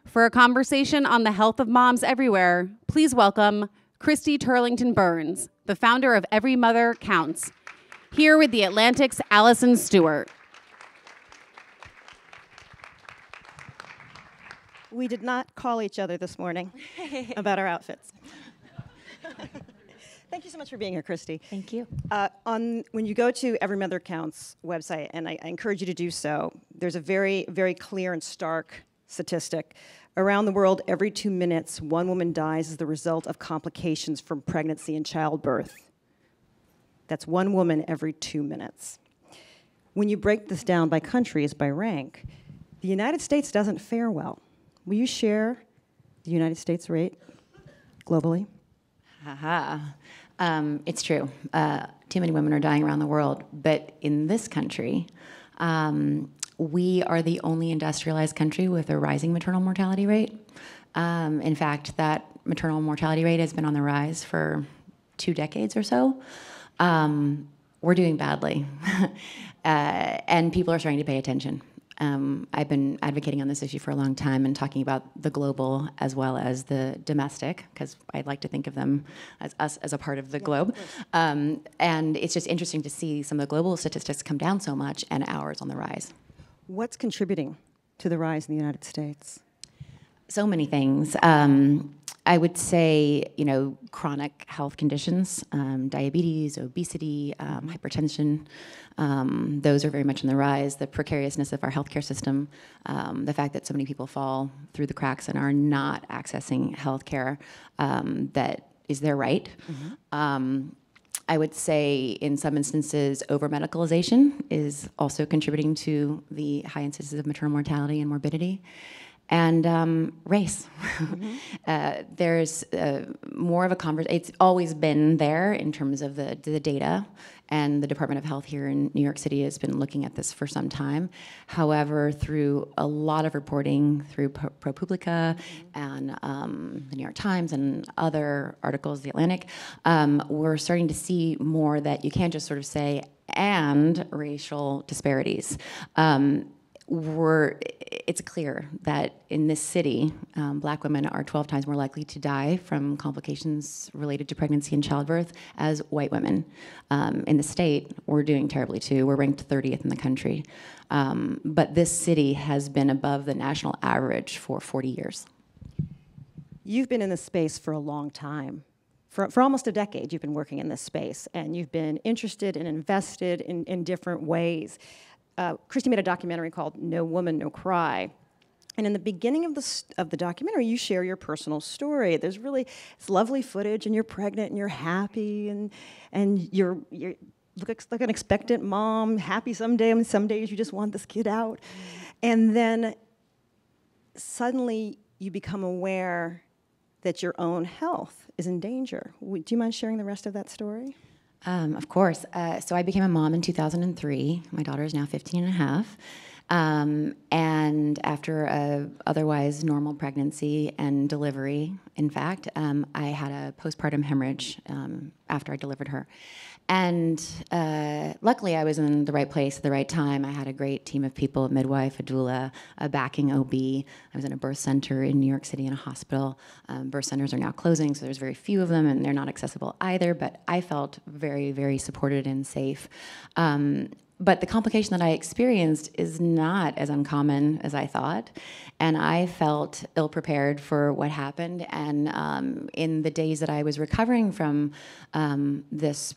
For a conversation on the health of moms everywhere, please welcome Christy Turlington Burns, the founder of Every Mother Counts, here with the Atlantic's Allison Stewart. We did not call each other this morning about our outfits. Thank you so much for being here, Christy. Thank you. When you go to Every Mother Counts website, and I encourage you to do so, there's a very, very clear and stark statistic. Around the world, every 2 minutes, one woman dies as the result of complications from pregnancy and childbirth. That's one woman every 2 minutes. When you break this down by countries, by rank, the United States doesn't fare well. Will you share the United States rate globally? It's true. Too many women are dying around the world. But in this country, we are the only industrialized country with a rising maternal mortality rate. In fact, that maternal mortality rate has been on the rise for 2 decades or so. We're doing badly. And people are starting to pay attention. I've been advocating on this issue for a long time and talking about the global as well as the domestic, because I'd like to think of them as us as a part of the globe. And it's just interesting to see some of the global statistics come down so much and ours on the rise. What's contributing to the rise in the United States? So many things. I would say, chronic health conditions, diabetes, obesity, hypertension, those are very much on the rise. The precariousness of our healthcare system, the fact that so many people fall through the cracks and are not accessing healthcare that is their right. I would say in some instances, over-medicalization is also contributing to the high instances of maternal mortality and morbidity. And race. There's more of a conversation. It's always been there in terms of the data, and the Department of Health here in New York City has been looking at this for some time. However, through a lot of reporting through ProPublica and the New York Times and other articles, The Atlantic, we're starting to see more that you can't just sort of say, and racial disparities. It's clear that in this city, Black women are 12 times more likely to die from complications related to pregnancy and childbirth as white women. In the state, we're doing terribly too. We're ranked 30th in the country. But this city has been above the national average for 40 years. You've been in this space for a long time. For almost a decade, you've been working in this space, and you've been interested and invested in different ways. Christy made a documentary called No Woman, No Cry. And in the beginning of the documentary, you share your personal story. There's really it's lovely footage, and you're pregnant, and you're happy, and you look like an expectant mom, happy someday, and some days you just want this kid out. And then suddenly you become aware that your own health is in danger. Do you mind sharing the rest of that story? Of course. So I became a mom in 2003. My daughter is now 15 and a half. And after a otherwise normal pregnancy and delivery, in fact, I had a postpartum hemorrhage after I delivered her. And luckily, I was in the right place at the right time. I had a great team of people, a midwife, a doula, a backing OB. I was in a birth center in New York City in a hospital. Birth centers are now closing, so there's very few of them, and they're not accessible either. But I felt very, very supported and safe. But the complication that I experienced is not as uncommon as I thought. And I felt ill-prepared for what happened. And in the days that I was recovering from this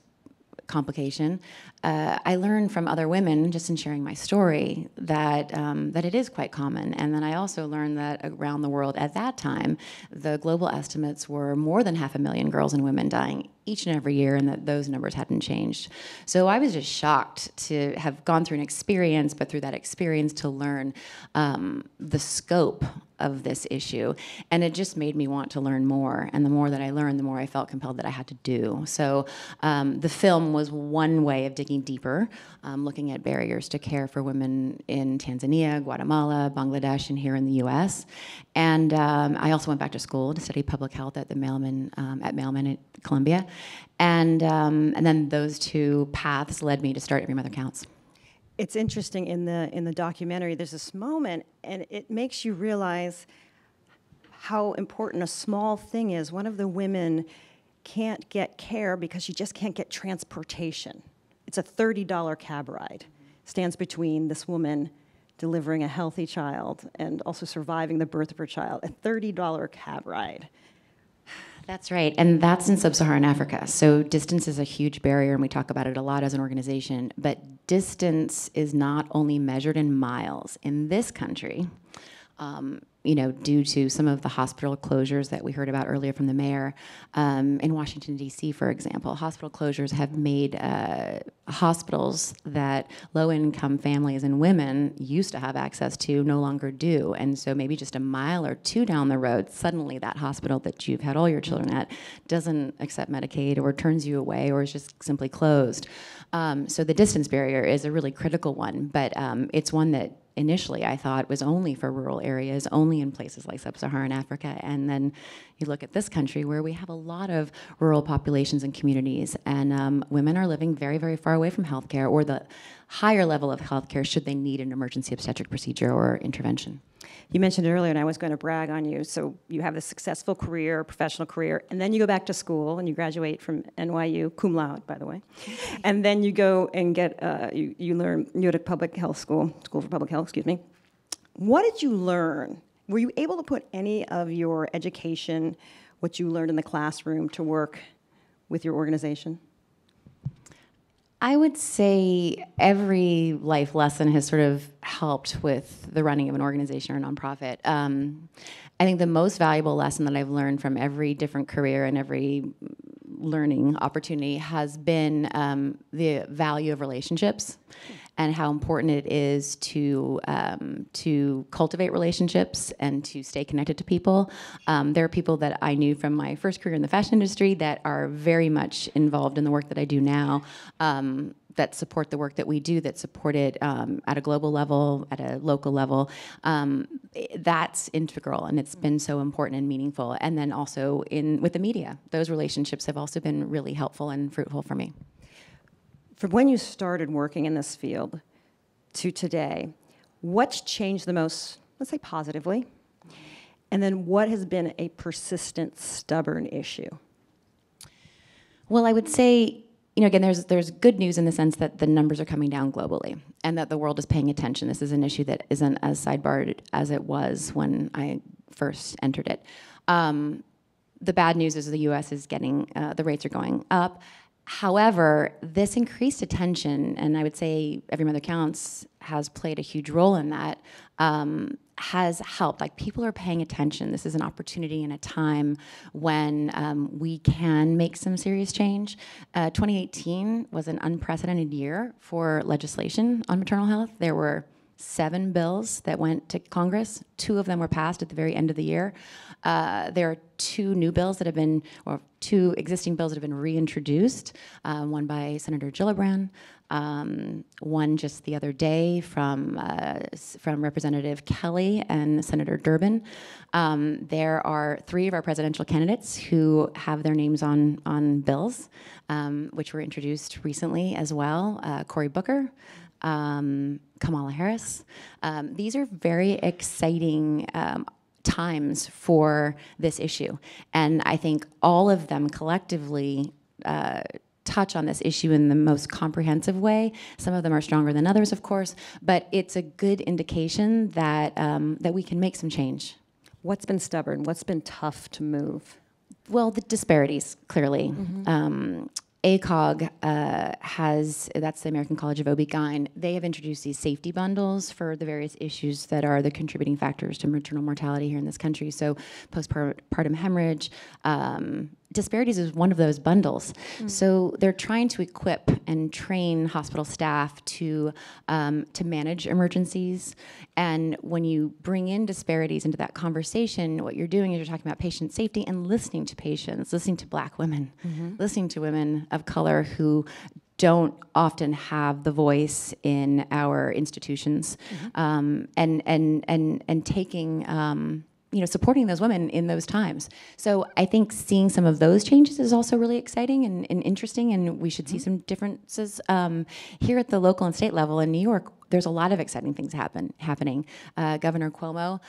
complication. I learned from other women, just in sharing my story, that that it is quite common. And then I also learned that around the world at that time, the global estimates were more than 500,000 girls and women dying each and every year, and that those numbers hadn't changed. So I was just shocked to have gone through an experience, but through that experience to learn the scope of this issue. And it just made me want to learn more. And the more that I learned, the more I felt compelled that I had to do. So the film was one way of digging deeper, looking at barriers to care for women in Tanzania, Guatemala, Bangladesh, and here in the US. And I also went back to school to study public health at the Mailman, at Columbia. And then those two paths led me to start Every Mother Counts. It's interesting in the documentary, there's this moment, and it makes you realize how important a small thing is. One of the women can't get care because she just can't get transportation. It's a $30 cab ride. Stands between this woman delivering a healthy child and also surviving the birth of her child. A $30 cab ride. That's right, and that's in sub-Saharan Africa. So distance is a huge barrier, and we talk about it a lot as an organization, but distance is not only measured in miles. In this country, due to some of the hospital closures that we heard about earlier from the mayor, in Washington, D.C., for example, hospital closures have made hospitals that low-income families and women used to have access to no longer do. And so maybe just a mile or two down the road, suddenly that hospital that you've had all your children at doesn't accept Medicaid or turns you away or is just simply closed. So the distance barrier is a really critical one, but it's one that initially I thought was only for rural areas, only in places like sub-Saharan Africa. And then you look at this country where we have a lot of rural populations and communities, and women are living very, very far away from healthcare or the higher level of healthcare should they need an emergency obstetric procedure or intervention. You mentioned earlier, and I was going to brag on you, so you have a successful career, professional career, and then you go back to school and you graduate from NYU, cum laude, by the way. And then you go and get, you go to public health school for public health, excuse me. What did you learn? Were you able to put any of your education, what you learned in the classroom, to work with your organization? I would say every life lesson has sort of helped with the running of an organization or a nonprofit. I think the most valuable lesson that I've learned from every different career and every learning opportunity has been the value of relationships and how important it is to cultivate relationships and to stay connected to people. There are people that I knew from my first career in the fashion industry that are very much involved in the work that I do now, that support the work that we do, that support it at a global level, at a local level. That's integral, and it's been so important and meaningful. And then also with the media, those relationships have also been really helpful and fruitful for me. From when you started working in this field to today, what's changed the most, let's say positively, and then what has been a persistent, stubborn issue? Well, I would say, again, there's good news in the sense that the numbers are coming down globally and that the world is paying attention. This is an issue that isn't as sidebarred as it was when I first entered it. The bad news is the U.S. is getting, the rates are going up. However, this increased attention, and I would say Every Mother Counts has played a huge role in that, has helped. Like, people are paying attention. This is an opportunity and a time when we can make some serious change. 2018 was an unprecedented year for legislation on maternal health. There were 7 bills that went to Congress. 2 of them were passed at the very end of the year. There are 2 new bills that have been, or 2 existing bills that have been reintroduced, one by Senator Gillibrand, one just the other day from Representative Kelly and Senator Durbin. There are 3 of our presidential candidates who have their names on bills, which were introduced recently as well. Cory Booker, Kamala Harris. These are very exciting times for this issue. And I think all of them collectively touch on this issue in the most comprehensive way. Some of them are stronger than others, of course, but it's a good indication that, that we can make some change. What's been stubborn? What's been tough to move? Well, the disparities, clearly. ACOG that's the American College of OB-GYN, they have introduced these safety bundles for the various issues that are the contributing factors to maternal mortality here in this country. So postpartum hemorrhage, disparities is one of those bundles. So they're trying to equip and train hospital staff to manage emergencies. And when you bring in disparities into that conversation, what you're doing is you're talking about patient safety and listening to patients, listening to Black women, listening to women of color who don't often have the voice in our institutions, and taking supporting those women in those times. So I think seeing some of those changes is also really exciting and interesting, and we should see some differences here at the local and state level. In New York, there's a lot of exciting things happening. Governor Cuomo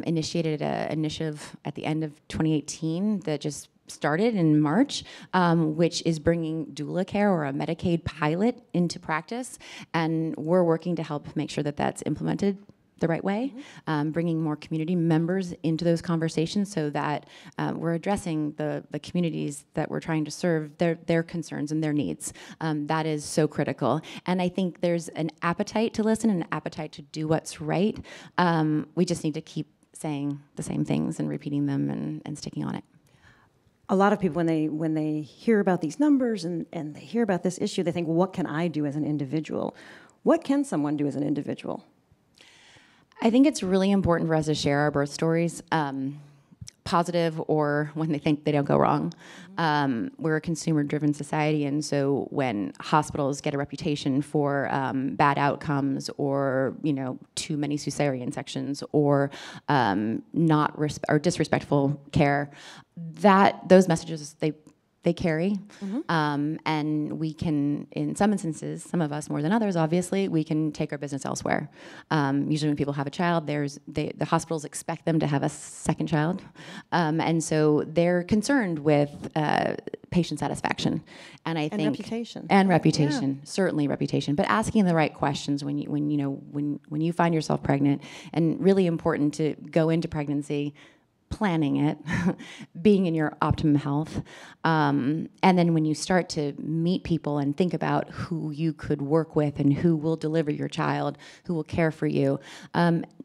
initiated an initiative at the end of 2018 that just started in March, which is bringing doula care or a Medicaid pilot into practice, and we're working to help make sure that that's implemented the right way, bringing more community members into those conversations so that we're addressing the communities that we're trying to serve, their concerns and their needs. That is so critical. And I think there's an appetite to listen and an appetite to do what's right. We just need to keep saying the same things and repeating them and sticking on it. A lot of people, when they hear about these numbers and they hear about this issue, they think, well, what can I do as an individual? What can someone do as an individual? I think it's really important for us to share our birth stories, positive or when they think they don't go wrong. We're a consumer-driven society, and so when hospitals get a reputation for bad outcomes or too many cesarean sections or or disrespectful care, those messages they carry, and we can, in some instances, some of us more than others, obviously, we can take our business elsewhere. Usually when people have a child, the hospitals expect them to have a second child, and so they're concerned with patient satisfaction, and I think reputation, certainly reputation, but asking the right questions when you find yourself pregnant, and really important to go into pregnancy planning it, being in your optimum health. And then when you start to meet people and think about who you could work with and who will deliver your child, who will care for you,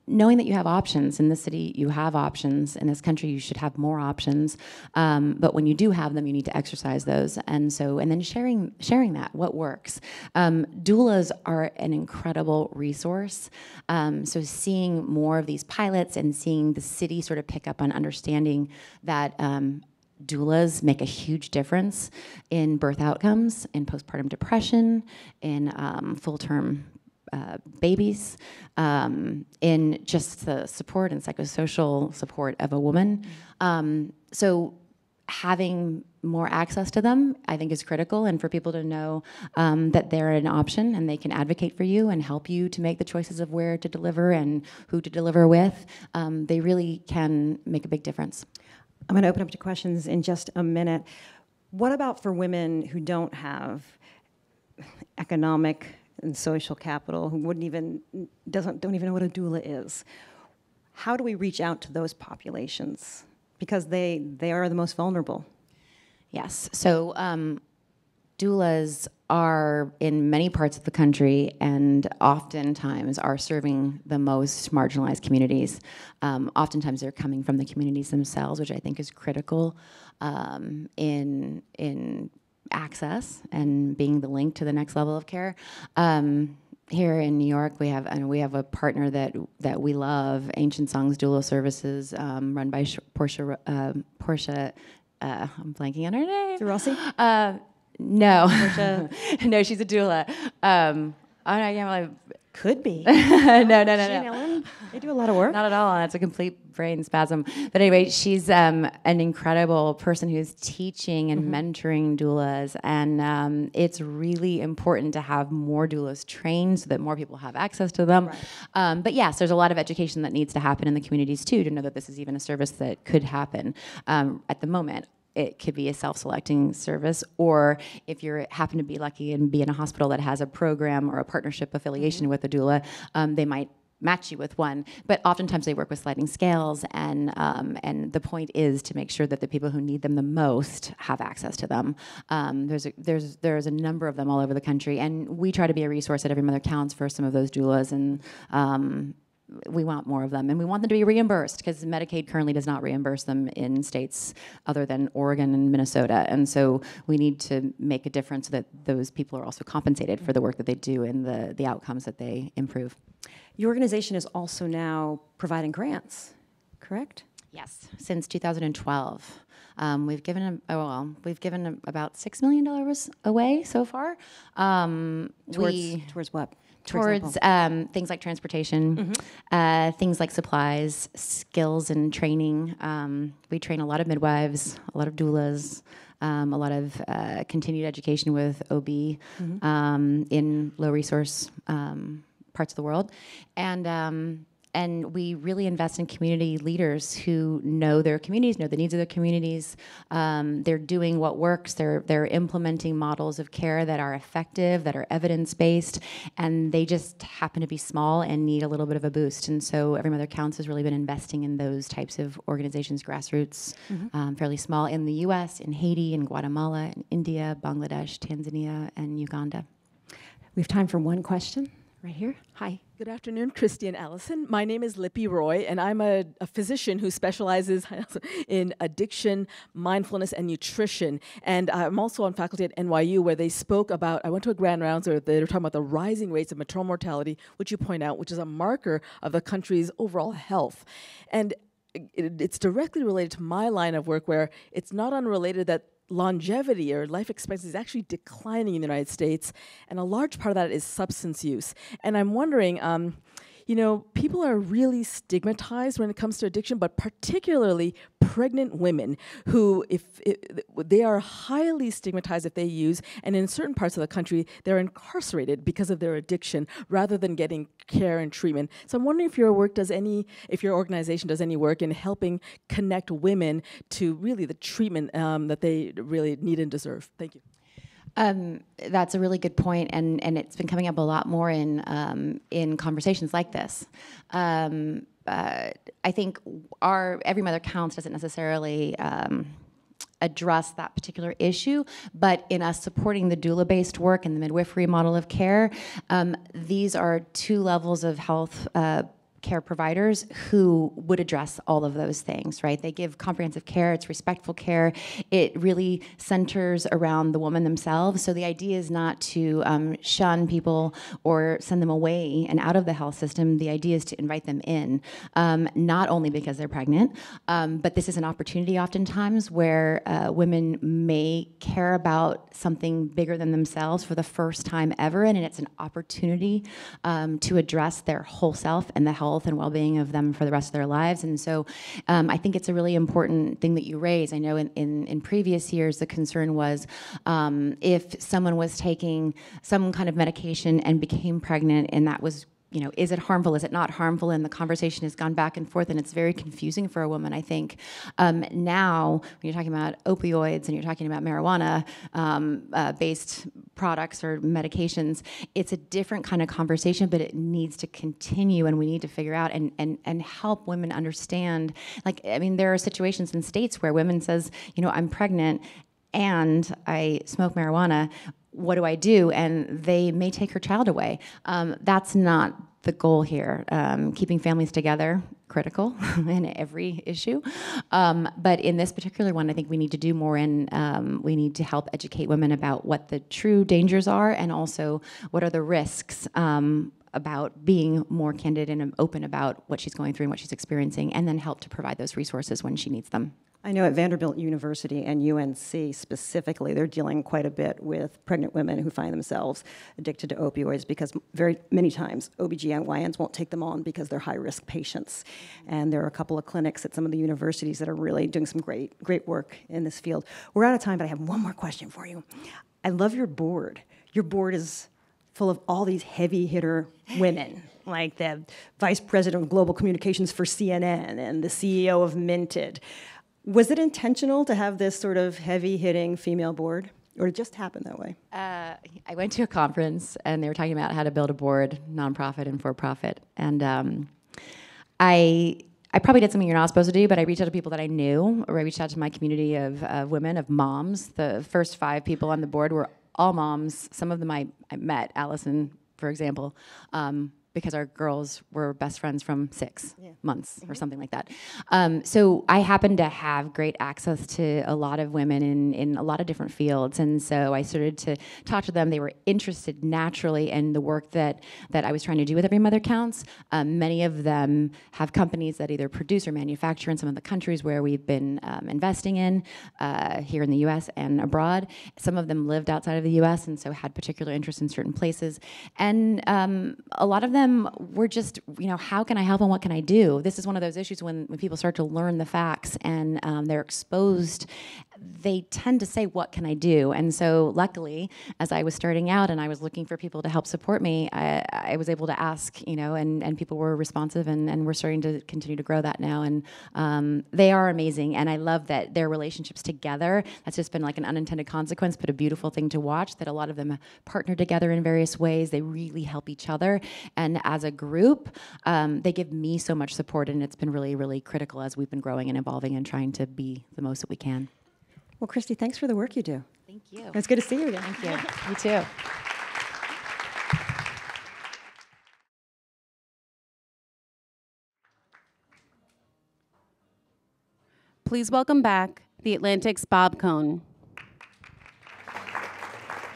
knowing that you have options. In this city, you have options. In this country, you should have more options. But when you do have them, you need to exercise those. And then sharing that, what works. Doulas are an incredible resource. So seeing more of these pilots and seeing the city sort of pick up on understanding that doulas make a huge difference in birth outcomes, in postpartum depression, in full-term babies, in just the support and psychosocial support of a woman. So having more access to them, I think, is critical, and for people to know that they're an option and they can advocate for you and help you to make the choices of where to deliver and who to deliver with, they really can make a big difference. I'm going to open up to questions in just a minute. What about for women who don't have economic and social capital, who don't even know what a doula is? How do we reach out to those populations? Because they are the most vulnerable. Yes. So doulas are in many parts of the country and oftentimes are serving the most marginalized communities. Oftentimes they're coming from the communities themselves, which I think is critical in access and being the link to the next level of care. Here in New York, we have a partner that we love, Ancient Songs Doula Services, run by Portia. I'm blanking on her name. Rossi? No, no, she's a doula. I can't really. Could be. No. They do a lot of work. Not at all. That's a complete brain spasm. But anyway, she's an incredible person who's teaching and mentoring doulas, and it's really important to have more doulas trained so that more people have access to them. Right. But yes, there's a lot of education that needs to happen in the communities too to know that this is even a service that could happen. At the moment, it could be a self-selecting service, or if you happen to be lucky and be in a hospital that has a program or a partnership affiliation with a doula, they might match you with one, but oftentimes they work with sliding scales, and the point is to make sure that the people who need them the most have access to them. There's a number of them all over the country, and we try to be a resource at Every Mother Counts for some of those doulas, and we want more of them, and we want them to be reimbursed, because Medicaid currently does not reimburse them in states other than Oregon and Minnesota, and so we need to make a difference so that those people are also compensated for the work that they do and the outcomes that they improve. Your organization is also now providing grants, correct? Yes, since 2012. We've given about $6 million away so far. Towards what? Towards things like transportation, things like supplies, skills and training. We train a lot of midwives, a lot of doulas, a lot of continued education with OB in low resource parts of the world. And we really invest in community leaders who know their communities, know the needs of their communities. They're doing what works. They're implementing models of care that are effective, that are evidence-based, and they just happen to be small and need a little bit of a boost. And so Every Mother Counts has really been investing in those types of organizations, grassroots, fairly small, in the US, in Haiti, in Guatemala, in India, Bangladesh, Tanzania, and Uganda. We have time for one question. Right here. Hi. Good afternoon, Christy and Allison. My name is Lippy Roy, and I'm a physician who specializes in addiction, mindfulness, and nutrition. And I'm also on faculty at NYU, where they spoke about, I went to a grand rounds where they were talking about the rising rates of maternal mortality, which you point out, which is a marker of the country's overall health. And it's directly related to my line of work, where it's not unrelated that longevity or life expectancy is actually declining in the United States, and a large part of that is substance use. And I'm wondering, people are really stigmatized when it comes to addiction, but particularly pregnant women who, they are highly stigmatized if they use, and in certain parts of the country, they're incarcerated because of their addiction rather than getting care and treatment. So I'm wondering if your organization does any work in helping connect women to really the treatment that they really need and deserve. Thank you. That's a really good point, and it's been coming up a lot more in conversations like this. I think our Every Mother Counts doesn't necessarily address that particular issue, but in us supporting the doula-based work and the midwifery model of care, these are two levels of health care providers who would address all of those things, right? They give comprehensive care, it's respectful care, it really centers around the woman themselves. So the idea is not to shun people or send them away and out of the health system. The idea is to invite them in, not only because they're pregnant, but this is an opportunity oftentimes where women may care about something bigger than themselves for the first time ever, and it's an opportunity to address their whole self and the health and well-being of them for the rest of their lives. And so I think it's a really important thing that you raise. I know in previous years, the concern was if someone was taking some kind of medication and became pregnant, and that was, is it harmful? Is it not harmful? And the conversation has gone back and forth, and it's very confusing for a woman, I think. Now, when you're talking about opioids and you're talking about marijuana-based products or medications, it's a different kind of conversation, but it needs to continue, and we need to figure out and help women understand. There are situations in states where women says, I'm pregnant and I smoke marijuana. What do I do? And they may take her child away. That's not the goal here. Keeping families together, critical in every issue. But in this particular one, I think we need to do more, and we need to help educate women about what the true dangers are, and also what are the risks about being more candid and open about what she's going through and what she's experiencing, and then help to provide those resources when she needs them. I know at Vanderbilt University and UNC specifically, they're dealing quite a bit with pregnant women who find themselves addicted to opioids, because very many times OBGYNs won't take them on because they're high-risk patients. And there are a couple of clinics at some of the universities that are really doing some great work in this field. We're out of time, but I have one more question for you. I love your board. Your board is full of all these heavy hitter women, like the vice president of global communications for CNN and the CEO of Minted. Was it intentional to have this sort of heavy-hitting female board? Or did it just happen that way? I went to a conference, and they were talking about how to build a board, nonprofit and for-profit. And I probably did something you're not supposed to do, but I reached out to people that I knew, or I reached out to my community of women, of moms. The first 5 people on the board were all moms. Some of them I met, Allison, for example, because our girls were best friends from 6 months or something like that. So I happened to have great access to a lot of women in a lot of different fields, and so I started to talk to them. They were interested naturally in the work that I was trying to do with Every Mother Counts. Many of them have companies that either produce or manufacture in some of the countries where we've been investing in, here in the US and abroad. Some of them lived outside of the US and so had particular interest in certain places. And a lot of them were just, how can I help and what can I do? This is one of those issues when people start to learn the facts and they're exposed, they tend to say, what can I do? And so luckily, as I was starting out and I was looking for people to help support me, I was able to ask, and people were responsive, and we're starting to continue to grow that now. And they are amazing, and I love that their relationships together, that's just been like an unintended consequence, but a beautiful thing to watch, that a lot of them partner together in various ways. They really help each other. And as a group, they give me so much support, and it's been really, really critical as we've been growing and evolving and trying to be the most that we can. Well, Christy, thanks for the work you do. Thank you. It's good to see you again. Thank you. You too. Please welcome back the Atlantic's Bob Cohen.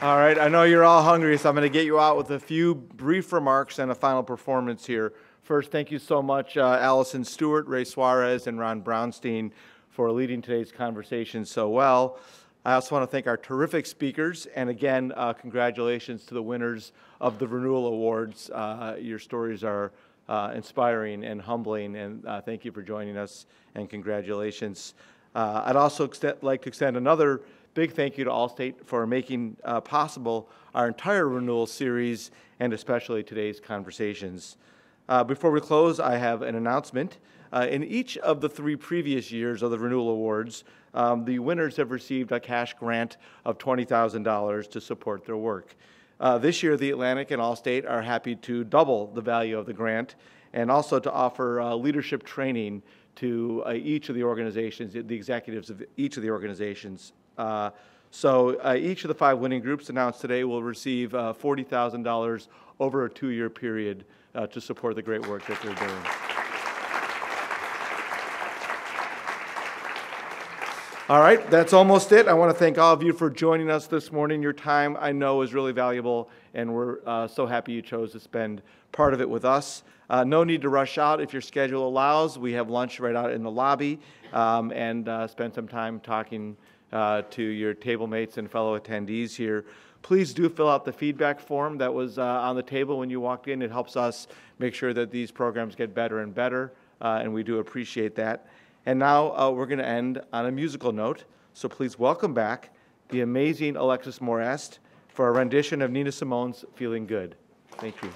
All right, I know you're all hungry, so I'm going to get you out with a few brief remarks and a final performance here. First, thank you so much, Allison Stewart, Ray Suarez, and Ron Brownstein, for leading today's conversation so well. I also want to thank our terrific speakers, and again, congratulations to the winners of the Renewal Awards. Your stories are inspiring and humbling, and thank you for joining us, and congratulations. I'd also like to extend another big thank you to Allstate for making possible our entire Renewal series, and especially today's conversations. Before we close, I have an announcement. In each of the 3 previous years of the Renewal Awards, the winners have received a cash grant of $20,000 to support their work. This year, the Atlantic and Allstate are happy to double the value of the grant, and also to offer leadership training to each of the organizations, the executives of each of the organizations. So each of the 5 winning groups announced today will receive $40,000 over a 2-year period to support the great work that they're doing. All right, that's almost it. I want to thank all of you for joining us this morning. Your time, I know, is really valuable, and we're so happy you chose to spend part of it with us. No need to rush out. If your schedule allows, we have lunch right out in the lobby, and spend some time talking to your table mates and fellow attendees here. Please do fill out the feedback form that was on the table when you walked in. It helps us make sure that these programs get better and better, and we do appreciate that. And now we're going to end on a musical note, so please welcome back the amazing Alexis Morest for a rendition of Nina Simone's Feeling Good. Thank you.